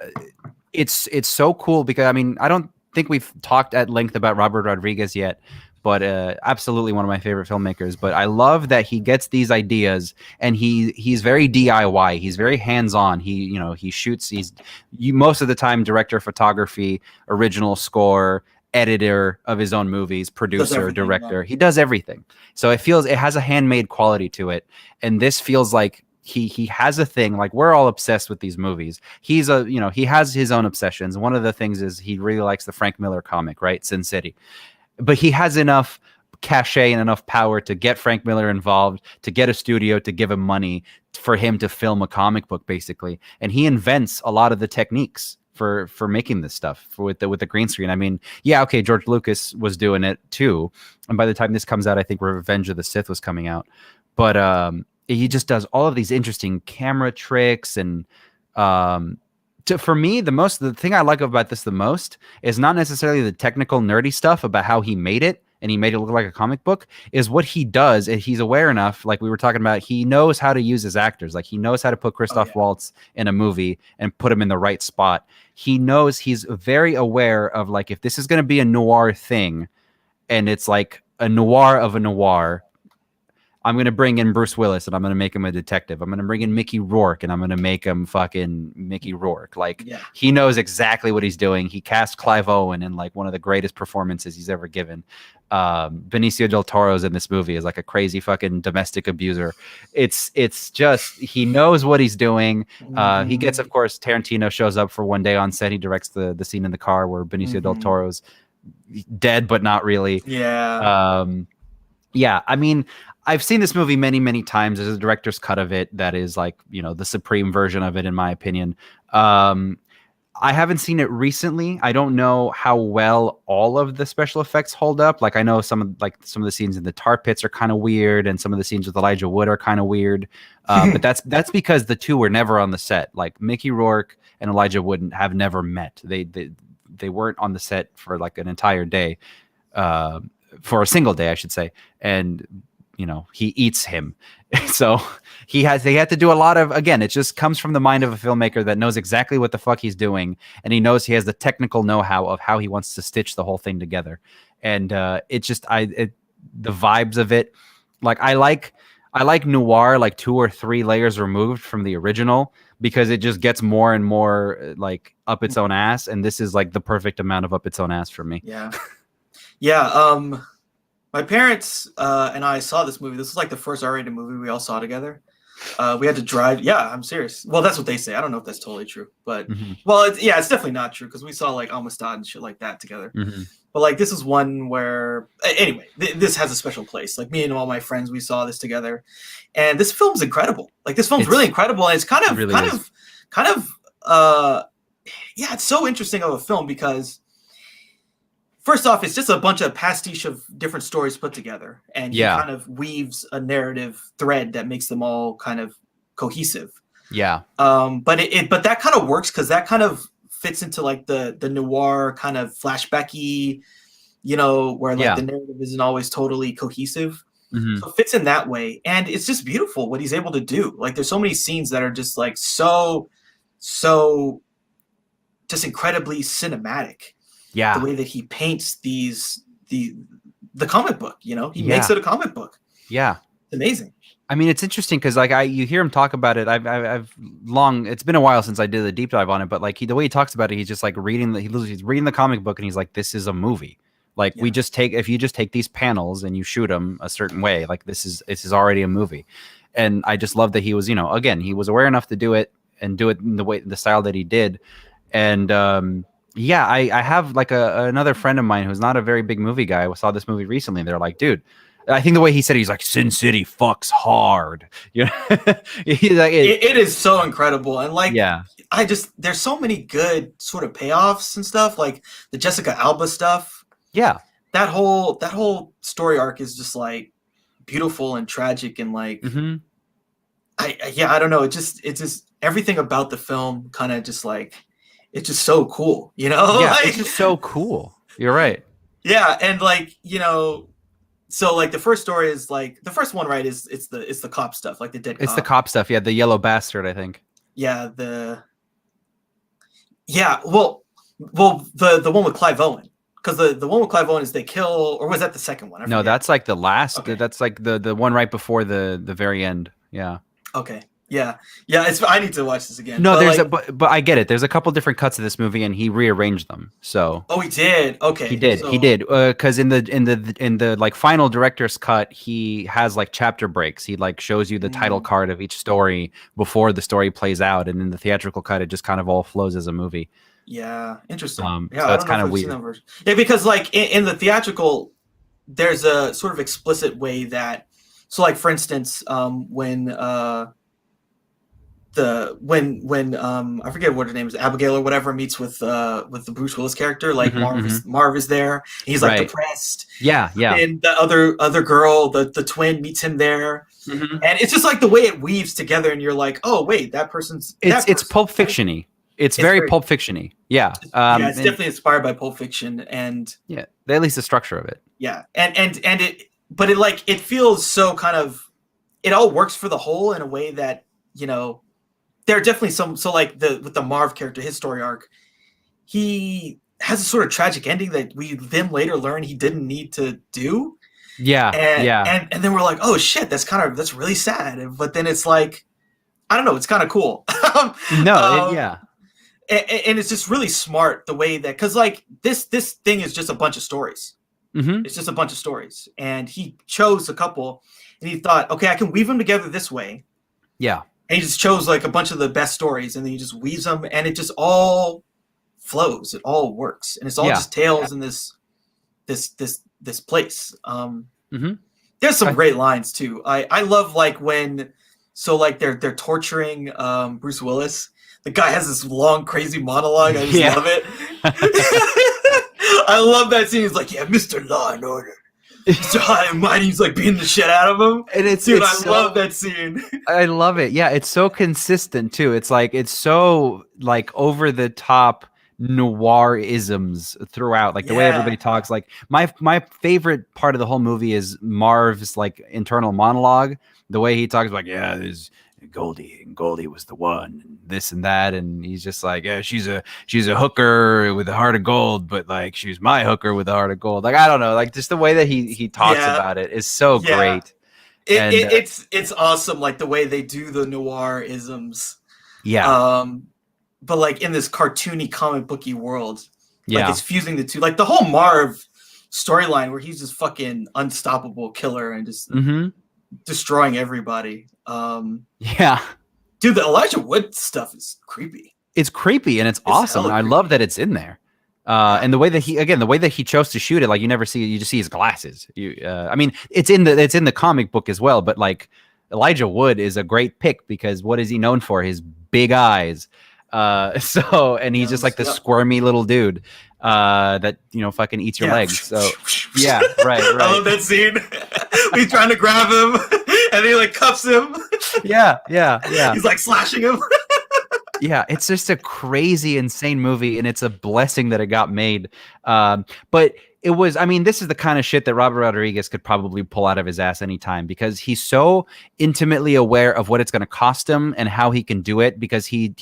it's so cool because, I mean, I don't think we've talked at length about Robert Rodriguez yet, but absolutely one of my favorite filmmakers. But I love that he gets these ideas and he's very DIY. He's very hands-on. He shoots. Most of the time director of photography, original score, editor of his own movies, producer, director. Yeah. He does everything. So it has a handmade quality to it. And this feels like he has a thing. Like, we're all obsessed with these movies. He has his own obsessions. One of the things is he really likes the Frank Miller comic, right? Sin City. But he has enough cachet and enough power to get Frank Miller involved, to get a studio to give him money for him to film a comic book, basically. And he invents a lot of the techniques for making this stuff with the green screen. I mean, George Lucas was doing it too. And by the time this comes out, I think Revenge of the Sith was coming out. But he just does all of these interesting camera tricks. And for me, the thing I like about this the most is not necessarily the technical nerdy stuff about how he made it, and he made it look like a comic book, is what he does. And he's aware enough, like we were talking about, he knows how to use his actors. Like, he knows how to put Christoph Waltz in a movie and put him in the right spot. He's very aware of, like, if this is going to be a noir thing and it's like a noir of a noir, I'm going to bring in Bruce Willis and I'm going to make him a detective. I'm going to bring in Mickey Rourke and I'm going to make him fucking Mickey Rourke. Like, he knows exactly what he's doing. He cast Clive Owen in like one of the greatest performances he's ever given. Benicio del Toro's in this movie is like a crazy fucking domestic abuser. It's just, he knows what he's doing. He gets, of course, Tarantino shows up for one day on set. He directs the scene in the car where Benicio del Toro's dead, but not really. Yeah. I mean, I've seen this movie many, many times. There's a director's cut of it that is like, the supreme version of it, in my opinion. I haven't seen it recently. I don't know how well all of the special effects hold up. Like, I know some of the scenes in the tar pits are kind of weird, and some of the scenes with Elijah Wood are kind of weird. But that's because the two were never on the set. Like, Mickey Rourke and Elijah Wood have never met. They weren't on the set for like an entire day, for a single day, I should say. And he eats him. So they had to do a lot of, again, it just comes from the mind of a filmmaker that knows exactly what the fuck he's doing. And he knows he has the technical know-how of how he wants to stitch the whole thing together. And the vibes of it, like, I like noir, like 2 or 3 layers removed from the original, because it just gets more and more like up its own ass. And this is like the perfect amount of up its own ass for me. Yeah. Yeah. My parents and I saw this movie. This was like the first R-rated movie we all saw together. We had to drive. Yeah, I'm serious. Well, that's what they say. I don't know if that's totally true, but well, it's definitely not true, because we saw like Amistad and shit like that together. But like, this is one where, anyway, this has a special place. Like, me and all my friends, we saw this together, and this film's incredible. Like, this film's really incredible, and it's kind of it's so interesting of a film, because first off, it's just a bunch of pastiche of different stories put together, and he kind of weaves a narrative thread that makes them all kind of cohesive. Yeah. But that kind of works, because that kind of fits into like the noir kind of flashbacky, where like the narrative isn't always totally cohesive. So it fits in that way, and it's just beautiful what he's able to do. Like, there's so many scenes that are just like so just incredibly cinematic. Yeah, the way that he paints the comic book, he makes it a comic book. Yeah, it's amazing. I mean, it's interesting because like you hear him talk about it. It's been a while since I did a deep dive on it, but like the way he talks about it, he's just like he's reading the comic book, and he's like, this is a movie. Like, if you just take these panels and you shoot them a certain way, like this is already a movie. And I just love that he was, again, he was aware enough to do it, and do it in the style that he did. And I have like another friend of mine who's not a very big movie guy. I saw this movie recently, and they're like, dude, I think the way he said it, he's like, Sin City fucks hard. He's like, it is so incredible. And like, there's so many good sort of payoffs and stuff, like the Jessica Alba stuff. Yeah. That whole story arc is just like beautiful and tragic, and like, I don't know. It's just everything about the film kind of just like, it's just so cool, Yeah, like, it's just so cool. You're right. Yeah, and like, so like the first story is like the first one, right? It's the cop stuff, like the dead cop. It's the cop stuff, yeah. The yellow bastard, I think. Yeah, well, the one with Clive Owen, because the one with Clive Owen is they kill, or was that the second one? No, that's like the last. Okay. That's like the one right before the very end. Yeah. Okay. Yeah. I need to watch this again. No, but I get it. There's a couple different cuts of this movie, and he rearranged them. So. Oh, he did. Okay. He did. Because in the like final director's cut, he has like chapter breaks. He like shows you the title card of each story before the story plays out, and in the theatrical cut, it just kind of all flows as a movie. Yeah. Interesting. So that's kind of weird. Yeah, because like in the theatrical, there's a sort of explicit way that, so like for instance, when I forget what her name is, Abigail or whatever, meets with the Bruce Willis character, like Marv is there. He's like depressed. Yeah. And the other girl, the twin, meets him there. And it's just like the way it weaves together, and you're like, oh wait, it's Pulp Fiction-y. It's very Pulp Fiction-y. Yeah. It's definitely inspired by Pulp Fiction, and at least the structure of it. Yeah. And but it feels so kind of, it all works for the whole in a way that, there are definitely so like with the Marv character, his story arc, he has a sort of tragic ending that we then later learn he didn't need to do. Yeah. And then we're like, oh shit, that's really sad. But then it's like, I don't know, it's kind of cool. And it's just really smart the way that, because like this thing is just a bunch of stories. It's just a bunch of stories, and he chose a couple, and he thought, okay, I can weave them together this way. Yeah. And he just chose like a bunch of the best stories, and then he just weaves them, and it just all flows. It all works, and it's all just tales in this place. There's some great lines too. I love like when like they're torturing Bruce Willis. The guy has this long crazy monologue. I just love it. I love that scene. He's like, "Yeah, Mr. Law and Order, Mr. High and Mighty." He's like beating the shit out of him. And I love that scene. I love it. Yeah, it's so consistent too. It's like it's so like over the top noir isms throughout, like the way everybody talks. Like my favorite part of the whole movie is Marv's like internal monologue, the way he talks like, yeah, there's Goldie, and Goldie was the one, and this and that, and he's just like, yeah, she's a hooker with a heart of gold, but like she's my hooker with a heart of gold. Like I don't know, like just the way that he talks about it is so great. It's awesome, like the way they do the noir isms. Yeah. But like in this cartoony comic booky world, like it's fusing the two. Like the whole Marv storyline where he's just fucking unstoppable killer and just destroying everybody. Dude, the Elijah Wood stuff is creepy. It's creepy and it's awesome. And I love that it's in there. And the way that he chose to shoot it, like you never see it, you just see his glasses. I mean, it's in the comic book as well, but like Elijah Wood is a great pick because what is he known for? His big eyes. And he's just like the squirmy little dude that fucking eats your legs. So right. I love that scene. He's trying to grab him and he like cuffs him. Yeah. He's like slashing him. Yeah, it's just a crazy, insane movie, and it's a blessing that it got made. But it was, I mean, this is the kind of shit that Robert Rodriguez could probably pull out of his ass anytime because he's so intimately aware of what it's going to cost him and how he can do it because he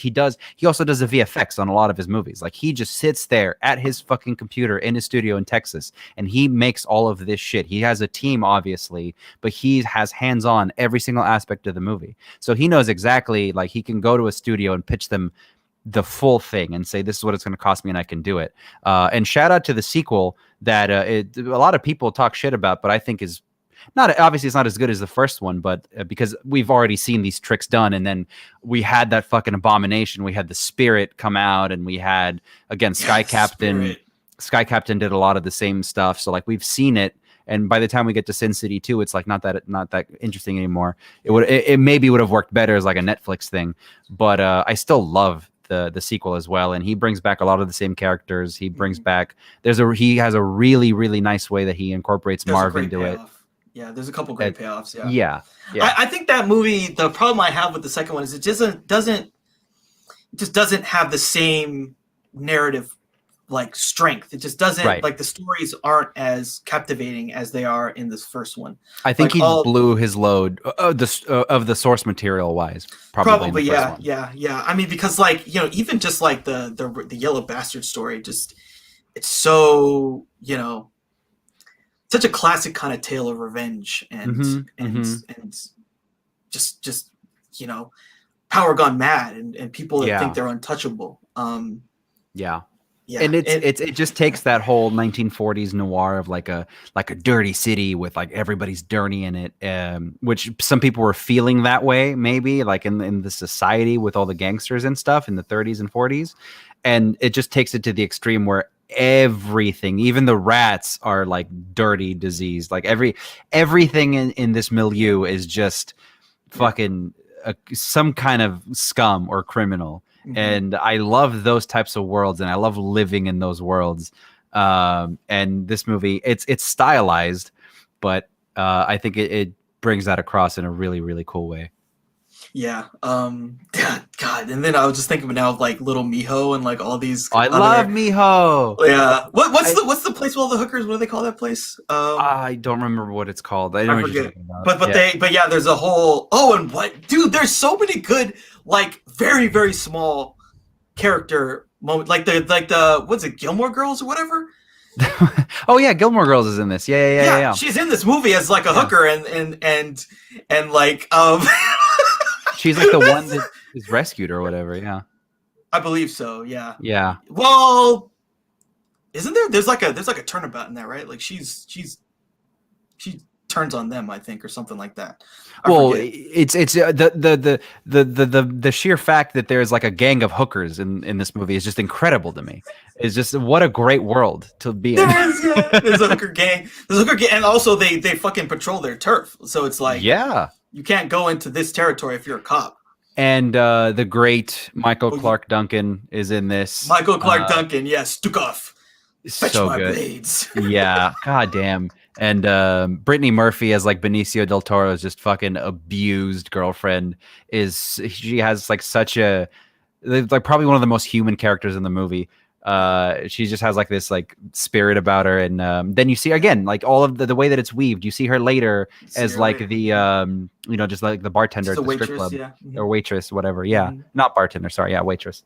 also does the VFX on a lot of his movies. Like he just sits there at his fucking computer in his studio in Texas and he makes all of this shit. He has a team, obviously, but he has hands on every single aspect of the movie. So he knows exactly, like he can go to a studio and pitch them the full thing and say, this is what it's going to cost me and I can do it. And shout out to the sequel that a lot of people talk shit about, but I think is not, obviously it's not as good as the first one, but because we've already seen these tricks done. And then we had that fucking Abomination. We had the Spirit come out and we had, again, Sky Captain. Sky Captain did a lot of the same stuff. So like we've seen it. And by the time we get to Sin City 2, it's like not that interesting anymore. It maybe would have worked better as like a Netflix thing, but I still love the sequel as well, and he brings back a lot of the same characters. He brings back he has a really, really nice way that he incorporates Marv into it. Yeah, there's a couple great payoffs. Yeah. I think that movie, the problem I have with the second one is it just doesn't have the same narrative like strength. It just doesn't like the stories aren't as captivating as they are in this first one. I think like he blew his load of the source material wise. Probably yeah. I mean, because like even just like the Yellow Bastard story, just it's so such a classic kind of tale of revenge and just power gone mad and people that think they're untouchable. And it just takes that whole 1940s noir of like a dirty city with like everybody's dirty in it, which some people were feeling that way maybe like in the society with all the gangsters and stuff in the 30s and 40s, and it just takes it to the extreme where everything, even the rats, are like dirty, diseased. Like everything in this milieu is just fucking some kind of scum or criminal. And I love those types of worlds, and I love living in those worlds. And this movie, it's stylized, but I think it brings that across in a really, really cool way. Yeah. God. And then I was just thinking now of like Little Miho and like all these. I love Miho. Yeah. What's the place with all the hookers? What do they call that place? I don't remember what it's called. I know what you're talking about. But yeah, there's a whole. Oh, and what, dude? There's so many good, like very, very small character moment, like the what's it, Gilmore Girls or whatever. Oh yeah, Gilmore Girls is in this. Yeah. She's in this movie as like a hooker and like she's like the one that is rescued or whatever. Yeah, I believe so. Yeah. Well, isn't there? There's like a turnabout in that, right? Like she turns on them, I think, or something like that. Well, it's the sheer fact that there's like a gang of hookers in this movie is just incredible to me. It's just what a great world to be in. There's a hooker gang. And also they fucking patrol their turf. So it's like, yeah, you can't go into this territory if you're a cop. And the great Michael Clark Duncan is in this. Michael Clark Duncan, yes, Stukov. Fetch so my good. blades. Yeah, goddamn. And Brittany Murphy as like Benicio del Toro's just fucking abused girlfriend. She has like such a like probably one of the most human characters in the movie. She just has like this like spirit about her, and then you see again like all of the way that it's weaved. You see her later as like the just like the bartender at the strip club, or waitress, whatever. Yeah, not bartender. Sorry, yeah, waitress.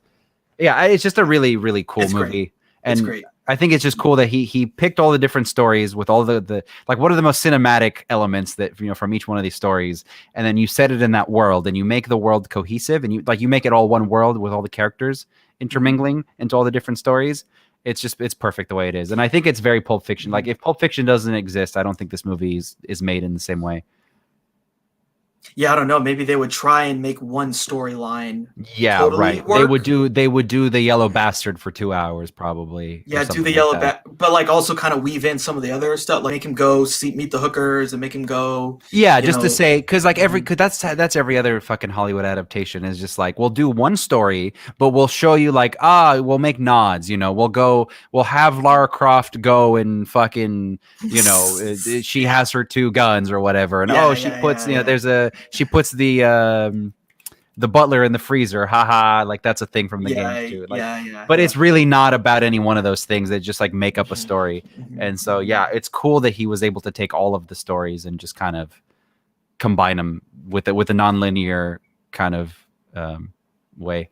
Yeah, it's just a really really cool movie. Great. And it's great. I think it's just cool that he picked all the different stories with all the like what are the most cinematic elements that from each one of these stories, and then you set it in that world and you make the world cohesive, and you make it all one world with all the characters intermingling into all the different stories. It's perfect the way it is, and I think it's very Pulp Fiction. Like if Pulp Fiction doesn't exist, I don't think this movie is made in the same way. Yeah, I don't know. Maybe they would try and make one storyline. Yeah, totally right. Work. They would do the Yellow Bastard for 2 hours probably. Yeah, do the Yellow Bastard, but like also kind of weave in some of the other stuff, like make him go meet the hookers and make him go. Yeah, just to say, because like that's every other fucking Hollywood adaptation is just like we'll do one story, but we'll show you like we'll make nods. We'll have Lara Croft go and fucking she has her 2 guns or whatever, and she puts she puts the butler in the freezer, haha, like that's a thing from the game too. But it's really not about any one of those things that just like make up a story. And so it's cool that he was able to take all of the stories and just kind of combine them with a nonlinear kind of way.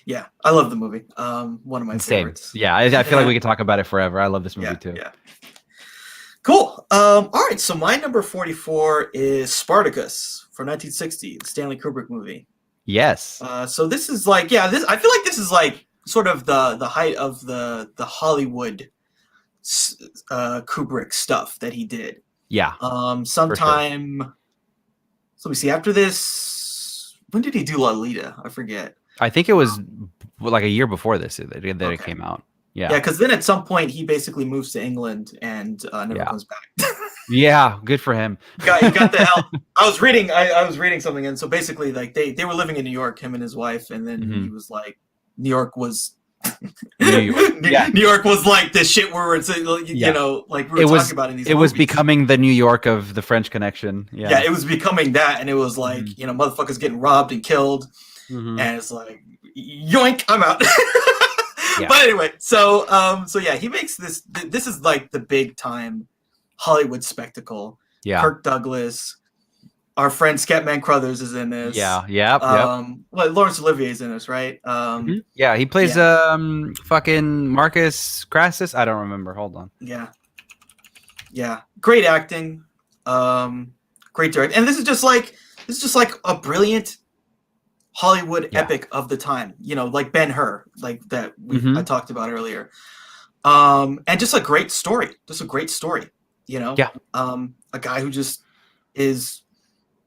Yeah, I love the movie. One of my favorites. Yeah, I feel like we could talk about it forever. I love this movie too. Yeah. Cool. All right. So my number 44 is Spartacus from 1960, the Stanley Kubrick movie. Yes. So this is like, I feel like this is like sort of the height of the Hollywood Kubrick stuff that he did. Yeah. Sometime. Sure. So let me see. After this, when did he do Lolita? I forget. I think it was like a year before this that it came out. Yeah, because then at some point he basically moves to England and never comes back. Yeah, good for him. He got the hell. I was reading something, and so basically, like they were living in New York, him and his wife, and then he was like, New York was New York was like the shit where it's like we were talking about in these. It was becoming the New York of the French Connection. Yeah, it was becoming that, and it was like motherfuckers getting robbed and killed, and it's like yoink, I'm out. Yeah. But anyway, so he makes this. This is like the big time Hollywood spectacle. Yeah, Kirk Douglas, our friend Scatman Crothers is in this. Yeah, Laurence Olivier's in this, right? Yeah, he plays fucking Marcus Crassus. I don't remember. Hold on. Yeah, great acting, great directing, and this is just like a brilliant Hollywood epic of the time, like Ben-Hur, like that I talked about earlier, and just a great story, a guy who just is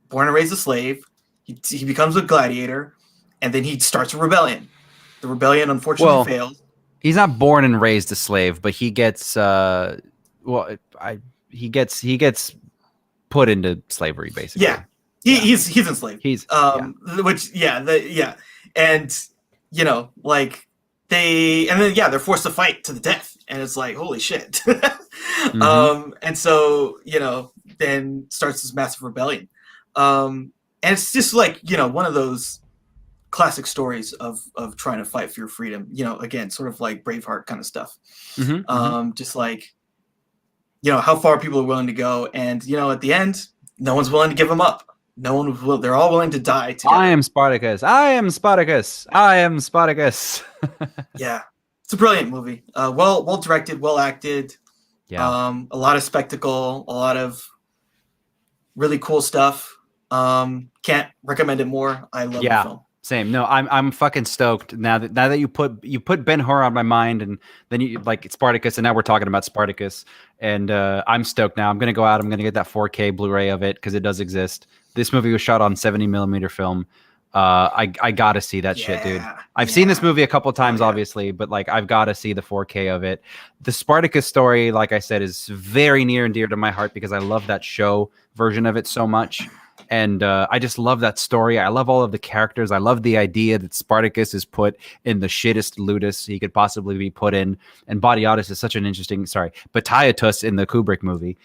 born and raised a slave, he becomes a gladiator, and then he starts a rebellion. The rebellion unfortunately fails. He's not born and raised a slave, but he gets he gets put into slavery basically. He's enslaved. And they're forced to fight to the death, and it's like holy shit. And so then starts this massive rebellion, and it's just like one of those classic stories of trying to fight for your freedom. Again, sort of like Braveheart kind of stuff. Just like how far people are willing to go, and at the end, no one's willing to give them up. No one will. They're all willing to die together. I am Spartacus. I am Spartacus. I am Spartacus. Yeah, it's a brilliant movie. Well directed, well acted. Yeah. A lot of spectacle, a lot of really cool stuff. Can't recommend it more. I love the film. Same. No, I'm fucking stoked now that you put Ben-Hur on my mind, and then you like Spartacus, and now we're talking about Spartacus, and I'm stoked now. I'm gonna go out. I'm gonna get that 4K Blu-ray of it because it does exist. This movie was shot on 70 millimeter film. I gotta see that shit, dude. I've seen this movie a couple times, obviously, but like I've got to see the 4K of it. The Spartacus story, like I said, is very near and dear to my heart because I love that show version of it so much. And I just love that story. I love all of the characters. I love the idea that Spartacus is put in the shittest ludus he could possibly be put in. And Batiatus is such an interesting, Batiatus in the Kubrick movie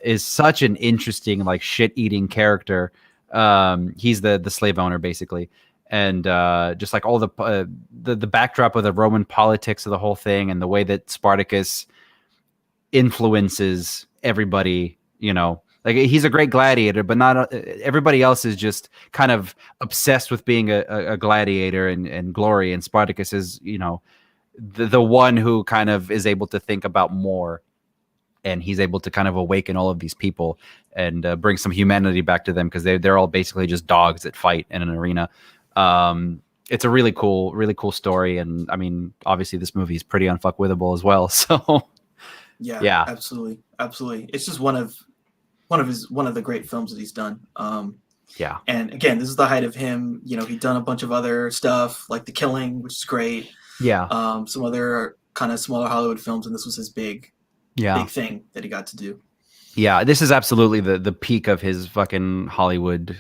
is such an interesting, like, shit-eating character. He's the slave owner, basically. And just like all the backdrop of the Roman politics of the whole thing and the way that Spartacus influences everybody, you know. Like he's a great gladiator, but not everybody else is just kind of obsessed with being a gladiator and glory. And Spartacus is, you know, the one who kind of is able to think about more, and he's able to kind of awaken all of these people and bring some humanity back to them because they're all basically just dogs that fight in an arena. It's a really cool story, and I mean, obviously, this movie is pretty unfuckwithable as well. So yeah, absolutely. It's just one of the great films that he's done. And again, this is the height of him. You know, he'd done a bunch of other stuff like The Killing, which is great. Some other kind of smaller Hollywood films, and this was his big thing that he got to do. This is absolutely the peak of his fucking Hollywood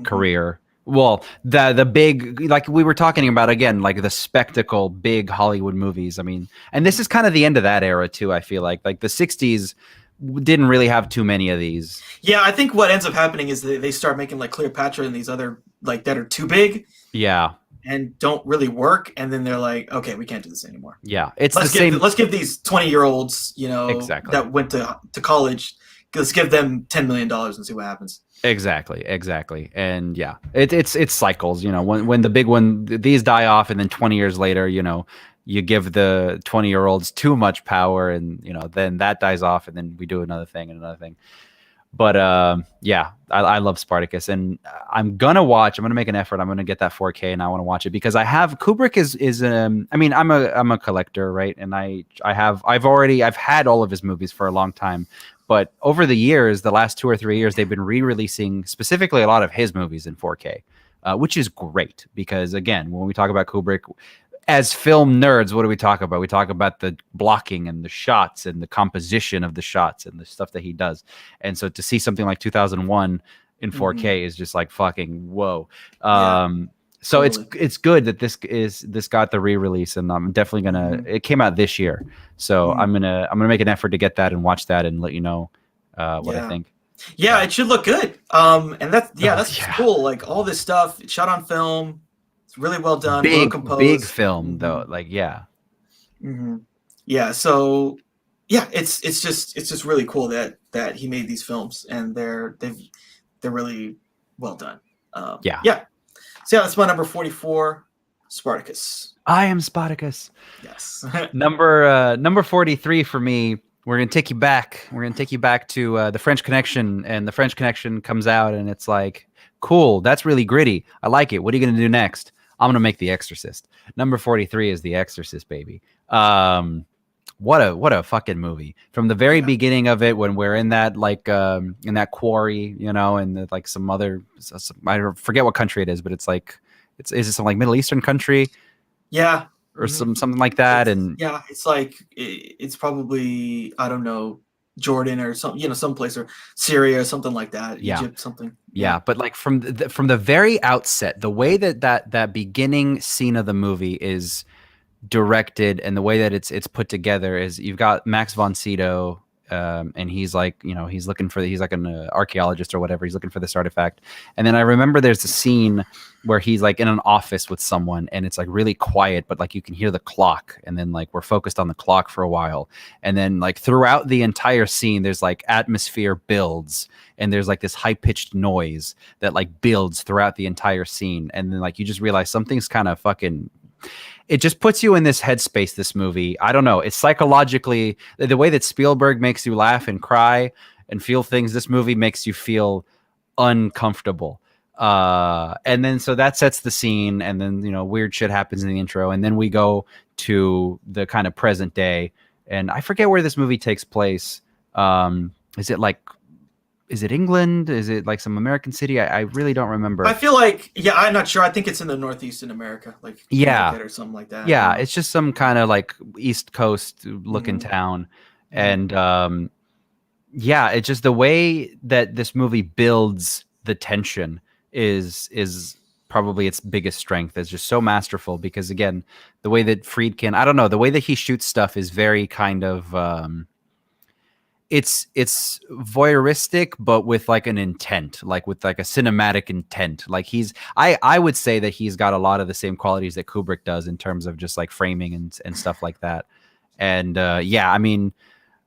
career. Well, the big, like we were talking about again, like the spectacle big Hollywood movies. I mean, and this is kind of the end of that era too. I feel like the 60s didn't really have too many of these. Yeah, I think what ends up happening is they start making like Cleopatra and these other like that are too big. And don't really work, and then they're like, okay, we can't do this anymore. Let's give these 20-year-olds, you know, that went to college, let's give them $10 million and see what happens. Exactly. And it's cycles, you know, when the big one, these die off, and then 20 years later, you know, you give the 20-year-olds too much power, and you know, then that dies off, and then we do another thing. But I love Spartacus, and I'm gonna make an effort. I'm gonna get that 4K, and I want to watch it because I have Kubrick is I mean, I'm a collector, right? And I've had all of his movies for a long time, but over the years, the last 2 or 3 years, they've been re-releasing specifically a lot of his movies in 4K, which is great because again, when we talk about Kubrick, as film nerds, what do we talk about? We talk about the blocking and the shots and the composition of the shots and the stuff that he does. And so to see something like 2001 in 4K is just like fucking whoa. So it's good that this got the re-release, and I'm definitely gonna. It came out this year, so I'm gonna make an effort to get that and watch that and let you know what I think. Yeah, it should look good. And that's cool. Like all this stuff, it's shot on film. Really well done, well composed. Big film though, So it's just really cool that he made these films, and they're really well done. So that's my number 44, Spartacus. I am Spartacus. Yes. Number 43 for me. We're gonna take you back. We're gonna take you back to the French Connection, and the French Connection comes out, and it's like, cool. That's really gritty. I like it. What are you gonna do next? I'm gonna make The Exorcist. Number 43 is The Exorcist, baby. What a fucking movie. From the very beginning of it, when we're in that in that quarry, you know, and like I forget what country it is, but it's like is it some like Middle Eastern country? Or something like that. It's probably, I don't know, Jordan or something, you know, someplace, or Syria or something like that. Egypt, something. But like from the very outset, the way that beginning scene of the movie is directed, and the way that it's put together is, you've got Max von Sydow, and he's like, you know, he's like an archaeologist or whatever. He's looking for this artifact, and then I remember there's a scene where he's like in an office with someone, and it's like really quiet, but like you can hear the clock, and then like we're focused on the clock for a while, and then like throughout the entire scene, there's like atmosphere builds, and there's like this high-pitched noise that like builds throughout the entire scene, and then like you just realize something's kind of fucking. It just puts you in this headspace, this movie. I don't know. It's psychologically, the way that Spielberg makes you laugh and cry and feel things, this movie makes you feel uncomfortable. And then so that sets the scene, and then weird shit happens in the intro, and then we go to the kind of present day, and I forget where this movie takes place. Is it like, is it England? Is it like some American city? I really don't remember. I feel like, yeah, I'm not sure. I think it's in the Northeast in America, like Connecticut or something like that. Yeah, it's just some kind of like East Coast looking town. And yeah, it's just the way that this movie builds the tension is probably its biggest strength. It's just so masterful because, again, the way that Friedkin, I don't know, the way that he shoots stuff is very kind of it's voyeuristic, but with like an intent, like with like a cinematic intent. Like I would say that he's got a lot of the same qualities that Kubrick does in terms of just like framing and stuff like that. And yeah, I mean,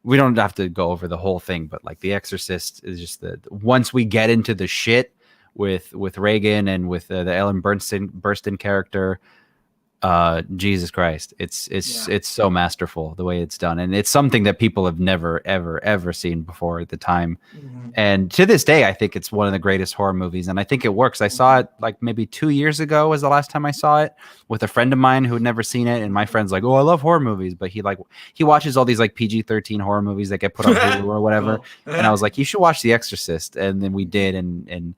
we don't have to go over the whole thing, but like The Exorcist is just once we get into the shit with Reagan and with the Ellen Burstyn character, Jesus Christ, it's so masterful the way it's done, and it's something that people have never ever seen before at the time. And to this day, I think it's one of the greatest horror movies, and I think it works. I saw it like maybe 2 years ago was the last time I saw it with a friend of mine who had never seen it, and my friend's like, oh, I love horror movies, but he watches all these like PG-13 horror movies that get put on Hulu or whatever. And I was like, you should watch The Exorcist, and then we did, and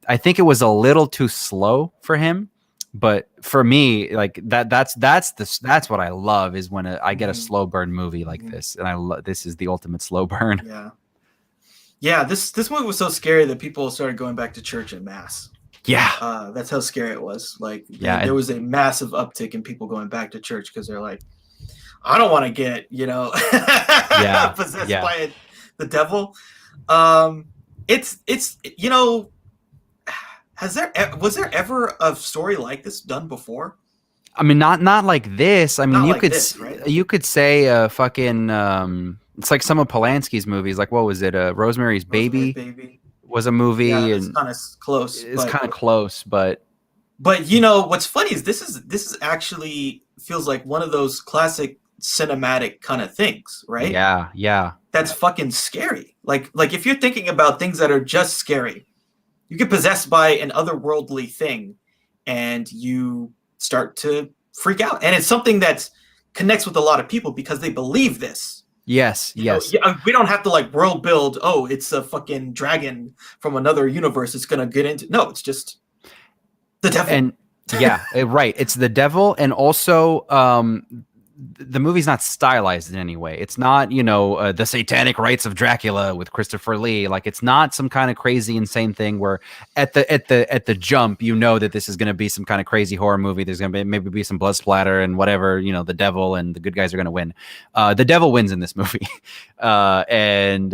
I think it was a little too slow for him. But for me, like that's what I love, is when I get a slow burn movie like this, and this is the ultimate slow burn. Yeah. This movie was so scary that people started going back to church en masse. Yeah, that's how scary it was. Like, there was a massive uptick in people going back to church because they're like, I don't want to get possessed by the devil. It's was there ever a story like this done before? I mean, not like this. I mean, right? You could say fucking it's like some of Polanski's movies. Like, what was it? Rosemary's Baby was a movie. Yeah, it's kind of close. It's kind of close, but what's funny is this is actually feels like one of those classic cinematic kind of things, right? Yeah. That's fucking scary. Like if you're thinking about things that are just scary, you get possessed by an otherworldly thing and you start to freak out. And it's something that connects with a lot of people because they believe this. Yes. We don't have to like world build, oh, it's a fucking dragon from another universe it's going to get into. No, it's just the devil. And yeah, right. It's the devil. And also the movie's not stylized in any way. It's not, the satanic rites of Dracula with Christopher Lee. Like, it's not some kind of crazy, insane thing where at the jump, that this is going to be some kind of crazy horror movie. There's going to maybe be some blood splatter and whatever, the devil and the good guys are going to win. The devil wins in this movie. And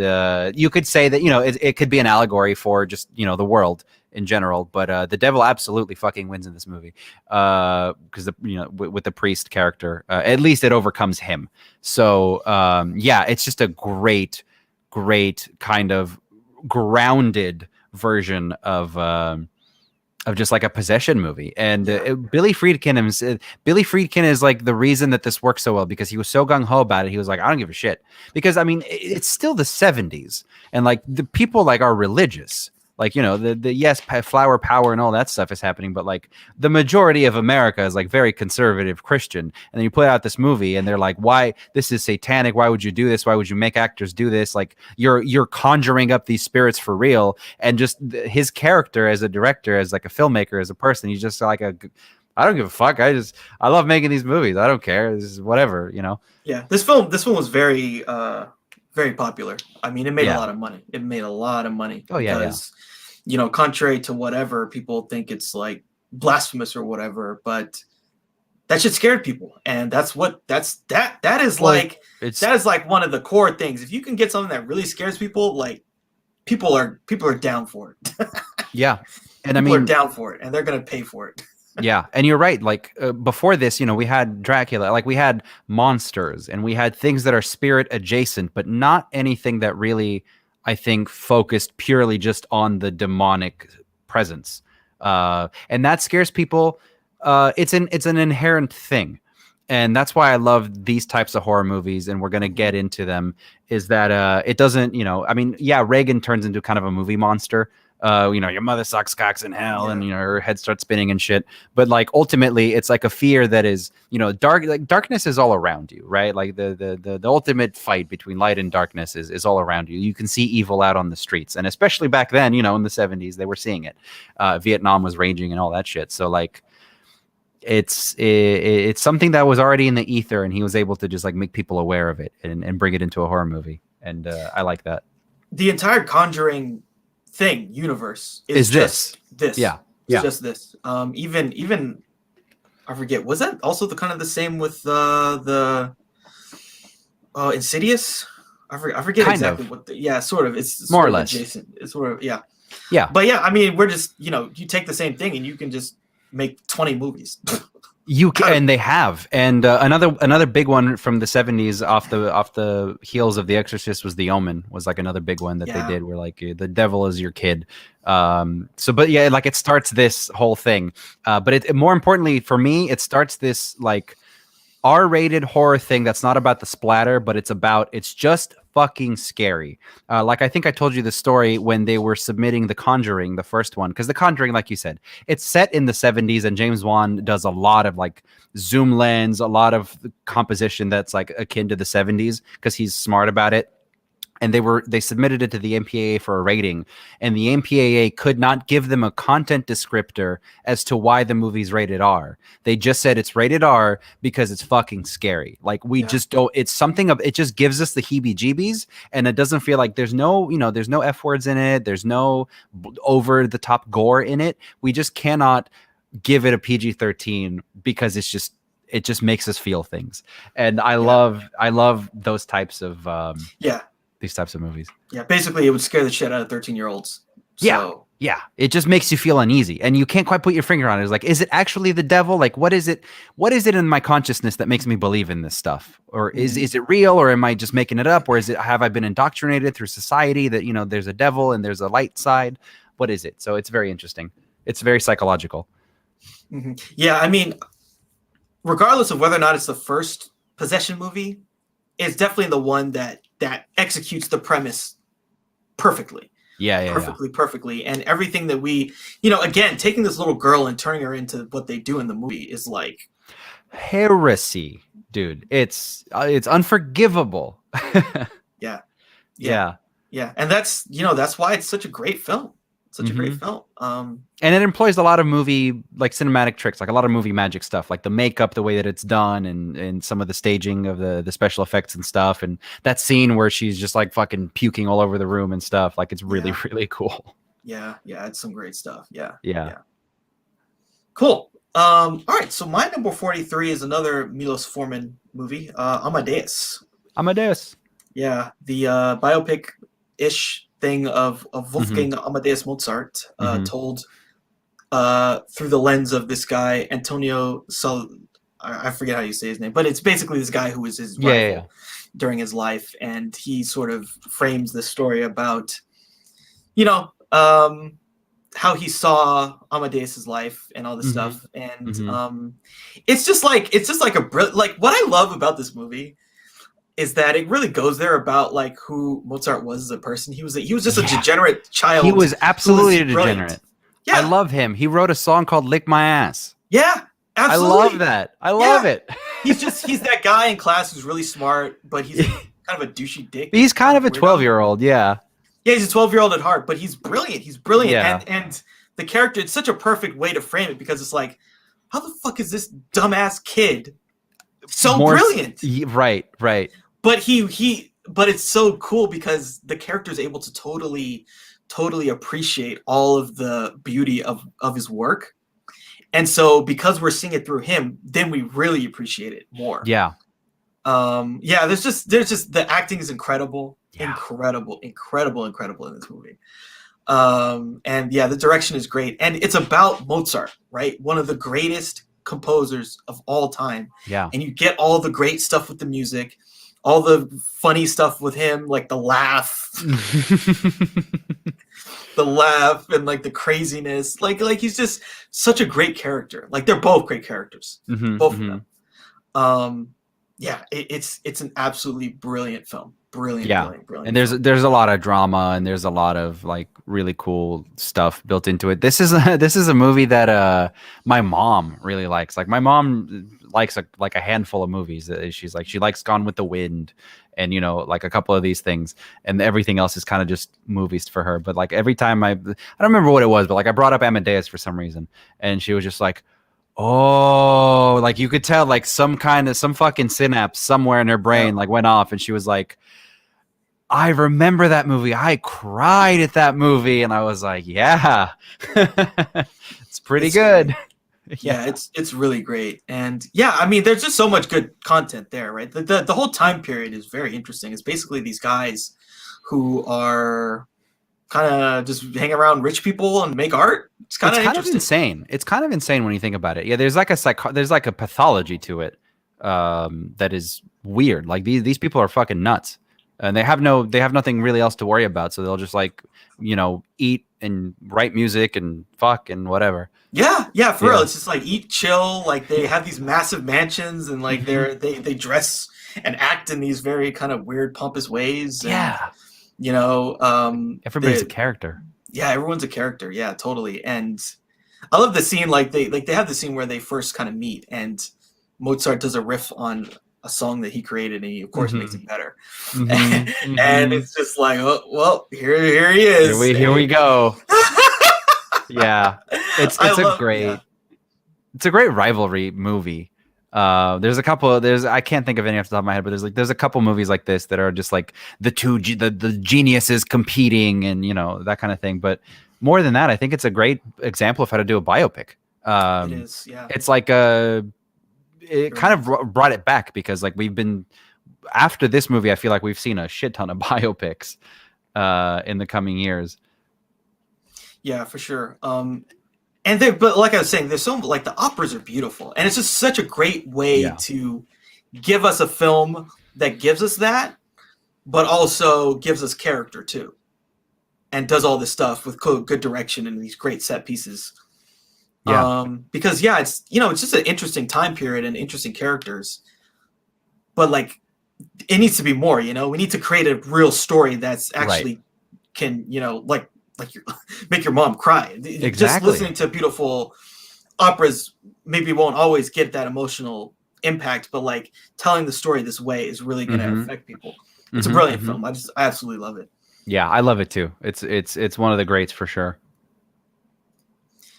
you could say that, it could be an allegory for just, the world in general, but the devil absolutely fucking wins in this movie because with the priest character, at least it overcomes him. So it's just a great kind of grounded version of just like a possession movie. And Billy Friedkin is like the reason that this works so well, because he was so gung-ho about it. He was like, I don't give a shit, because I mean, it's still the 70s, and like the people like are religious. Like, yes, flower power and all that stuff is happening, but like the majority of America is like very conservative Christian. And then you put out this movie and they're like, why? This is satanic. Why would you do this? Why would you make actors do this? Like, you're conjuring up these spirits for real. And just his character as a director, as like a filmmaker, as a person, he's just like I don't give a fuck. I love making these movies. I don't care. This is whatever, Yeah. This film was very, very popular. I mean, it made a lot of money. Oh, because, contrary to whatever people think, it's like blasphemous or whatever, but that shit scared people. And that is like one of the core things. If you can get something that really scares people, like people are down for it. Yeah. And people are down for it, and they're going to pay for it. Yeah, and you're right. Like before this, we had Dracula, like we had monsters, and we had things that are spirit adjacent, but not anything that really, I think, focused purely just on the demonic presence. And that scares people. It's an inherent thing. And that's why I love these types of horror movies, and we're going to get into them, is that it doesn't, Reagan turns into kind of a movie monster, your mother sucks cocks in hell, and her head starts spinning and shit. But like ultimately, it's like a fear that is, darkness is all around you, right? Like the ultimate fight between light and darkness is all around you. You can see evil out on the streets, and especially back then, in the 70s, they were seeing it. Vietnam was raging and all that shit. So like, it's something that was already in the ether, and he was able to just like make people aware of it and bring it into a horror movie, and I like that. The entire Conjuring universe is just this. Yeah. It's just this. Even I forget, was that also the same with the Insidious? I forget kind exactly of. what sort of. It's more sort or of less adjacent. It's sort of yeah. But yeah, I mean, we're just you take the same thing and you can just make 20 movies. You can, and they have, and another big one from the 70s off the heels of The Exorcist was The Omen, was like another big one that they did, where like the devil is your kid. But yeah, like it starts this whole thing, but it more importantly for me, it starts this like R-rated horror thing that's not about the splatter, but it's just fucking scary. Like I think I told you the story when they were submitting The Conjuring, the first one, because The Conjuring, like you said, it's set in the 70s, and James Wan does a lot of like zoom lens, a lot of composition that's like akin to the 70s because he's smart about it. And they submitted it to the MPAA for a rating, and the MPAA could not give them a content descriptor as to why the movie's rated R. They just said it's rated R because it's fucking scary. Like we just don't. It's something of it just gives us the heebie-jeebies, and it doesn't feel like there's no F words in it. There's no over the top gore in it. We just cannot give it a PG-13 because it just makes us feel things, and I love those types of these types of movies. Yeah, basically it would scare the shit out of 13-year-olds. So. Yeah. It just makes you feel uneasy, and you can't quite put your finger on it. It's like, is it actually the devil? Like, what is it? What is it in my consciousness that makes me believe in this stuff? Or is it real, or am I just making it up? Or have I been indoctrinated through society that, there's a devil and there's a light side? What is it? So it's very interesting. It's very psychological. Mm-hmm. Yeah. I mean, regardless of whether or not it's the first possession movie, it's definitely the one that executes the premise perfectly. Perfectly. And everything that we, again, taking this little girl and turning her into what they do in the movie is like heresy, dude. It's unforgivable. Yeah. And that's why it's such a great film. Such a great film. And it employs a lot of movie, like cinematic tricks, like a lot of movie magic stuff, like the makeup, the way that it's done, and some of the staging of the special effects and stuff. And that scene where she's just like fucking puking all over the room and stuff. Like it's really, really cool. Yeah. It's some great stuff. Yeah. Cool. All right. So my number 43 is another Milos Forman movie, Amadeus. Yeah. The biopic-ish thing of Wolfgang Amadeus Mozart, told through the lens of this guy Antonio I forget how you say his name, but it's basically this guy who was his rival during his life, and he sort of frames the story about how he saw Amadeus's life and all this stuff, and it's just like what I love about this movie is that it really goes there about like who Mozart was as a person. He was just a degenerate child. He was absolutely a degenerate. Yeah. I love him. He wrote a song called "Lick My Ass." Yeah, absolutely. I love that. I love it. he's that guy in class who's really smart, but he's kind of a douchey dick. He's kind of a 12-year-old. Yeah, he's a 12-year-old at heart, but he's brilliant. Yeah. And the character, it's such a perfect way to frame it, because it's like, how the fuck is this dumbass kid so brilliant? Right. But but it's so cool because the character is able to totally appreciate all of the beauty of his work. And so because we're seeing it through him, then we really appreciate it more. Yeah. There's just the acting is incredible. Yeah. Incredible in this movie. And the direction is great. And it's about Mozart, right? One of the greatest composers of all time. Yeah. And you get all the great stuff with the music, all the funny stuff with him, like the laugh, and like the craziness. Like he's just such a great character. Like they're both great characters, both of them. It's an absolutely brilliant film. brilliant, Yeah. brilliant, brilliant. And there's a lot of drama and there's a lot of like really cool stuff built into it. This is a movie that my mom really likes. Like my mom likes like a handful of movies. She's like she likes Gone with the Wind and like a couple of these things, and everything else is kind of just movies for her. But like every time I don't remember what it was, but like I brought up Amadeus for some reason and she was just like, oh, like you could tell like some fucking synapse somewhere in her brain like went off and she was like, I remember that movie. I cried at that movie. And I was like, yeah, it's pretty good. Yeah, it's really great. And yeah, I mean, there's just so much good content there, right? The whole time period is very interesting. It's basically these guys who are kind of just hang around rich people and make art. It's kind of insane. It's kind of insane when you think about it. Yeah, there's like a pathology to it that is weird. Like these people are fucking nuts. And they have nothing really else to worry about, so they'll just like eat and write music and fuck and whatever. Yeah, for real. It's just like eat, chill. Like they have these massive mansions and like they dress and act in these very kind of weird, pompous ways. Yeah, and, everybody's a character. Yeah, everyone's a character. Yeah, totally. And I love the scene. Like they have the scene where they first kind of meet, and Mozart does a riff on a song that he created, and he of course makes it better. And it's just like, oh well, here he is. Here we go. Yeah, it's a great rivalry movie. There's a couple. I can't think of any off the top of my head, but there's a couple movies like this that are just like the geniuses competing and that kind of thing. But more than that, I think it's a great example of how to do a biopic. It is. Yeah. It's like it kind of brought it back because like we've been after this movie, I feel like we've seen a shit ton of biopics in the coming years. Yeah, for sure. But like I was saying, there's so like the operas are beautiful, and it's just such a great way to give us a film that gives us that, but also gives us character too, and does all this stuff with good direction and these great set pieces. Yeah. Because it's it's just an interesting time period and interesting characters, but like it needs to be more. We need to create a real story that's actually can like make your mom cry. Exactly. Just listening to beautiful operas maybe won't always get that emotional impact, but like telling the story this way is really going to affect people. It's a brilliant film. I absolutely love it. Yeah, I love it too. It's one of the greats for sure.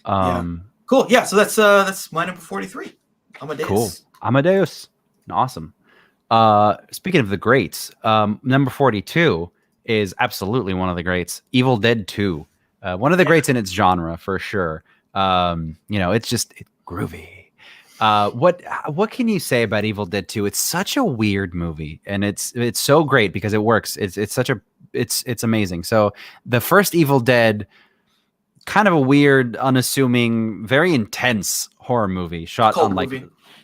Cool. Yeah, so that's my number 43. Amadeus. Cool. Amadeus. Awesome. Speaking of the greats, number 42 is absolutely one of the greats. Evil Dead 2. One of the greats in its genre for sure. It's just groovy. What can you say about Evil Dead 2? It's such a weird movie, and it's so great because it works. It's amazing. So the first Evil Dead, kind of a weird, unassuming, very intense horror movie shot on like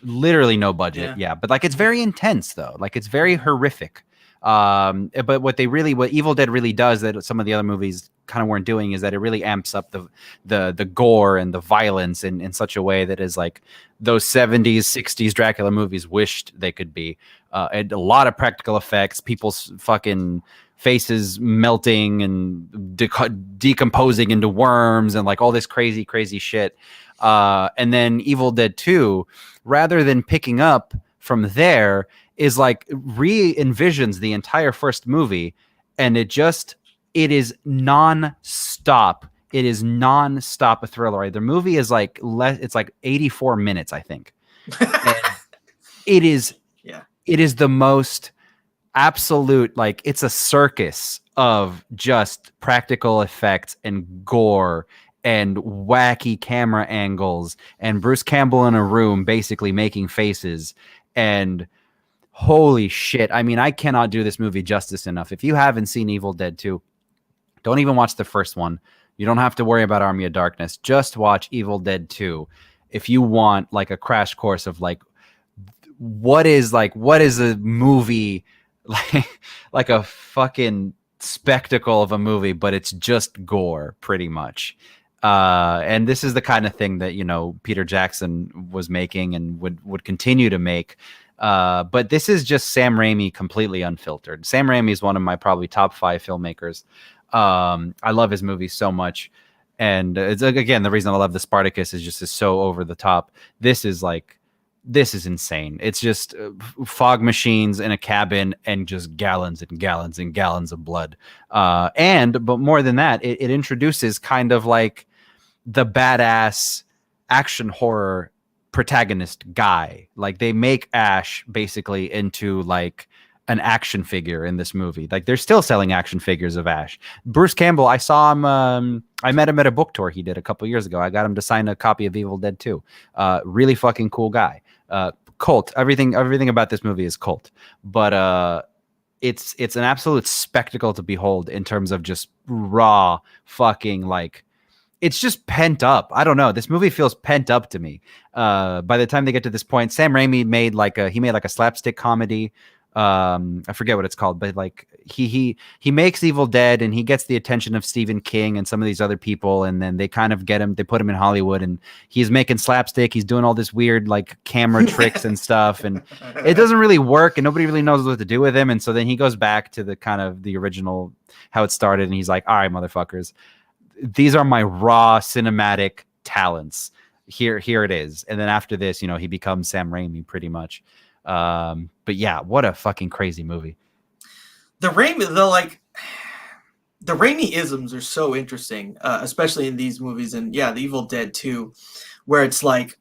literally no budget. Yeah, but like it's very intense though. Like it's very horrific. But what Evil Dead really does that some of the other movies kind of weren't doing is that it really amps up the gore and the violence in such a way that is like those 70s, 60s Dracula movies wished they could be. And a lot of practical effects, people's fucking faces melting and decomposing into worms and like all this crazy, crazy shit. And then Evil Dead 2, rather than picking up from there, is like re-envisions the entire first movie, and it is non-stop. It is non-stop a thriller. Right? The movie is like it's like 84 minutes, I think. And it is the most absolute, like it's a circus of just practical effects and gore and wacky camera angles and Bruce Campbell in a room basically making faces. And holy shit, I mean, I cannot do this movie justice enough. If you haven't seen Evil Dead 2, don't even watch the first one. You don't have to worry about Army of Darkness. Just watch Evil Dead 2 if you want like a crash course of like what is a movie like a fucking spectacle of a movie, but it's just gore pretty much. And this is the kind of thing that Peter Jackson was making and would continue to make. But this is just Sam Raimi completely unfiltered. Sam Raimi is one of my probably top 5 filmmakers. I love his movies so much. And it's again, the reason I love the Spartacus is just is so over the top. This is insane. It's just fog machines in a cabin and just gallons and gallons and gallons of blood. But more than that, it introduces kind of like the badass action horror protagonist guy. Like they make Ash basically into like an action figure in this movie. Like they're still selling action figures of Ash. Bruce Campbell, I saw him. I met him at a book tour he did a couple years ago. I got him to sign a copy of Evil Dead 2. Really fucking cool guy. Cult. Everything about this movie is cult. But it's an absolute spectacle to behold in terms of just raw fucking like. It's just pent up. I don't know. This movie feels pent up to me. By the time they get to this point, Sam Raimi made like a slapstick comedy. I forget what it's called, but like he makes Evil Dead and he gets the attention of Stephen King and some of these other people, and then they kind of get him. They put him in Hollywood, and he's making slapstick. He's doing all this weird like camera tricks and stuff, and it doesn't really work, and nobody really knows what to do with him. And so then he goes back to the kind of the original how it started, and he's like, "All right, motherfuckers. These are my raw cinematic talents. Here it is." And then after this, he becomes Sam Raimi pretty much. But yeah, what a fucking crazy movie. The Raimi-isms are so interesting, especially in these movies. And yeah, the Evil Dead 2, where it's like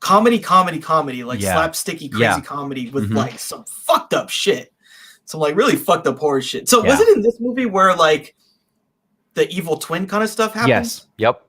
comedy, like slapsticky, crazy comedy with like some fucked up shit. Some like really fucked up horror shit. So was it in this movie where like the evil twin kind of stuff happens? Yes. Yep.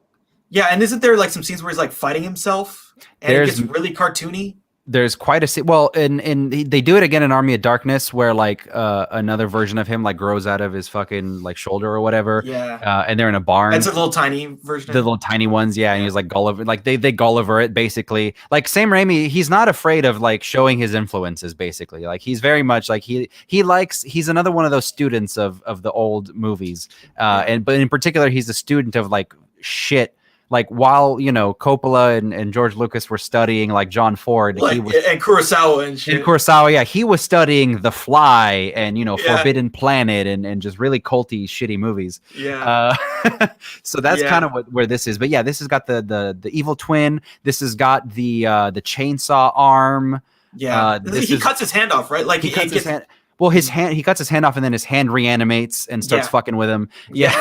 Yeah, and isn't there like some scenes where he's like fighting himself and it gets really cartoony? There's quite a scene. Well, and they do it again in Army of Darkness, where like another version of him like grows out of his fucking like shoulder or whatever. Yeah. And they're in a barn. It's a little tiny version. The little tiny ones, yeah. And he's like Gulliver, like they Gulliver it basically. Like Sam Raimi, he's not afraid of like showing his influences. Basically, like he's very much like he's another one of those students of the old movies. But in particular, he's a student of like shit. Like while Coppola and George Lucas were studying like John Ford, and Kurosawa and shit. Yeah, he was studying The Fly and Forbidden Planet and just really culty, shitty movies. Yeah. So that's kind of where this is. But yeah, this has got the evil twin. This has got the chainsaw arm. Yeah. He cuts his hand off, right? Like he cuts his hand. Well, he cuts his hand off and then his hand reanimates and starts fucking with him. Yeah.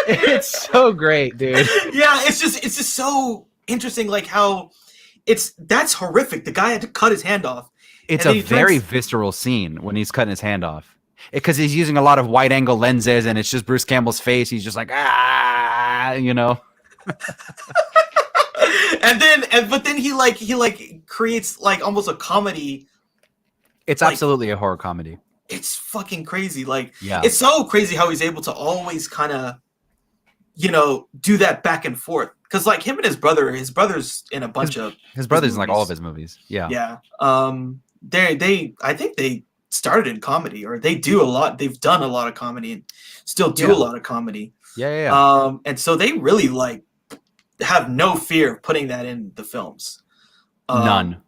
It's so great, dude. Yeah, it's just so interesting, like how that's horrific. The guy had to cut his hand off. It's a very visceral scene when he's cutting his hand off because he's using a lot of wide angle lenses and it's just Bruce Campbell's face. He's just like but then he creates like almost a comedy. It's absolutely a horror comedy. It's fucking crazy. Like, yeah. It's so crazy how he's able to always kind of, do that back and forth. Because like him and his brother's in a bunch of his brother's in like all of his movies. Yeah. Yeah. I think they started in comedy, or they do a lot. They've done a lot of comedy and still do a lot of comedy. Yeah. And so they really like have no fear of putting that in the films. None.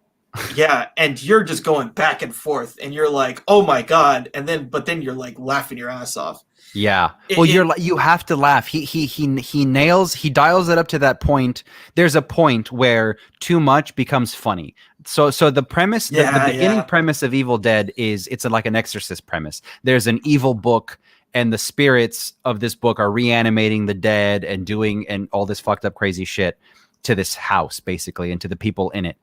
Yeah, and you're just going back and forth, and you're like, "Oh my god!" But then you're like laughing your ass off. Yeah, you have to laugh. He dials it up to that point. There's a point where too much becomes funny. So the premise, the beginning premise of Evil Dead is it's like an Exorcist premise. There's an evil book, and the spirits of this book are reanimating the dead and doing all this fucked up crazy shit to this house, basically, and to the people in it.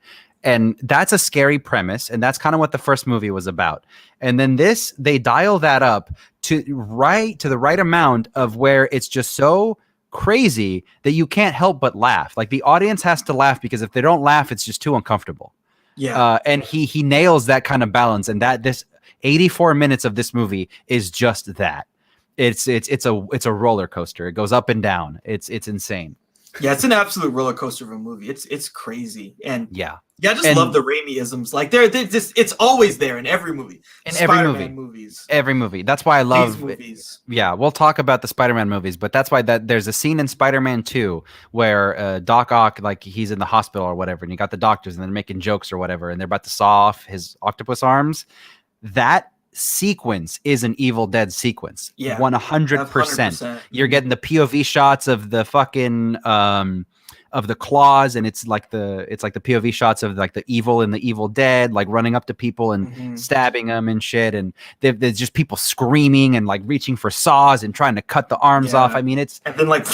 And that's a scary premise, and that's kind of what the first movie was about. And then they dial that up to the right amount of where it's just so crazy that you can't help but laugh. Like the audience has to laugh because if they don't laugh, it's just too uncomfortable. Yeah. And he nails that kind of balance, and this 84 minutes of this movie is just that. It's a roller coaster. It goes up and down. It's insane. Yeah, it's an absolute roller coaster of a movie. It's crazy. And Yeah, I just love the Raimi-isms. Like they're just it's always there in every movie. In every movie. Movies. Every movie. That's why I love these movies. Yeah, we'll talk about the Spider-Man movies, but that's why there's a scene in Spider-Man 2 where Doc Ock, like he's in the hospital or whatever, and you got the doctors and they're making jokes or whatever, and they're about to saw off his octopus arms. That sequence is an Evil Dead sequence. Yeah. 100%. You're getting the POV shots of the fucking of the claws, and it's like the POV shots of like the evil and the Evil Dead, like running up to people and stabbing them and shit, and there's just people screaming and like reaching for saws and trying to cut the arms off. I mean, it's and then like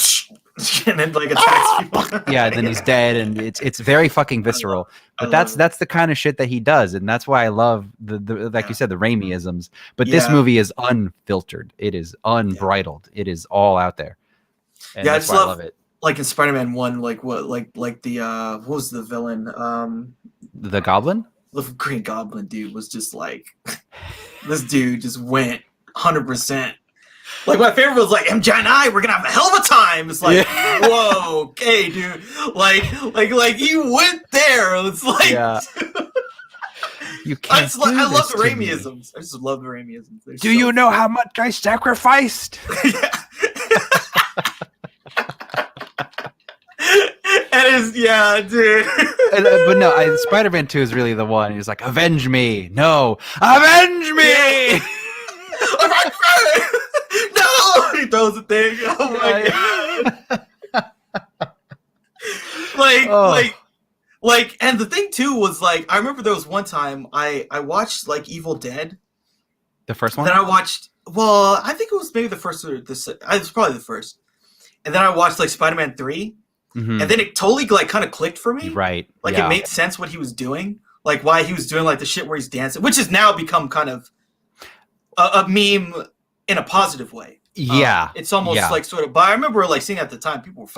and then like attacks people. Yeah, and then he's dead, and it's very fucking visceral. But that's the kind of shit that he does, and that's why I love the like you said, the Raimi-isms. But this movie is unfiltered. It is unbridled. It is all out there. And that's why I love it. Like in Spider-Man 1, like the what was the villain? The Goblin? The Green Goblin dude was just like this dude just went 100%. Like my favorite was like MJ and I, we're gonna have a hell of a time. It's like, whoa, okay, dude. Like you went there. It's like you can't. I love the Raimi-isms. I just love the Raimi-isms. Do you know how much I sacrificed? Dude. But no, Spider-Man 2 is really the one. He's like, avenge me. No, avenge me. No, he throws the thing. Oh my god. Like, and the thing too was like, I remember there was one time I watched like Evil Dead. The first one? Then I watched, well, I think it was maybe the first or it was probably the first. And then I watched like Spider-Man 3. And then it totally like kind of clicked for me. Right. Like it made sense what he was doing. Like why he was doing like the shit where he's dancing, which has now become kind of a meme in a positive way. Yeah. It's almost like sort of, but I remember like seeing at the time, people were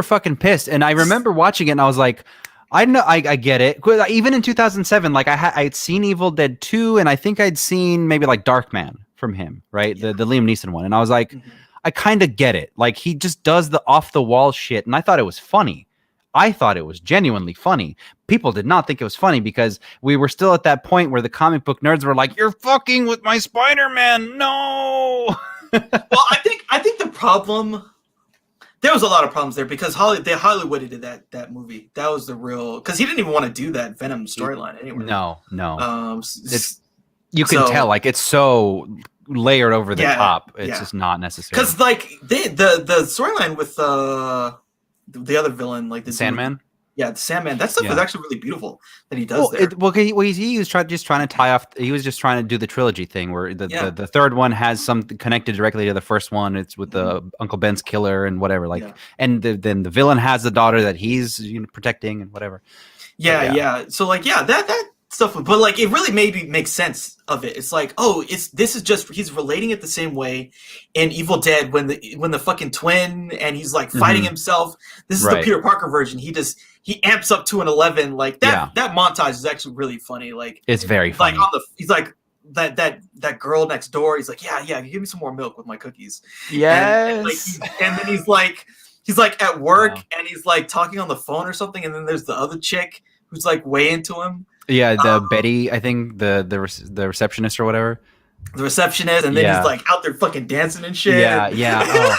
fucking pissed. And I remember watching it and I was like, I know, I get it. Even in 2007, like I'd seen Evil Dead 2 and I think I'd seen maybe like Darkman from him, right? The Liam Neeson one. And I was like, I kind of get it. Like he just does the off the wall shit. And I thought it was funny. I thought it was genuinely funny. People did not think it was funny because we were still at that point where the comic book nerds were like, you're fucking with my Spider-Man. No. Well, I think the problem, there was a lot of problems there because they Hollywooded that movie. That was the real, because he didn't even want to do that Venom storyline anyway. No. It's you can tell like it's so layered over the top. It's just not necessary. Because like the storyline with the other villain, like the Sandman. Dude, the Sandman. That stuff was actually really beautiful that he does there. He was just trying to tie off. He was just trying to do the trilogy thing where the third one has something connected directly to the first one. It's with the Uncle Ben's killer and whatever. And then the villain has the daughter that he's protecting and whatever. So like that stuff, but like it really made me make sense of it. It's like, this is just he's relating it the same way in Evil Dead when the fucking twin and he's like fighting himself. This is the Peter Parker version. He amps up to an 11. Like that montage is actually really funny. Like it's very funny. Like he's like that girl next door. He's like, yeah, give me some more milk with my cookies. Yes. And then he's like at work and he's like talking on the phone or something. And then there's the other chick who's like way into him. Yeah, the Betty, I think the receptionist or whatever. The receptionist, and then he's like out there fucking dancing and shit. Yeah. Oh.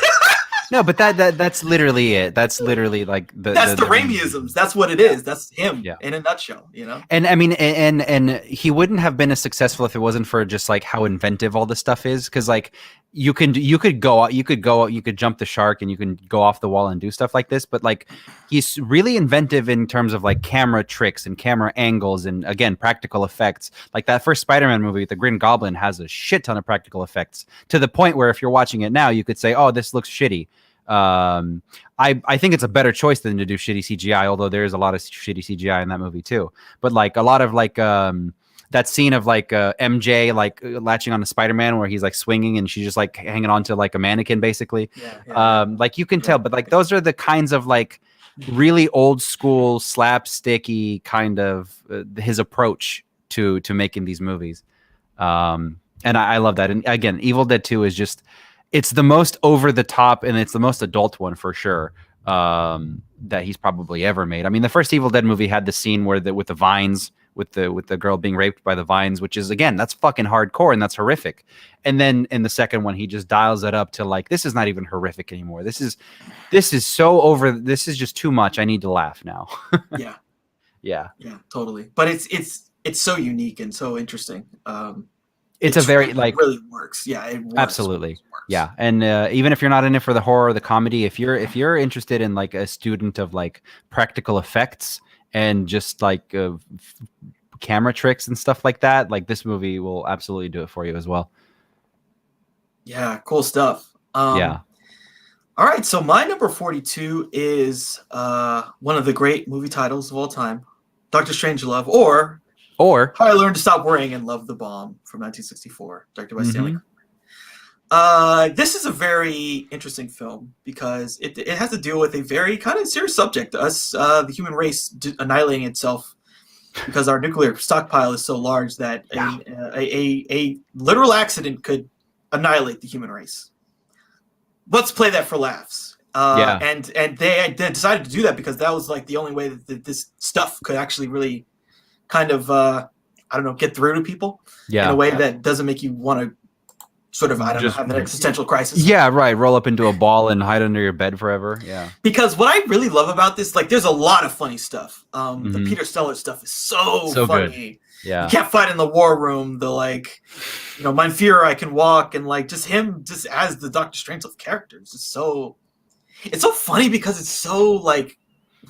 No, but that's literally it. That's literally like that's the Raimi-isms. That's what it is. That's him in a nutshell, And I mean, and he wouldn't have been as successful if it wasn't for just like how inventive all this stuff is. Because like you could jump the shark and you can go off the wall and do stuff like this. But like he's really inventive in terms of like camera tricks and camera angles and again practical effects. Like that first Spider-Man movie, the Green Goblin has a shit ton of practical effects to the point where if you're watching it now, you could say, "Oh, this looks shitty." I think it's a better choice than to do shitty CGI, although there is a lot of shitty CGI in that movie too. But like a lot of like that scene of like MJ like latching on to Spider-Man where he's like swinging and she's just like hanging on to like a mannequin basically. Like you can tell, but like those are the kinds of like really old school slapsticky kind of his approach to making these movies. And I love that. And again, Evil Dead 2 is just, it's the most over the top and it's the most adult one for sure. that he's probably ever made. I mean, the first Evil Dead movie had the scene where with the vines, with the girl being raped by the vines, which is, again, that's fucking hardcore and that's horrific. And then in the second one, he just dials it up to like, this is not even horrific anymore. This is so over. This is just too much. I need to laugh now. Yeah. Yeah, totally. But it's so unique and so interesting. It's a very like really works. Yeah, it works. Absolutely. It works. Yeah, and even if you're not in it for the horror or the comedy, if you're interested in like a student of like practical effects and just like camera tricks and stuff like that, like this movie will absolutely do it for you as well. Yeah, cool stuff. Yeah. All right, so my number 42 is one of the great movie titles of all time, Doctor Strangelove, or How I Learned to Stop Worrying and Love the Bomb from 1964, directed by Stanley Kubrick. This is a very interesting film because it has to deal with a very kind of serious subject, us, the human race annihilating itself because our nuclear stockpile is so large that a literal accident could annihilate the human race. Let's play that for laughs. And they decided to do that because that was like the only way that this stuff could actually really kind of get through to people in a way that doesn't make you want to sort of have an existential crisis. Yeah, right. Roll up into a ball and hide under your bed forever. Yeah. Because what I really love about this, like, there's a lot of funny stuff. The Peter Sellers stuff is so funny. Good. Yeah. You can't fight in the war room. The like, Mein Führer, I can walk, and like just him just as the Doctor Strangelove character. It's so funny because it's so like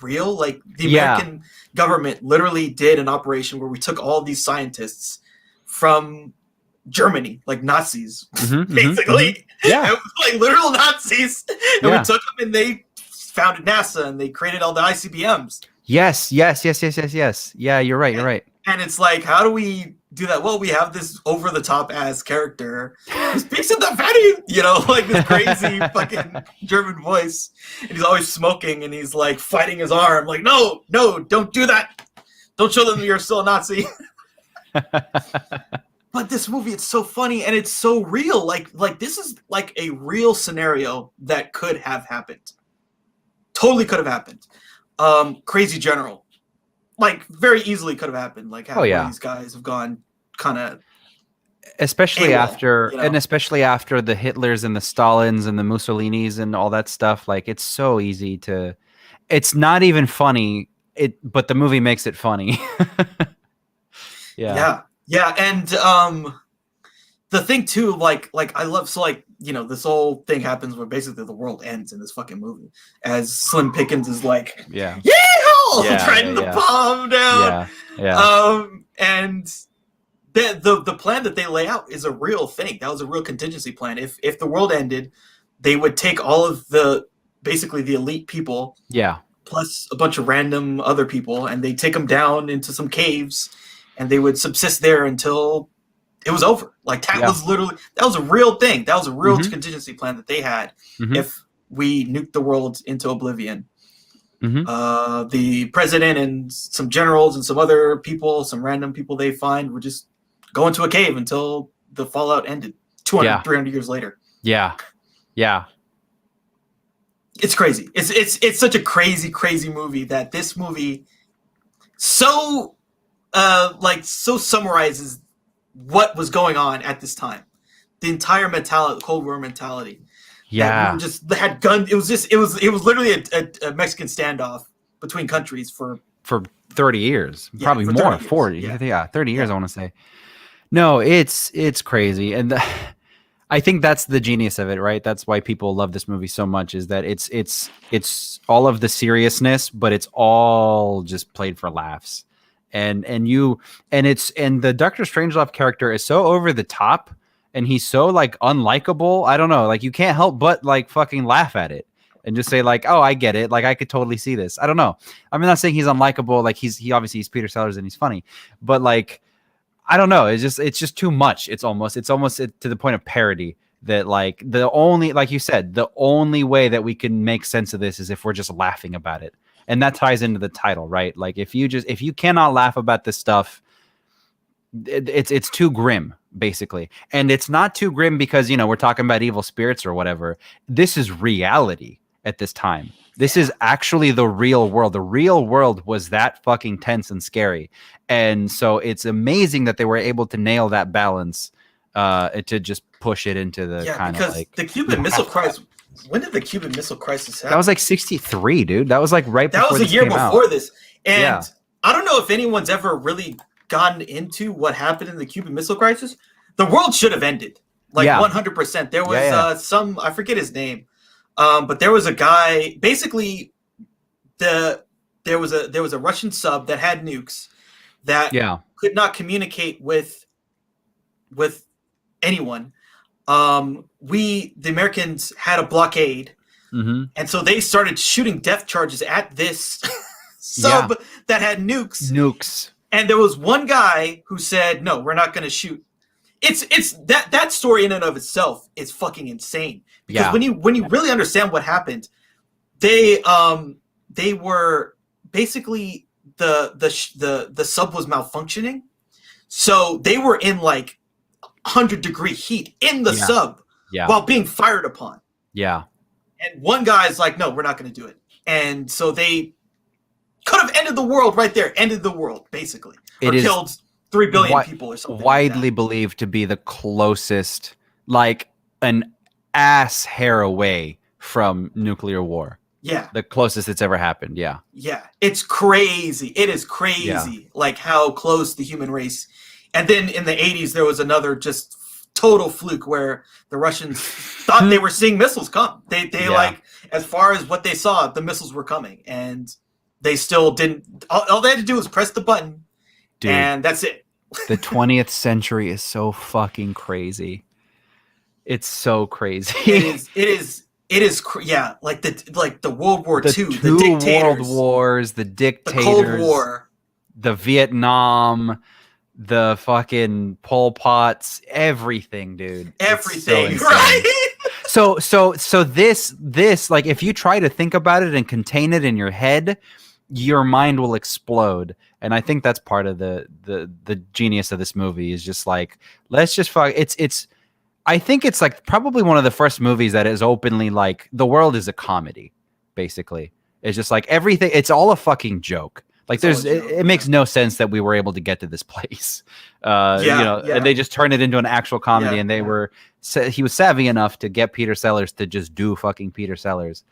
real. Like the American government literally did an operation where we took all these scientists from Germany, like Nazis, basically. Yeah. It was like literal Nazis. And we took them and they founded NASA and they created all the ICBMs. Yes. Yeah, you're right. And it's like, how do we do that? Well, we have this over-the-top ass character who speaks in the fatty, like this crazy fucking German voice. And he's always smoking and he's like fighting his arm. Like, no, don't do that. Don't show them you're still a Nazi. But this movie, it's so funny and it's so real. Like this is like a real scenario that could have happened. Totally could have happened. Crazy General. Like very easily could have happened. Like how these guys have gone kind of especially after the Hitlers and the Stalins and the Mussolinis and all that stuff. Like it's so easy to, it's not even funny. But the movie makes it funny. Yeah. And the thing too, like I love, so like, this whole thing happens where basically the world ends in this fucking movie as Slim Pickens is like, trying to bomb down. And the plan that they lay out is a real thing. That was a real contingency plan. If the world ended, they would take all of basically the elite people, plus a bunch of random other people, and they take them down into some caves, and they would subsist there until it was over. Like that was a real thing. That was a real contingency plan that they had. If we nuked the world into oblivion. The president and some generals and some other people, some random people they find, would just go into a cave until the fallout ended 200, 300 years later. Yeah. It's crazy. It's such a crazy movie that this movie so summarizes what was going on at this time. The entire mentality, the Cold War mentality. Yeah. We just had guns. It was literally a Mexican standoff between countries for 30 years, probably more, 40. Yeah, 30 years, I want to say. No, it's crazy. And I think that's the genius of it, right? That's why people love this movie so much, is that it's all of the seriousness, but it's all just played for laughs. And the Doctor Strangelove character is so over the top and he's so like unlikable. I don't know, like you can't help but like fucking laugh at it and just say like, oh, I get it. Like I could totally see this. I don't know. I'm not saying he's unlikable. Like he obviously he's Peter Sellers and he's funny, but like, I don't know. It's just too much. It's almost to the point of parody that like like you said, the only way that we can make sense of this is if we're just laughing about it. And that ties into the title, right? Like if you cannot laugh about this stuff, it's too grim, basically. And it's not too grim because, we're talking about evil spirits or whatever. This is reality at this time. This is actually the real world. The real world was that fucking tense and scary. And so it's amazing that they were able to nail that balance to just push it into the kind of like the Cuban Missile Crisis. When did the Cuban Missile Crisis happen? That was like 63, dude. That was like right before That was a year before this. And yeah. I don't know if anyone's ever really gotten into what happened in the Cuban Missile Crisis. The world should have ended. Like 100%. There was some, I forget his name. But there was a guy, basically there was a Russian sub that had nukes that could not communicate with anyone. The Americans had a blockade, and so they started shooting death charges at this sub that had nukes. And there was one guy who said, "No, we're not going to shoot." It's that story in and of itself is fucking insane. Because when you really understand what happened, they were basically the sub was malfunctioning, so they were in like 100-degree heat in the sub while being fired upon. Yeah. And one guy's like, "No, we're not going to do it." And so they could have ended the world right there. Ended the world basically. Or killed 3 billion people or something. Widely believed to be the closest, like an ass hair away from nuclear war. Yeah. The closest it's ever happened. Yeah. Yeah. It's crazy. It is crazy. Like how close the human race. And then in the 80s, there was another just total fluke where the Russians thought they were seeing missiles come. They like, as far as what they saw, the missiles were coming. And they still didn't. All they had to do was press the button. Dude, and that's it. The 20th century is so fucking crazy. It's so crazy. It is. Yeah, like the World War II, the dictators, World Wars, the dictators, the Cold War, the Vietnam, the fucking Pol Pots, everything, dude. Everything, right? So this, like, if you try to think about it and contain it in your head, your mind will explode. And I think that's part of the genius of this movie is just like, let's just fuck. I think it's like probably one of the first movies that is openly like the world is a comedy, basically. It's just like everything. It's all a fucking joke. Like it makes no sense that we were able to get to this place. And they just turned it into an actual comedy, and he was savvy enough to get Peter Sellers to just do fucking Peter Sellers,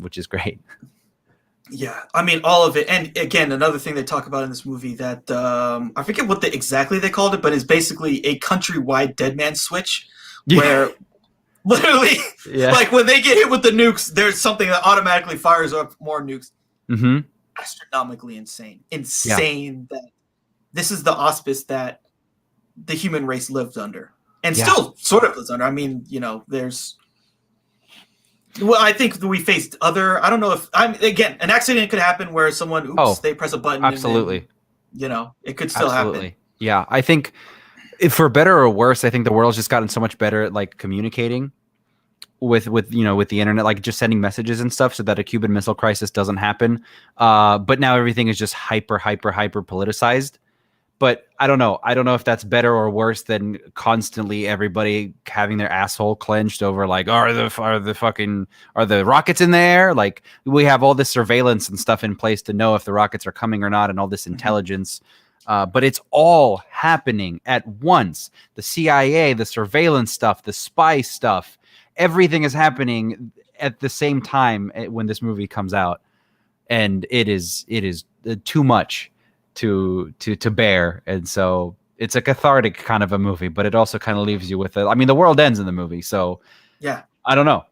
which is great. Yeah, I mean, all of it. And again, another thing they talk about in this movie that I forget what exactly they called it, but is basically a countrywide dead man switch where literally, like when they get hit with the nukes, there's something that automatically fires up more nukes. Mm-hmm. Astronomically insane. That this is the auspice that the human race lived under and still sort of lives under. I mean, there's... Well, I think we faced other. I don't know if again, an accident could happen where someone, they press a button. Absolutely. And it could still happen. Yeah, I think, for better or worse, I think the world's just gotten so much better at like communicating with the internet, like just sending messages and stuff, so that a Cuban Missile Crisis doesn't happen. But now everything is just hyper politicized. But I don't know. I don't know if that's better or worse than constantly everybody having their asshole clenched over like, are the rockets in the air? Like, we have all this surveillance and stuff in place to know if the rockets are coming or not, and all this intelligence. But it's all happening at once. The CIA, the surveillance stuff, the spy stuff, everything is happening at the same time when this movie comes out, and it is too much to bear. And so it's a cathartic kind of a movie, but it also kind of leaves you with the world ends in the movie, so I don't know,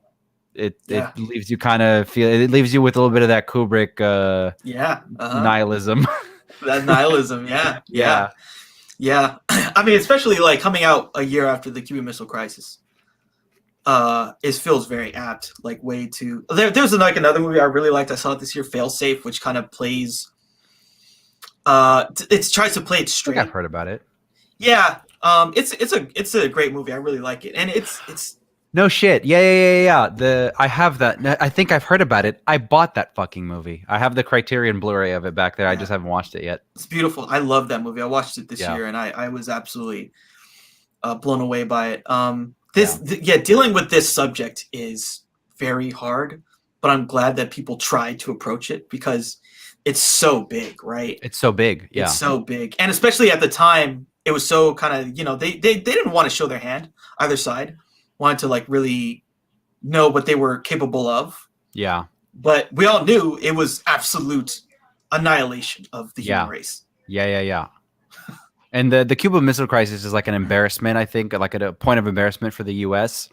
it leaves you it leaves you with a little bit of that Kubrick nihilism. That nihilism. Yeah. I mean, especially like coming out a year after the Cuban Missile Crisis feels very apt. Like, way too there's like another movie I really liked, I saw it this year, Failsafe, which kind of plays it tries to play it straight. I've heard about it. Yeah. It's a great movie. I really like it. And it's no shit. Yeah. I have that. I think I've heard about it. I bought that fucking movie. I have the Criterion Blu-ray of it back there. I just haven't watched it yet. It's beautiful. I love that movie. I watched it this year, and I was absolutely blown away by it. Dealing with this subject is very hard, but I'm glad that people tried to approach it because it's so big, right? It's so big. Yeah. It's so big. And especially at the time, it was so kind of, you know, they didn't want to show their hand, either side. Wanted to like really know what they were capable of. Yeah. But we all knew it was absolute annihilation of the human race. Yeah. And the Cuban Missile Crisis is like an embarrassment, I think, like a point of embarrassment for the U.S.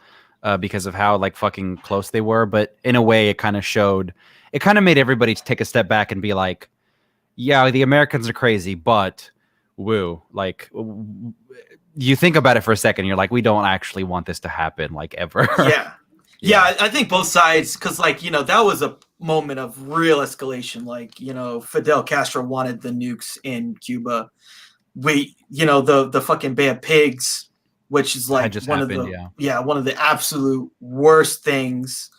Because of how like fucking close they were. But in a way, it kind of made everybody take a step back and be like, yeah, the Americans are crazy, but woo, like you think about it for a second, you're like, we don't actually want this to happen, like ever. Yeah, I think both sides, because like, you know, that was a moment of real escalation. Like, you know, Fidel Castro wanted the nukes in Cuba. You know, the fucking Bay of Pigs, which is like one of the absolute worst things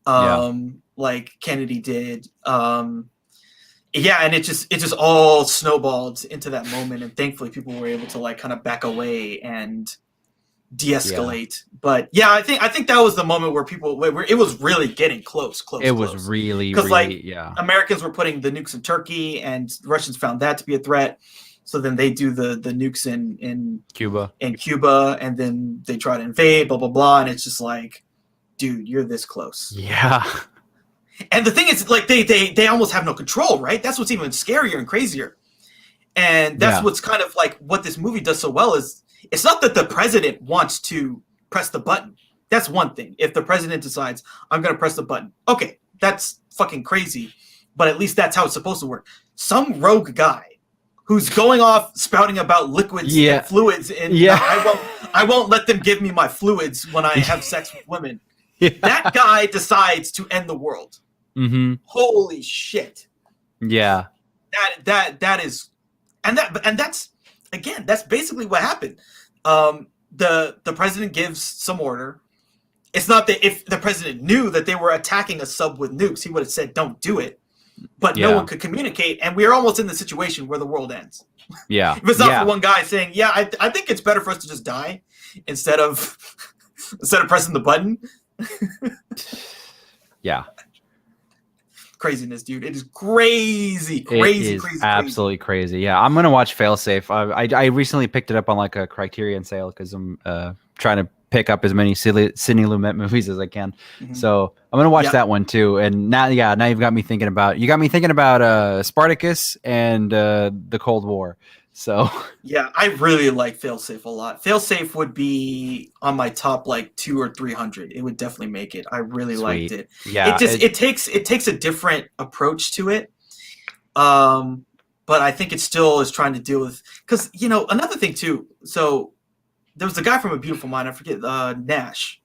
like Kennedy did. And it just all snowballed into that moment, and thankfully people were able to like kind of back away and de-escalate. But yeah, I think that was the moment where it was really getting close. It was really because like Americans were putting the nukes in Turkey, and the Russians found that to be a threat. So then they do the nukes in Cuba, and then they try to invade, blah blah blah, and it's just like, dude, you're this close. Yeah. And the thing is, like, they almost have no control, right? That's what's even scarier and crazier. And that's what's kind of like what this movie does so well is it's not that the president wants to press the button. That's one thing. If the president decides, I'm going to press the button, okay, that's fucking crazy. But at least that's how it's supposed to work. Some rogue guy who's going off spouting about liquids and fluids, and I won't let them give me my fluids when I have sex with women. Yeah. That guy decides to end the world. Mm-hmm. Holy shit! Yeah, that is, and that's again, that's basically what happened. The president gives some order. It's not that if the president knew that they were attacking a sub with nukes, he would have said, "Don't do it." But no one could communicate, and we are almost in the situation where the world ends. Yeah, if it's not for one guy saying, "Yeah, I think it's better for us to just die instead of pressing the button." Yeah. Craziness, dude. It is crazy. Absolutely crazy. Yeah, I'm gonna watch Failsafe. I recently picked it up on like a Criterion sale because I'm trying to pick up as many Sidney Lumet movies as I can. Mm-hmm. So I'm gonna watch that one too. And now you've got me thinking about Spartacus and the Cold War. So yeah, I really like Failsafe a lot. Failsafe would be on my top like 200 or 300. It would definitely make it. I really liked it. Yeah, it takes a different approach to it. But I think it still is trying to deal with, because you know, another thing too. So there was a guy from A Beautiful Mind. I forget Nash.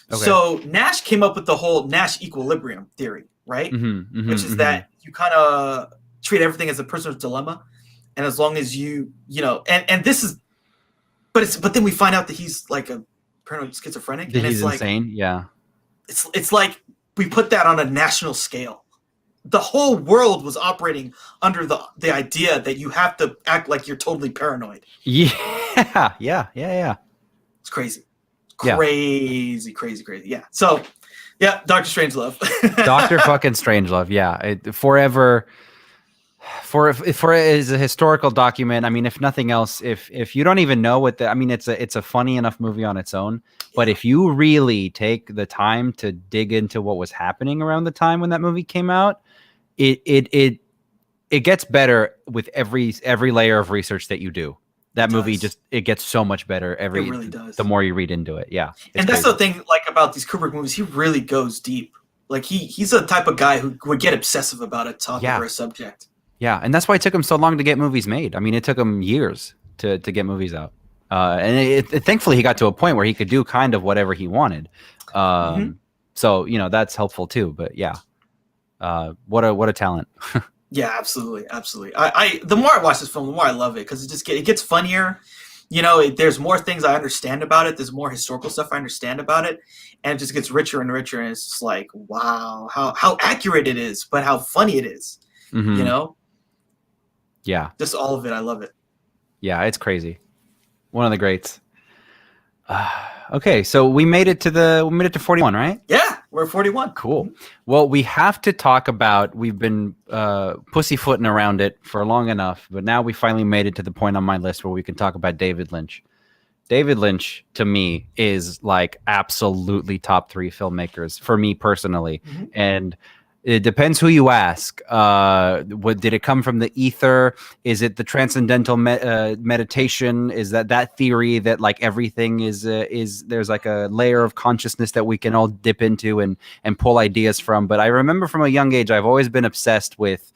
Okay. So Nash came up with the whole Nash equilibrium theory, right? Which is that you kind of treat everything as a prisoner's dilemma. And as long as you know, and this is, but then we find out that he's like a paranoid schizophrenic. That and he's it's insane. Like, yeah. It's like we put that on a national scale. The whole world was operating under the idea that you have to act like you're totally paranoid. Yeah. It's crazy. Crazy. Yeah. So, yeah, Dr. Strangelove. Dr. fucking Strangelove. Yeah. Forever. For as a historical document, I mean, if nothing else, if you don't even know what I mean, it's a funny enough movie on its own. But if you really take the time to dig into what was happening around the time when that movie came out, it gets better with every layer of research that you do. That movie it gets so much better it really does. The more you read into it. Yeah. And that's the thing like about these Kubrick movies, he really goes deep. Like he's the type of guy who would get obsessive about a topic or a subject. Yeah, and that's why it took him so long to get movies made. I mean, it took him years to get movies out. And thankfully, he got to a point where he could do kind of whatever he wanted. So, you know, that's helpful too. But yeah, what a talent. Yeah, absolutely. I the more I watch this film, the more I love it because it gets funnier. You know, there's more things I understand about it. There's more historical stuff I understand about it. And it just gets richer and richer. And it's just like, wow, how accurate it is, but how funny it is, you know? Yeah. Just all of it. I love it. Yeah, it's crazy. One of the greats. Okay, so we made it to 41, right? Yeah. We're at 41. Cool. Well, we have to talk about, we've been pussyfooting around it for long enough, but now we finally made it to the point on my list where we can talk about David Lynch. David Lynch, to me, is like absolutely top 3 filmmakers for me personally. Mm-hmm. And it depends who you ask. What did it come from the ether? Is it the transcendental meditation? Is that theory that like everything is there's like a layer of consciousness that we can all dip into and pull ideas from? But I remember from a young age, I've always been obsessed with,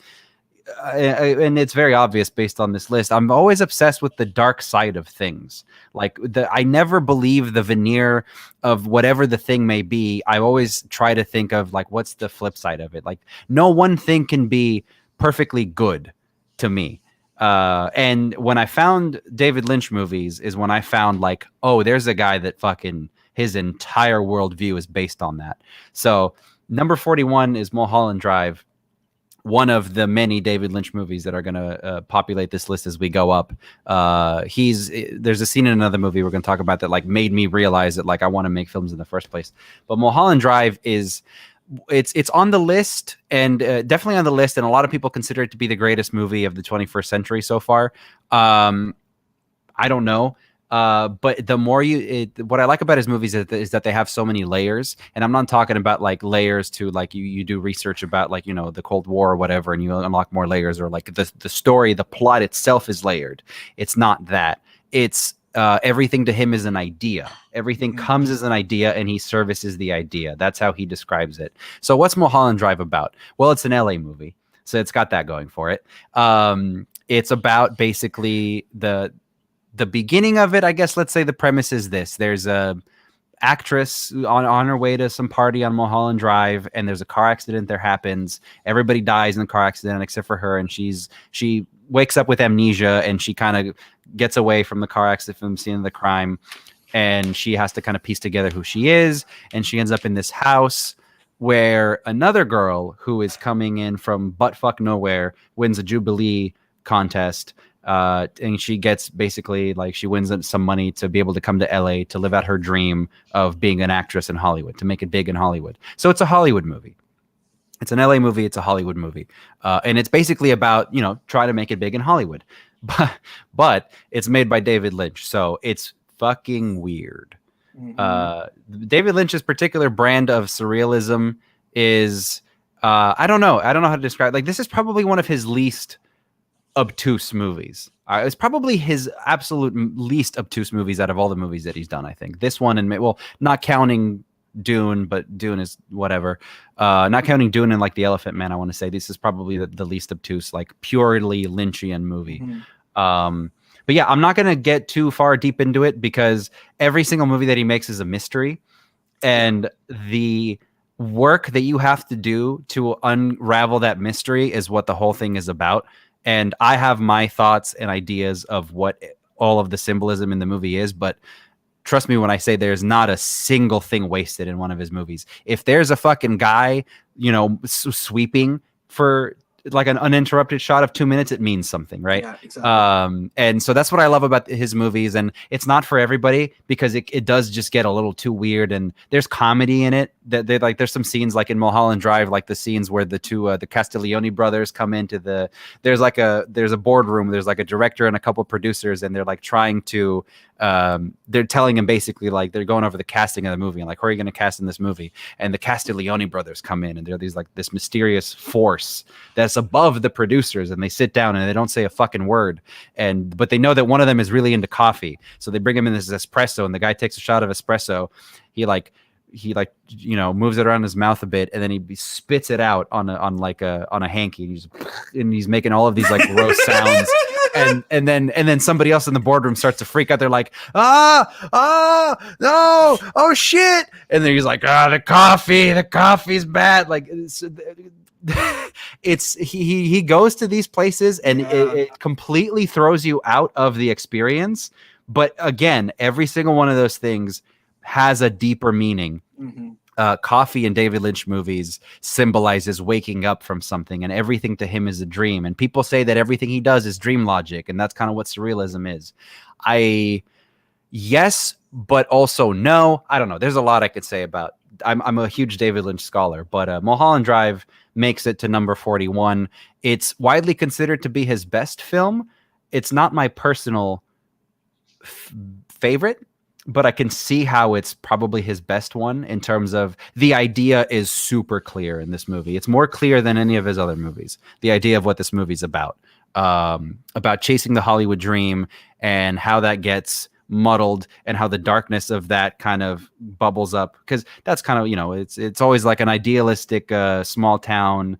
and it's very obvious based on this list, I'm always obsessed with the dark side of things. Like I never believe the veneer of whatever the thing may be. I always try to think of like, what's the flip side of it? Like no one thing can be perfectly good to me. And when I found David Lynch movies is when I found like, oh, there's a guy that fucking his entire worldview is based on that. So number 41 is Mulholland Drive. One of the many David Lynch movies that are going to populate this list as we go up. There's a scene in another movie we're going to talk about that like made me realize that like I want to make films in the first place. But Mulholland Drive it's on the list and definitely on the list. And a lot of people consider it to be the greatest movie of the 21st century so far. I don't know. But the more what I like about his movies is that they have so many layers, and I'm not talking about like layers to like you do research about like, you know, the Cold War or whatever, and you unlock more layers, or like the story, the plot itself is layered. It's not that. It's everything to him is an idea. Everything comes as an idea, and he services the idea. That's how he describes it. So what's Mulholland Drive about? Well, it's an LA movie, so it's got that going for it. It's about basically the beginning of it, I guess. Let's say the premise is this: there's a actress on her way to some party on Mulholland Drive, and there's a car accident that happens. Everybody dies in the car accident except for her, and she wakes up with amnesia, and she kind of gets away from the car accident, from the scene of the crime, and she has to kind of piece together who she is, and she ends up in this house where another girl who is coming in from buttfuck nowhere wins a Jubilee contest. And she gets basically like she wins some money to be able to come to LA to live out her dream of being an actress in Hollywood, to make it big in Hollywood. So it's a Hollywood movie. It's an LA movie. It's a Hollywood movie. And it's basically about, you know, try to make it big in Hollywood, but it's made by David Lynch. So it's fucking weird. Mm-hmm. David Lynch's particular brand of surrealism is, I don't know how to describe. Like, this is probably one of his least obtuse movies. It's probably his absolute least obtuse movies out of all the movies that he's done. I think this one, and well, not counting Dune, but Dune is whatever. Not counting Dune and like The Elephant Man, I want to say this is probably the least obtuse, like purely Lynchian movie. Mm-hmm. But yeah, I'm not going to get too far deep into it because every single movie that he makes is a mystery, and the work that you have to do to unravel that mystery is what the whole thing is about. And I have my thoughts and ideas of what all of the symbolism in the movie is, but trust me when I say there's not a single thing wasted in one of his movies. If there's a fucking guy, you know, sweeping for like an uninterrupted shot of 2 minutes, it means something, right? Yeah, exactly. And so that's what I love about his movies. And it's not for everybody because it does just get a little too weird. And there's comedy in it. That they like. There's some scenes like in Mulholland Drive, like the scenes where the two the Castiglione brothers come into there's a boardroom. There's like a director and a couple producers, and they're like trying to they're telling him basically like they're going over the casting of the movie and like, who are you going to cast in this movie? And the Castiglione brothers come in, and they're these like this mysterious force that's above the producers, and they sit down and they don't say a fucking word, but they know that one of them is really into coffee, so they bring him in this espresso, and the guy takes a shot of espresso. He you know, moves it around his mouth a bit, and then he spits it out on a hanky, and he's making all of these like gross sounds. And then somebody else in the boardroom starts to freak out. They're like, no, oh shit. And then he's like, the coffee's bad. Like he goes to these places, and it completely throws you out of the experience. But again, every single one of those things has a deeper meaning. Mm-hmm. Coffee in David Lynch movies symbolizes waking up from something, and everything to him is a dream. And people say that everything he does is dream logic, and that's kind of what surrealism is. Yes, but also no. I don't know. There's a lot I could say about I'm a huge David Lynch scholar, but Mulholland Drive makes it to number 41. It's widely considered to be his best film. It's not my personal favorite, but I can see how it's probably his best one in terms of the idea is super clear in this movie. It's more clear than any of his other movies. The idea of what this movie's about chasing the Hollywood dream and how that gets muddled and how the darkness of that kind of bubbles up, because that's kind of, you know, it's always like an idealistic small town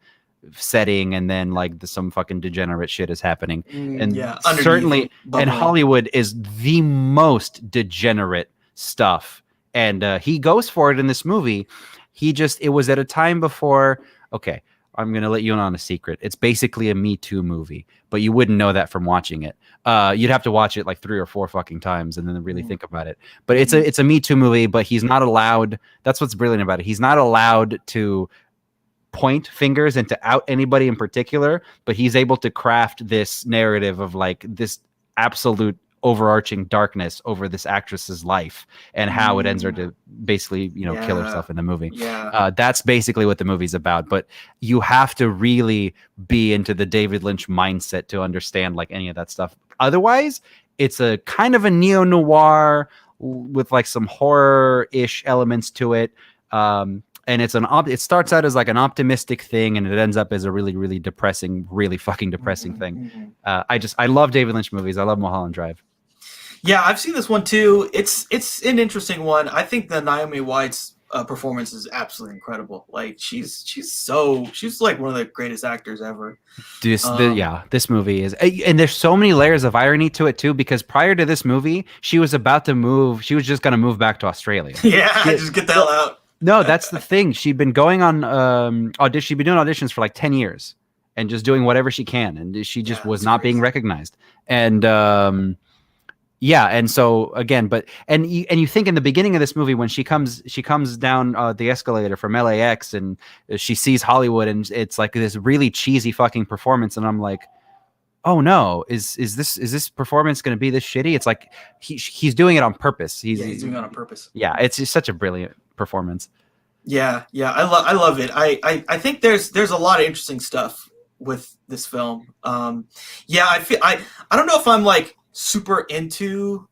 setting, and then like some fucking degenerate shit is happening. And Yeah, certainly, and bubbling. Hollywood is the most degenerate stuff, and he goes for it in this movie. It was at a time before, okay, I'm going to let you in on a secret. It's basically a Me Too movie, but you wouldn't know that from watching it. You'd have to watch it like 3 or 4 fucking times and then really think about it. But it's a Me Too movie, but he's not allowed. That's what's brilliant about it. He's not allowed to point fingers and to out anybody in particular, but he's able to craft this narrative of like this absolute overarching darkness over this actress's life and how it ends her to basically, you know, kill herself in the movie. That's basically what the movie's about. But you have to really be into the David Lynch mindset to understand like any of that stuff. Otherwise, it's a kind of a neo-noir with like some horror-ish elements to it. And it starts out as like an optimistic thing, and it ends up as a really, really depressing, really fucking depressing thing. I love David Lynch movies. I love Mulholland Drive. Yeah, I've seen this one too. It's an interesting one. I think the Naomi Watts performance is absolutely incredible. Like she's like one of the greatest actors ever. This movie is, and there's so many layers of irony to it too, because prior to this movie, she was about to move. She was just going to move back to Australia. Just get the hell out. No, that's the thing. She'd been going on she'd been doing auditions for like 10 years and just doing whatever she can, and she just was not being recognized. And and so again, and you think in the beginning of this movie when she comes down the escalator from LAX and she sees Hollywood, and it's like this really cheesy fucking performance, and I'm like, oh no, is this performance going to be this shitty? It's like he's doing it on purpose. He's doing it on purpose. Yeah, it's just such a brilliant performance. I love it. I think there's a lot of interesting stuff with this film. I don't know if I'm like super into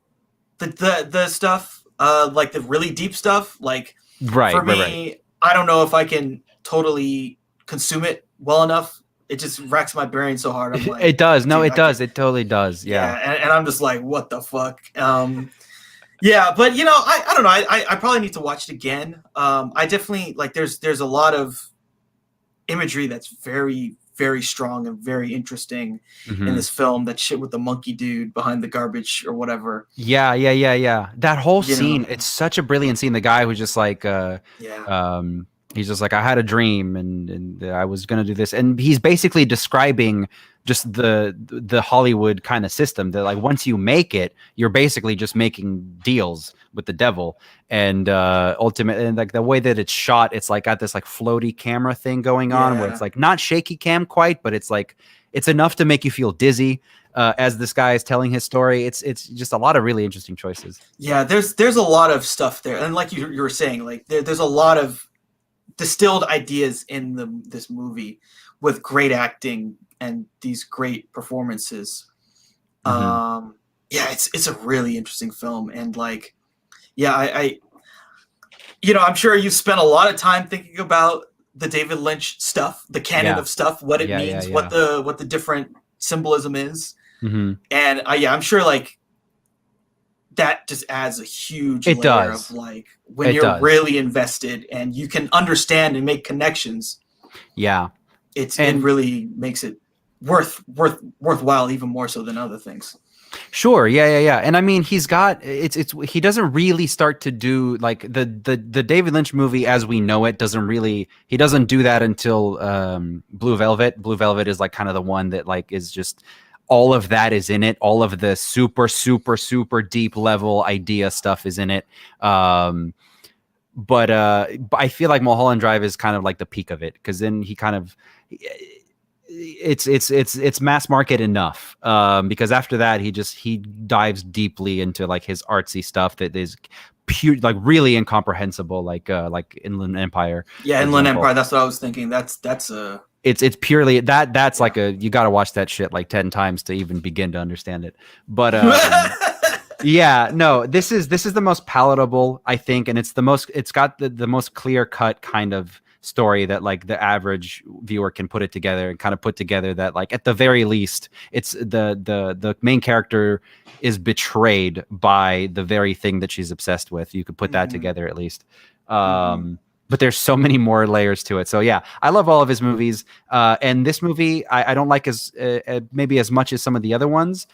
the stuff like the really deep stuff. Like for me, I don't know if I can totally consume it well enough. It just racks my brain so hard. I'm like, it does. No, it does. It totally does. Yeah. And I'm just like, what the fuck? But you know, I don't know. I probably need to watch it again. I definitely like. There's a lot of imagery that's very, very strong and very interesting in this film. That shit with the monkey dude behind the garbage or whatever. Yeah. That whole scene. It's such a brilliant scene. The guy who's just like, he's just like, I had a dream and I was going to do this. And he's basically describing just the Hollywood kind of system that like, once you make it, you're basically just making deals with the devil. And ultimately, and like the way that it's shot, it's like got this like floaty camera thing going on where it's like not shaky cam quite, but it's like, it's enough to make you feel dizzy as this guy is telling his story. It's just a lot of really interesting choices. Yeah. There's a lot of stuff there. And like you were saying, like there's a lot of distilled ideas in this movie with great acting and these great performances. It's a really interesting film. And like, I I'm sure you spent a lot of time thinking about the David Lynch stuff, the canon of stuff, what it means, what the different symbolism is. And I'm sure like that just adds a huge layer of like when you're really invested and you can understand and make connections. It really makes it worthwhile even more so than other things. Sure. Yeah. And I mean, he's got he doesn't really start to do like the David Lynch movie as we know it he doesn't do that until Blue Velvet. Blue Velvet is like kind of the one that like is just all of that is in it. All of the super, super, super deep level idea stuff is in it. But I feel like Mulholland Drive is kind of like the peak of it, because then he kind of it's mass market enough, because after that he dives deeply into like his artsy stuff that is pure, like really incomprehensible, like Inland Empire, Yeah, for Inland example. Empire. That's what I was thinking. That's a It's purely that's yeah. like you got to watch that shit like 10 times to even begin to understand it. But yeah, no, this is the most palatable, I think, and it's got the most clear cut kind of story that like the average viewer can put it together and kind of put together that like at the very least it's the main character is betrayed by the very thing that she's obsessed with. You could put that together at least. But there's so many more layers to it. So yeah, I love all of his movies. And this movie I don't like as maybe as much as some of the other ones,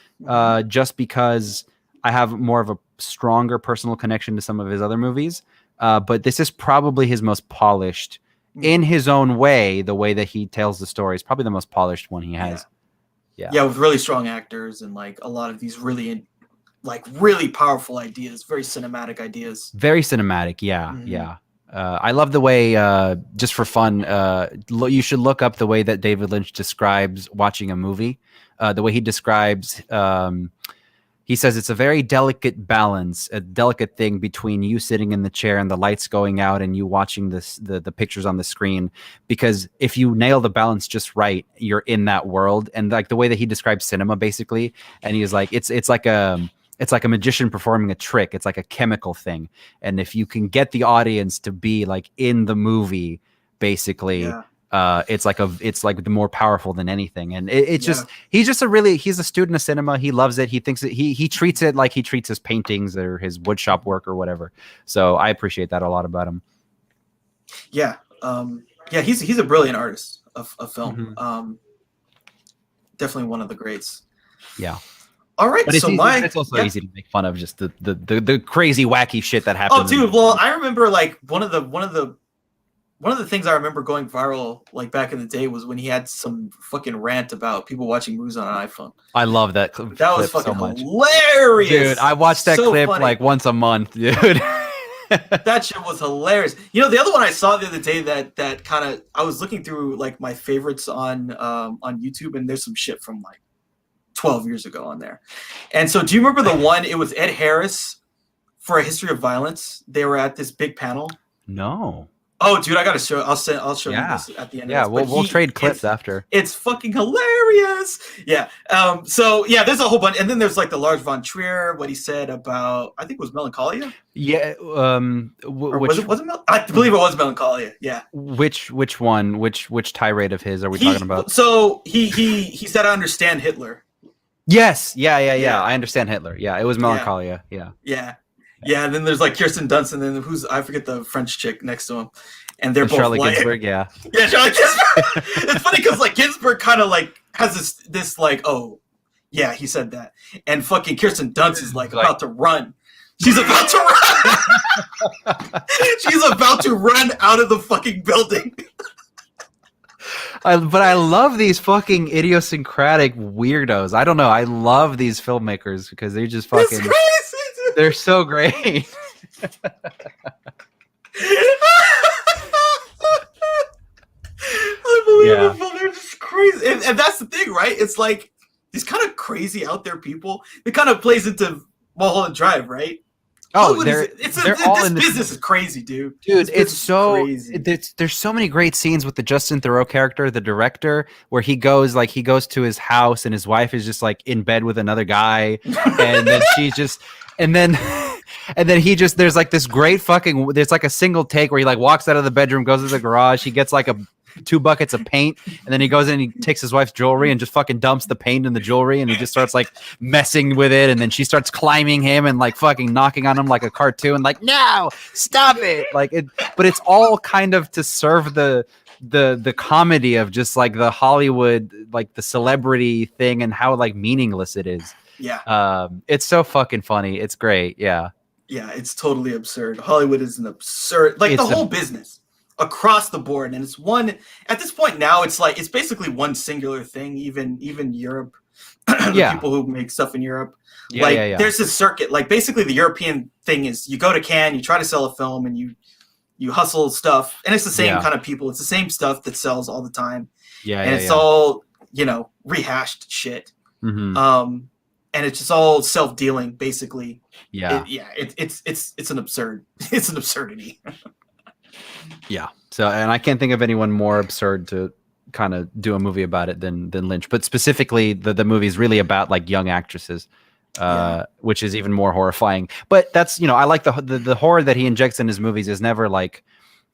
just because I have more of a stronger personal connection to some of his other movies. But this is probably his most polished in his own way. The way that he tells the story is probably the most polished one he has. Yeah, with really strong actors and like a lot of these really powerful ideas, very cinematic ideas. Very cinematic. Yeah. I love the way, just for fun, you should look up the way that David Lynch describes watching a movie. The way he describes, he says it's a very delicate balance, a delicate thing between you sitting in the chair and the lights going out and you watching the pictures on the screen. Because if you nail the balance just right, you're in that world. And like the way that he describes cinema, basically, and he's like, it's like a magician performing a trick. It's like a chemical thing. And if you can get the audience to be like in the movie, basically, it's like the more powerful than anything. And he's a student of cinema. He loves it. He thinks that he treats it like he treats his paintings or his woodshop work or whatever. So I appreciate that a lot about him. Yeah. He's a brilliant artist of film. Definitely one of the greats. Yeah. All right, but it's also easy to make fun of just the crazy wacky shit that happens. Oh, dude! Well, I remember like one of the things I remember going viral like back in the day was when he had some fucking rant about people watching movies on an iPhone. I love that clip. That was fucking hilarious, dude. I watched that clip funny. Like once a month, dude. That shit was hilarious. You know, the other one I saw the other day that kind of I was looking through like my favorites on YouTube, and there's some shit from like 12 years ago on there. And so do you remember the one, it was Ed Harris for A History of Violence. They were at this big panel. No. Oh, dude, I got to show, I'll show you this at the end. Yeah, of this. We'll trade clips after. It's fucking hilarious. Yeah. So yeah, there's a whole bunch. And then there's like the Lars von Trier, what he said about, I think it was Melancholia. Yeah. Was it I believe it was Melancholia. Yeah. Which one? Which tirade of his are we talking about? So he said, I understand Hitler. Yes. Yeah. I understand Hitler. Yeah. It was Melancholia. Yeah. Yeah, and then there's like Kirsten Dunst, and then I forget the French chick next to him, and they're both Charlotte like, Ginsburg. Yeah, Charlotte Ginsburg. It's funny because like Ginsburg kind of like has this like, oh yeah, he said that, and fucking Kirsten Dunst is like about to run. She's about to run. She's about to run out of the fucking building. But I love these fucking idiosyncratic weirdos. I don't know. I love these filmmakers because they're just fucking. It's crazy. They're so great. Unbelievable. They're just crazy. And that's the thing, right? It's like these kind of crazy out there people. It kind of plays into Mulholland Drive, right? Oh, this business is crazy, dude. Dude, it's so crazy. There's so many great scenes with the Justin Theroux character, the director, where he goes to his house and his wife is just like in bed with another guy, and then she's just, and then he just, there's like this great fucking, there's like a single take where he like walks out of the bedroom, goes to the garage, he gets like 2 buckets of paint, and then he goes in and he takes his wife's jewelry and just fucking dumps the paint in the jewelry, and he just starts like messing with it, and then she starts climbing him and like fucking knocking on him like a cartoon, like, no, stop it, like it. But it's all kind of to serve the comedy of just like the Hollywood, like the celebrity thing and how like meaningless it is. Yeah. It's so fucking funny. It's great. Yeah. Yeah, it's totally absurd. Hollywood is an absurd, like, the whole business across the board, and it's one at this point now. It's like it's basically one singular thing. Even Europe, people who make stuff in Europe, there's this circuit. Like basically, the European thing is you go to Cannes, you try to sell a film, and you hustle stuff, and it's the same kind of people. It's the same stuff that sells all the time. It's all rehashed shit. Mhm. And it's just all self-dealing, basically. Yeah. It's an it's an absurdity. Yeah. So, and I can't think of anyone more absurd to kind of do a movie about it than Lynch. But specifically, the movie is really about like young actresses, which is even more horrifying. But that's I like the horror that he injects in his movies is never like.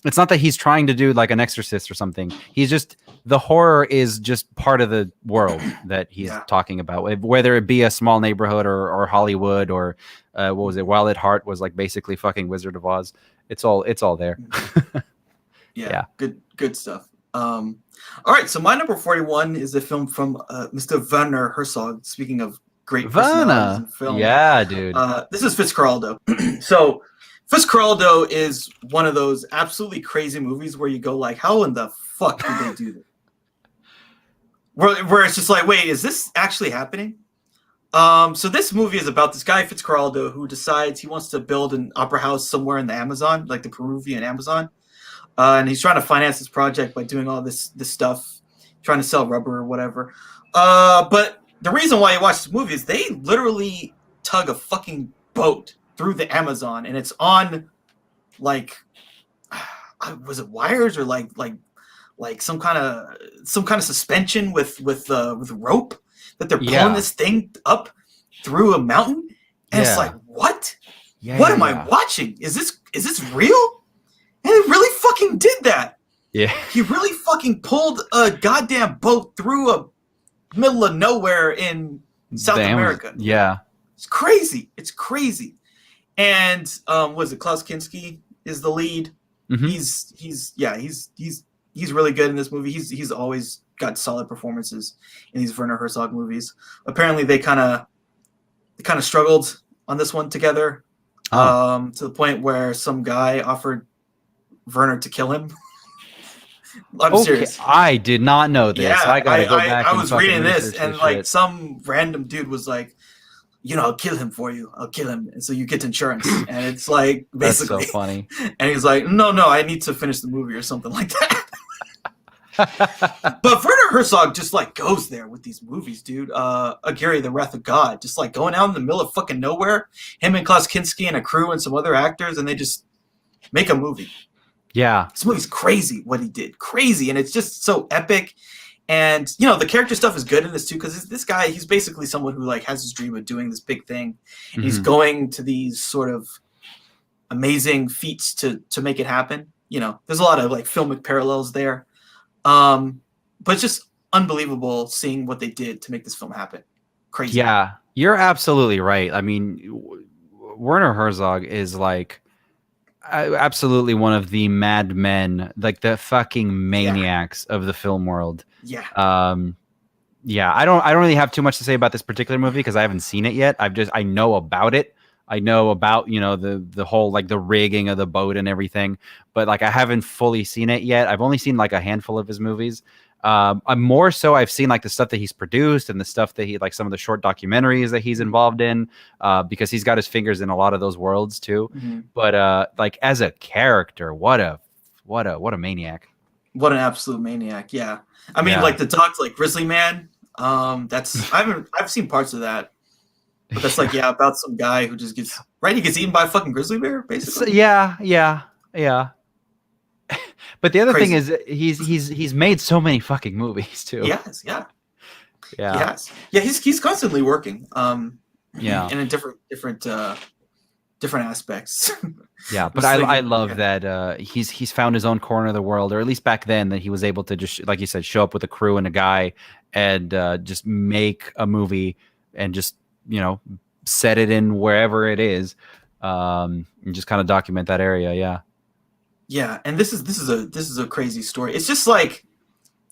It's not that he's trying to do like an Exorcist or something. He's just the horror is just part of the world that he's talking about, whether it be a small neighborhood or Hollywood or what was it? Wild at Heart was like basically fucking Wizard of Oz. It's all there. Yeah. Good stuff. All right, so my number 41 is a film from Mr. Werner Herzog. Speaking of great personalities in film, yeah, dude. This is Fitzcarraldo. So Fitzcarraldo is one of those absolutely crazy movies where you go like, how in the fuck did they do this? Where it's just like, wait, is this actually happening? So this movie is about this guy Fitzcarraldo who decides he wants to build an opera house somewhere in the Amazon, like the Peruvian Amazon. And he's trying to finance this project by doing all this stuff, trying to sell rubber or whatever. But the reason why you watch this movie is they literally tug a fucking boat through the Amazon, and it's on like, was it wires or like some kind of suspension with rope that they're pulling this thing up through a mountain, and it's like, what? What am I watching? Is this real? And he really fucking did that. Yeah. He really fucking pulled a goddamn boat through a middle of nowhere in South America. Yeah. It's crazy. It's crazy. And was it Klaus Kinski is the lead? Mm-hmm. He's really good in this movie. He's always got solid performances in these Werner Herzog movies. Apparently they kind of struggled on this one together. To the point where some guy offered Werner to kill him. I'm serious. I did not know this. Yeah, I gotta go back. I was reading this, and like some random dude was like, I'll kill him for you. I'll kill him, and so you get insurance. And it's like basically that's so funny. And he's like, no, I need to finish the movie or something like that. But Werner Herzog just like goes there with these movies, dude. Aguirre, The Wrath of God, just like going out in the middle of fucking nowhere. Him and Klaus Kinski and a crew and some other actors, and they just make a movie. Yeah. This movie's crazy what he did. Crazy. And it's just so epic. And, the character stuff is good in this too, because this guy, he's basically someone who like has his dream of doing this big thing. And he's going to these sort of amazing feats to make it happen. There's a lot of like filmic parallels there. But it's just unbelievable seeing what they did to make this film happen. Crazy. Yeah, you're absolutely right. I mean, Werner Herzog is like absolutely one of the madmen, like the fucking maniacs of the film world. Yeah. I don't really have too much to say about this particular movie because I haven't seen it yet. I know about it. I know about, the whole like the rigging of the boat and everything, but like I haven't fully seen it yet. I've only seen like a handful of his movies. More so I've seen like the stuff that he's produced and the stuff that he like some of the short documentaries that he's involved in, because he's got his fingers in a lot of those worlds too. Mm-hmm. But like as a character, what a maniac. What an absolute maniac. Yeah. I mean, like the doc, like Grizzly Man. I've seen parts of that. But that's like, about some guy who just gets he gets eaten by a fucking grizzly bear, basically. So, yeah. But the other thing is he's made so many fucking movies too. Yes, yeah. He's constantly working. And in different aspects. Yeah, but I love that he's found his own corner of the world, or at least back then that he was able to just, like you said, show up with a crew and a guy and just make a movie and just set it in wherever it is, and just kind of document that area. Yeah, and this is a crazy story. It's just like,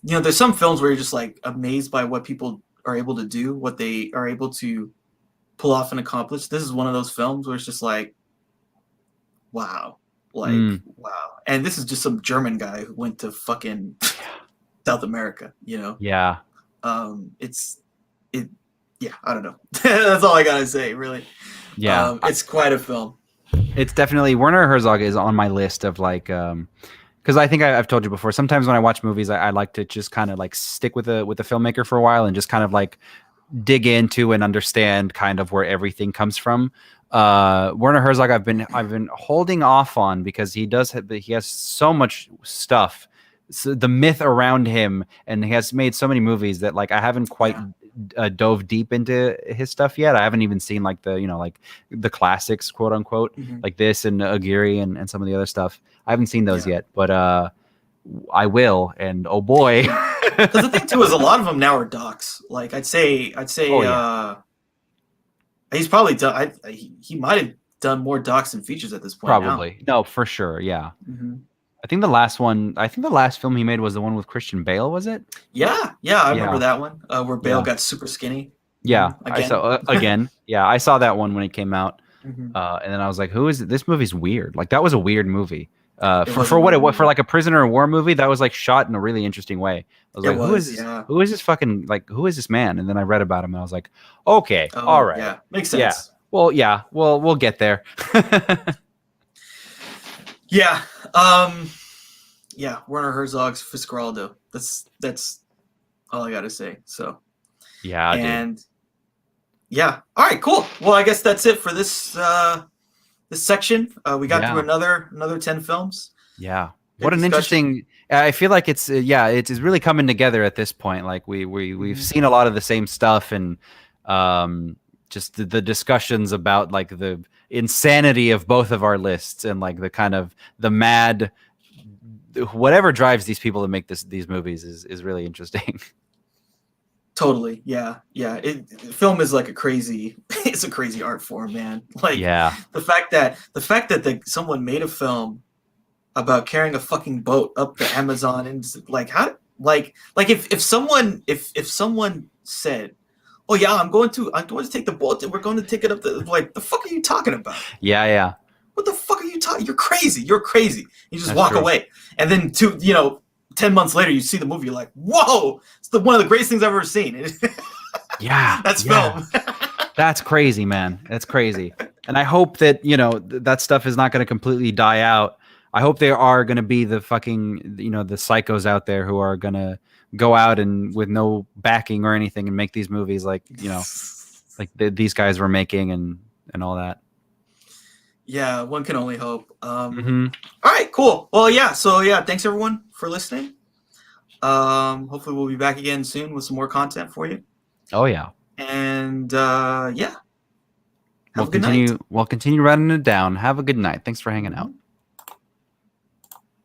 there's some films where you're just like amazed by what people are able to do, what they are able to pull off and accomplish. This is one of those films where it's just like, wow, wow. And this is just some German guy who went to fucking South America, Yeah. I don't know. That's all I gotta say, really. Yeah. It's quite a film. It's definitely Werner Herzog is on my list of like Because I think I've told you before. Sometimes when I watch movies, I like to just kind of like stick with the filmmaker for a while and just kind of like dig into and understand kind of where everything comes from. Werner Herzog, I've been holding off on because he has so much stuff, so the myth around him, and he has made so many movies that like I haven't quite dove deep into his stuff yet. I haven't even seen like the like the classics, quote unquote, like this and Aguirre and some of the other stuff. I haven't seen those yet, but I will. And oh boy. Because the thing too is a lot of them now are docs. Like I'd say, he's probably done. He might have done more docs than features at this point. Probably no, for sure. Yeah, I think the last film he made was the one with Christian Bale. Was it? Yeah, I remember that one where Bale got super skinny. Yeah, I saw again. Yeah, I saw that one when it came out, and then I was like, "Who is it? This movie's weird." Like that was a weird movie. For what it was, for like a prisoner of war movie, that was like shot in a really interesting way. I was like, who is this? Yeah. Who is this fucking like? Who is this man? And then I read about him, and I was like, okay, all right, yeah, makes sense. Yeah, well, we'll get there. Yeah, Werner Herzog's Fitzcarraldo. That's all I gotta say. So yeah, and yeah, all right, cool. Well, I guess that's it for this. This section, we got through another 10 films. Yeah, what an interesting. I feel like it's really coming together at this point. Like we've seen a lot of the same stuff, and just the discussions about like the insanity of both of our lists, and like the kind of the mad, whatever drives these people to make these movies is really interesting. Totally, yeah. Film is like it's a crazy art form, man. Like, the fact that someone made a film about carrying a fucking boat up the Amazon, and like how, like if someone said, "Oh yeah, I'm going to take the boat and we're going to take it up the," like, the fuck are you talking about? Yeah. What the fuck are you talking? You're crazy. You just walk away, and then 10 months later, you see the movie, you're like, whoa, it's one of the greatest things I've ever seen. That's film. That's crazy, man. That's crazy. And I hope that, that stuff is not going to completely die out. I hope there are going to be the fucking, the psychos out there who are going to go out and with no backing or anything and make these movies like, these guys were making and all that. Yeah, one can only hope. All right, cool. Well, yeah. So yeah, thanks everyone for listening. Hopefully we'll be back again soon with some more content for you. Oh yeah. And yeah. We'll continue running it down. Have a good night. Thanks for hanging out.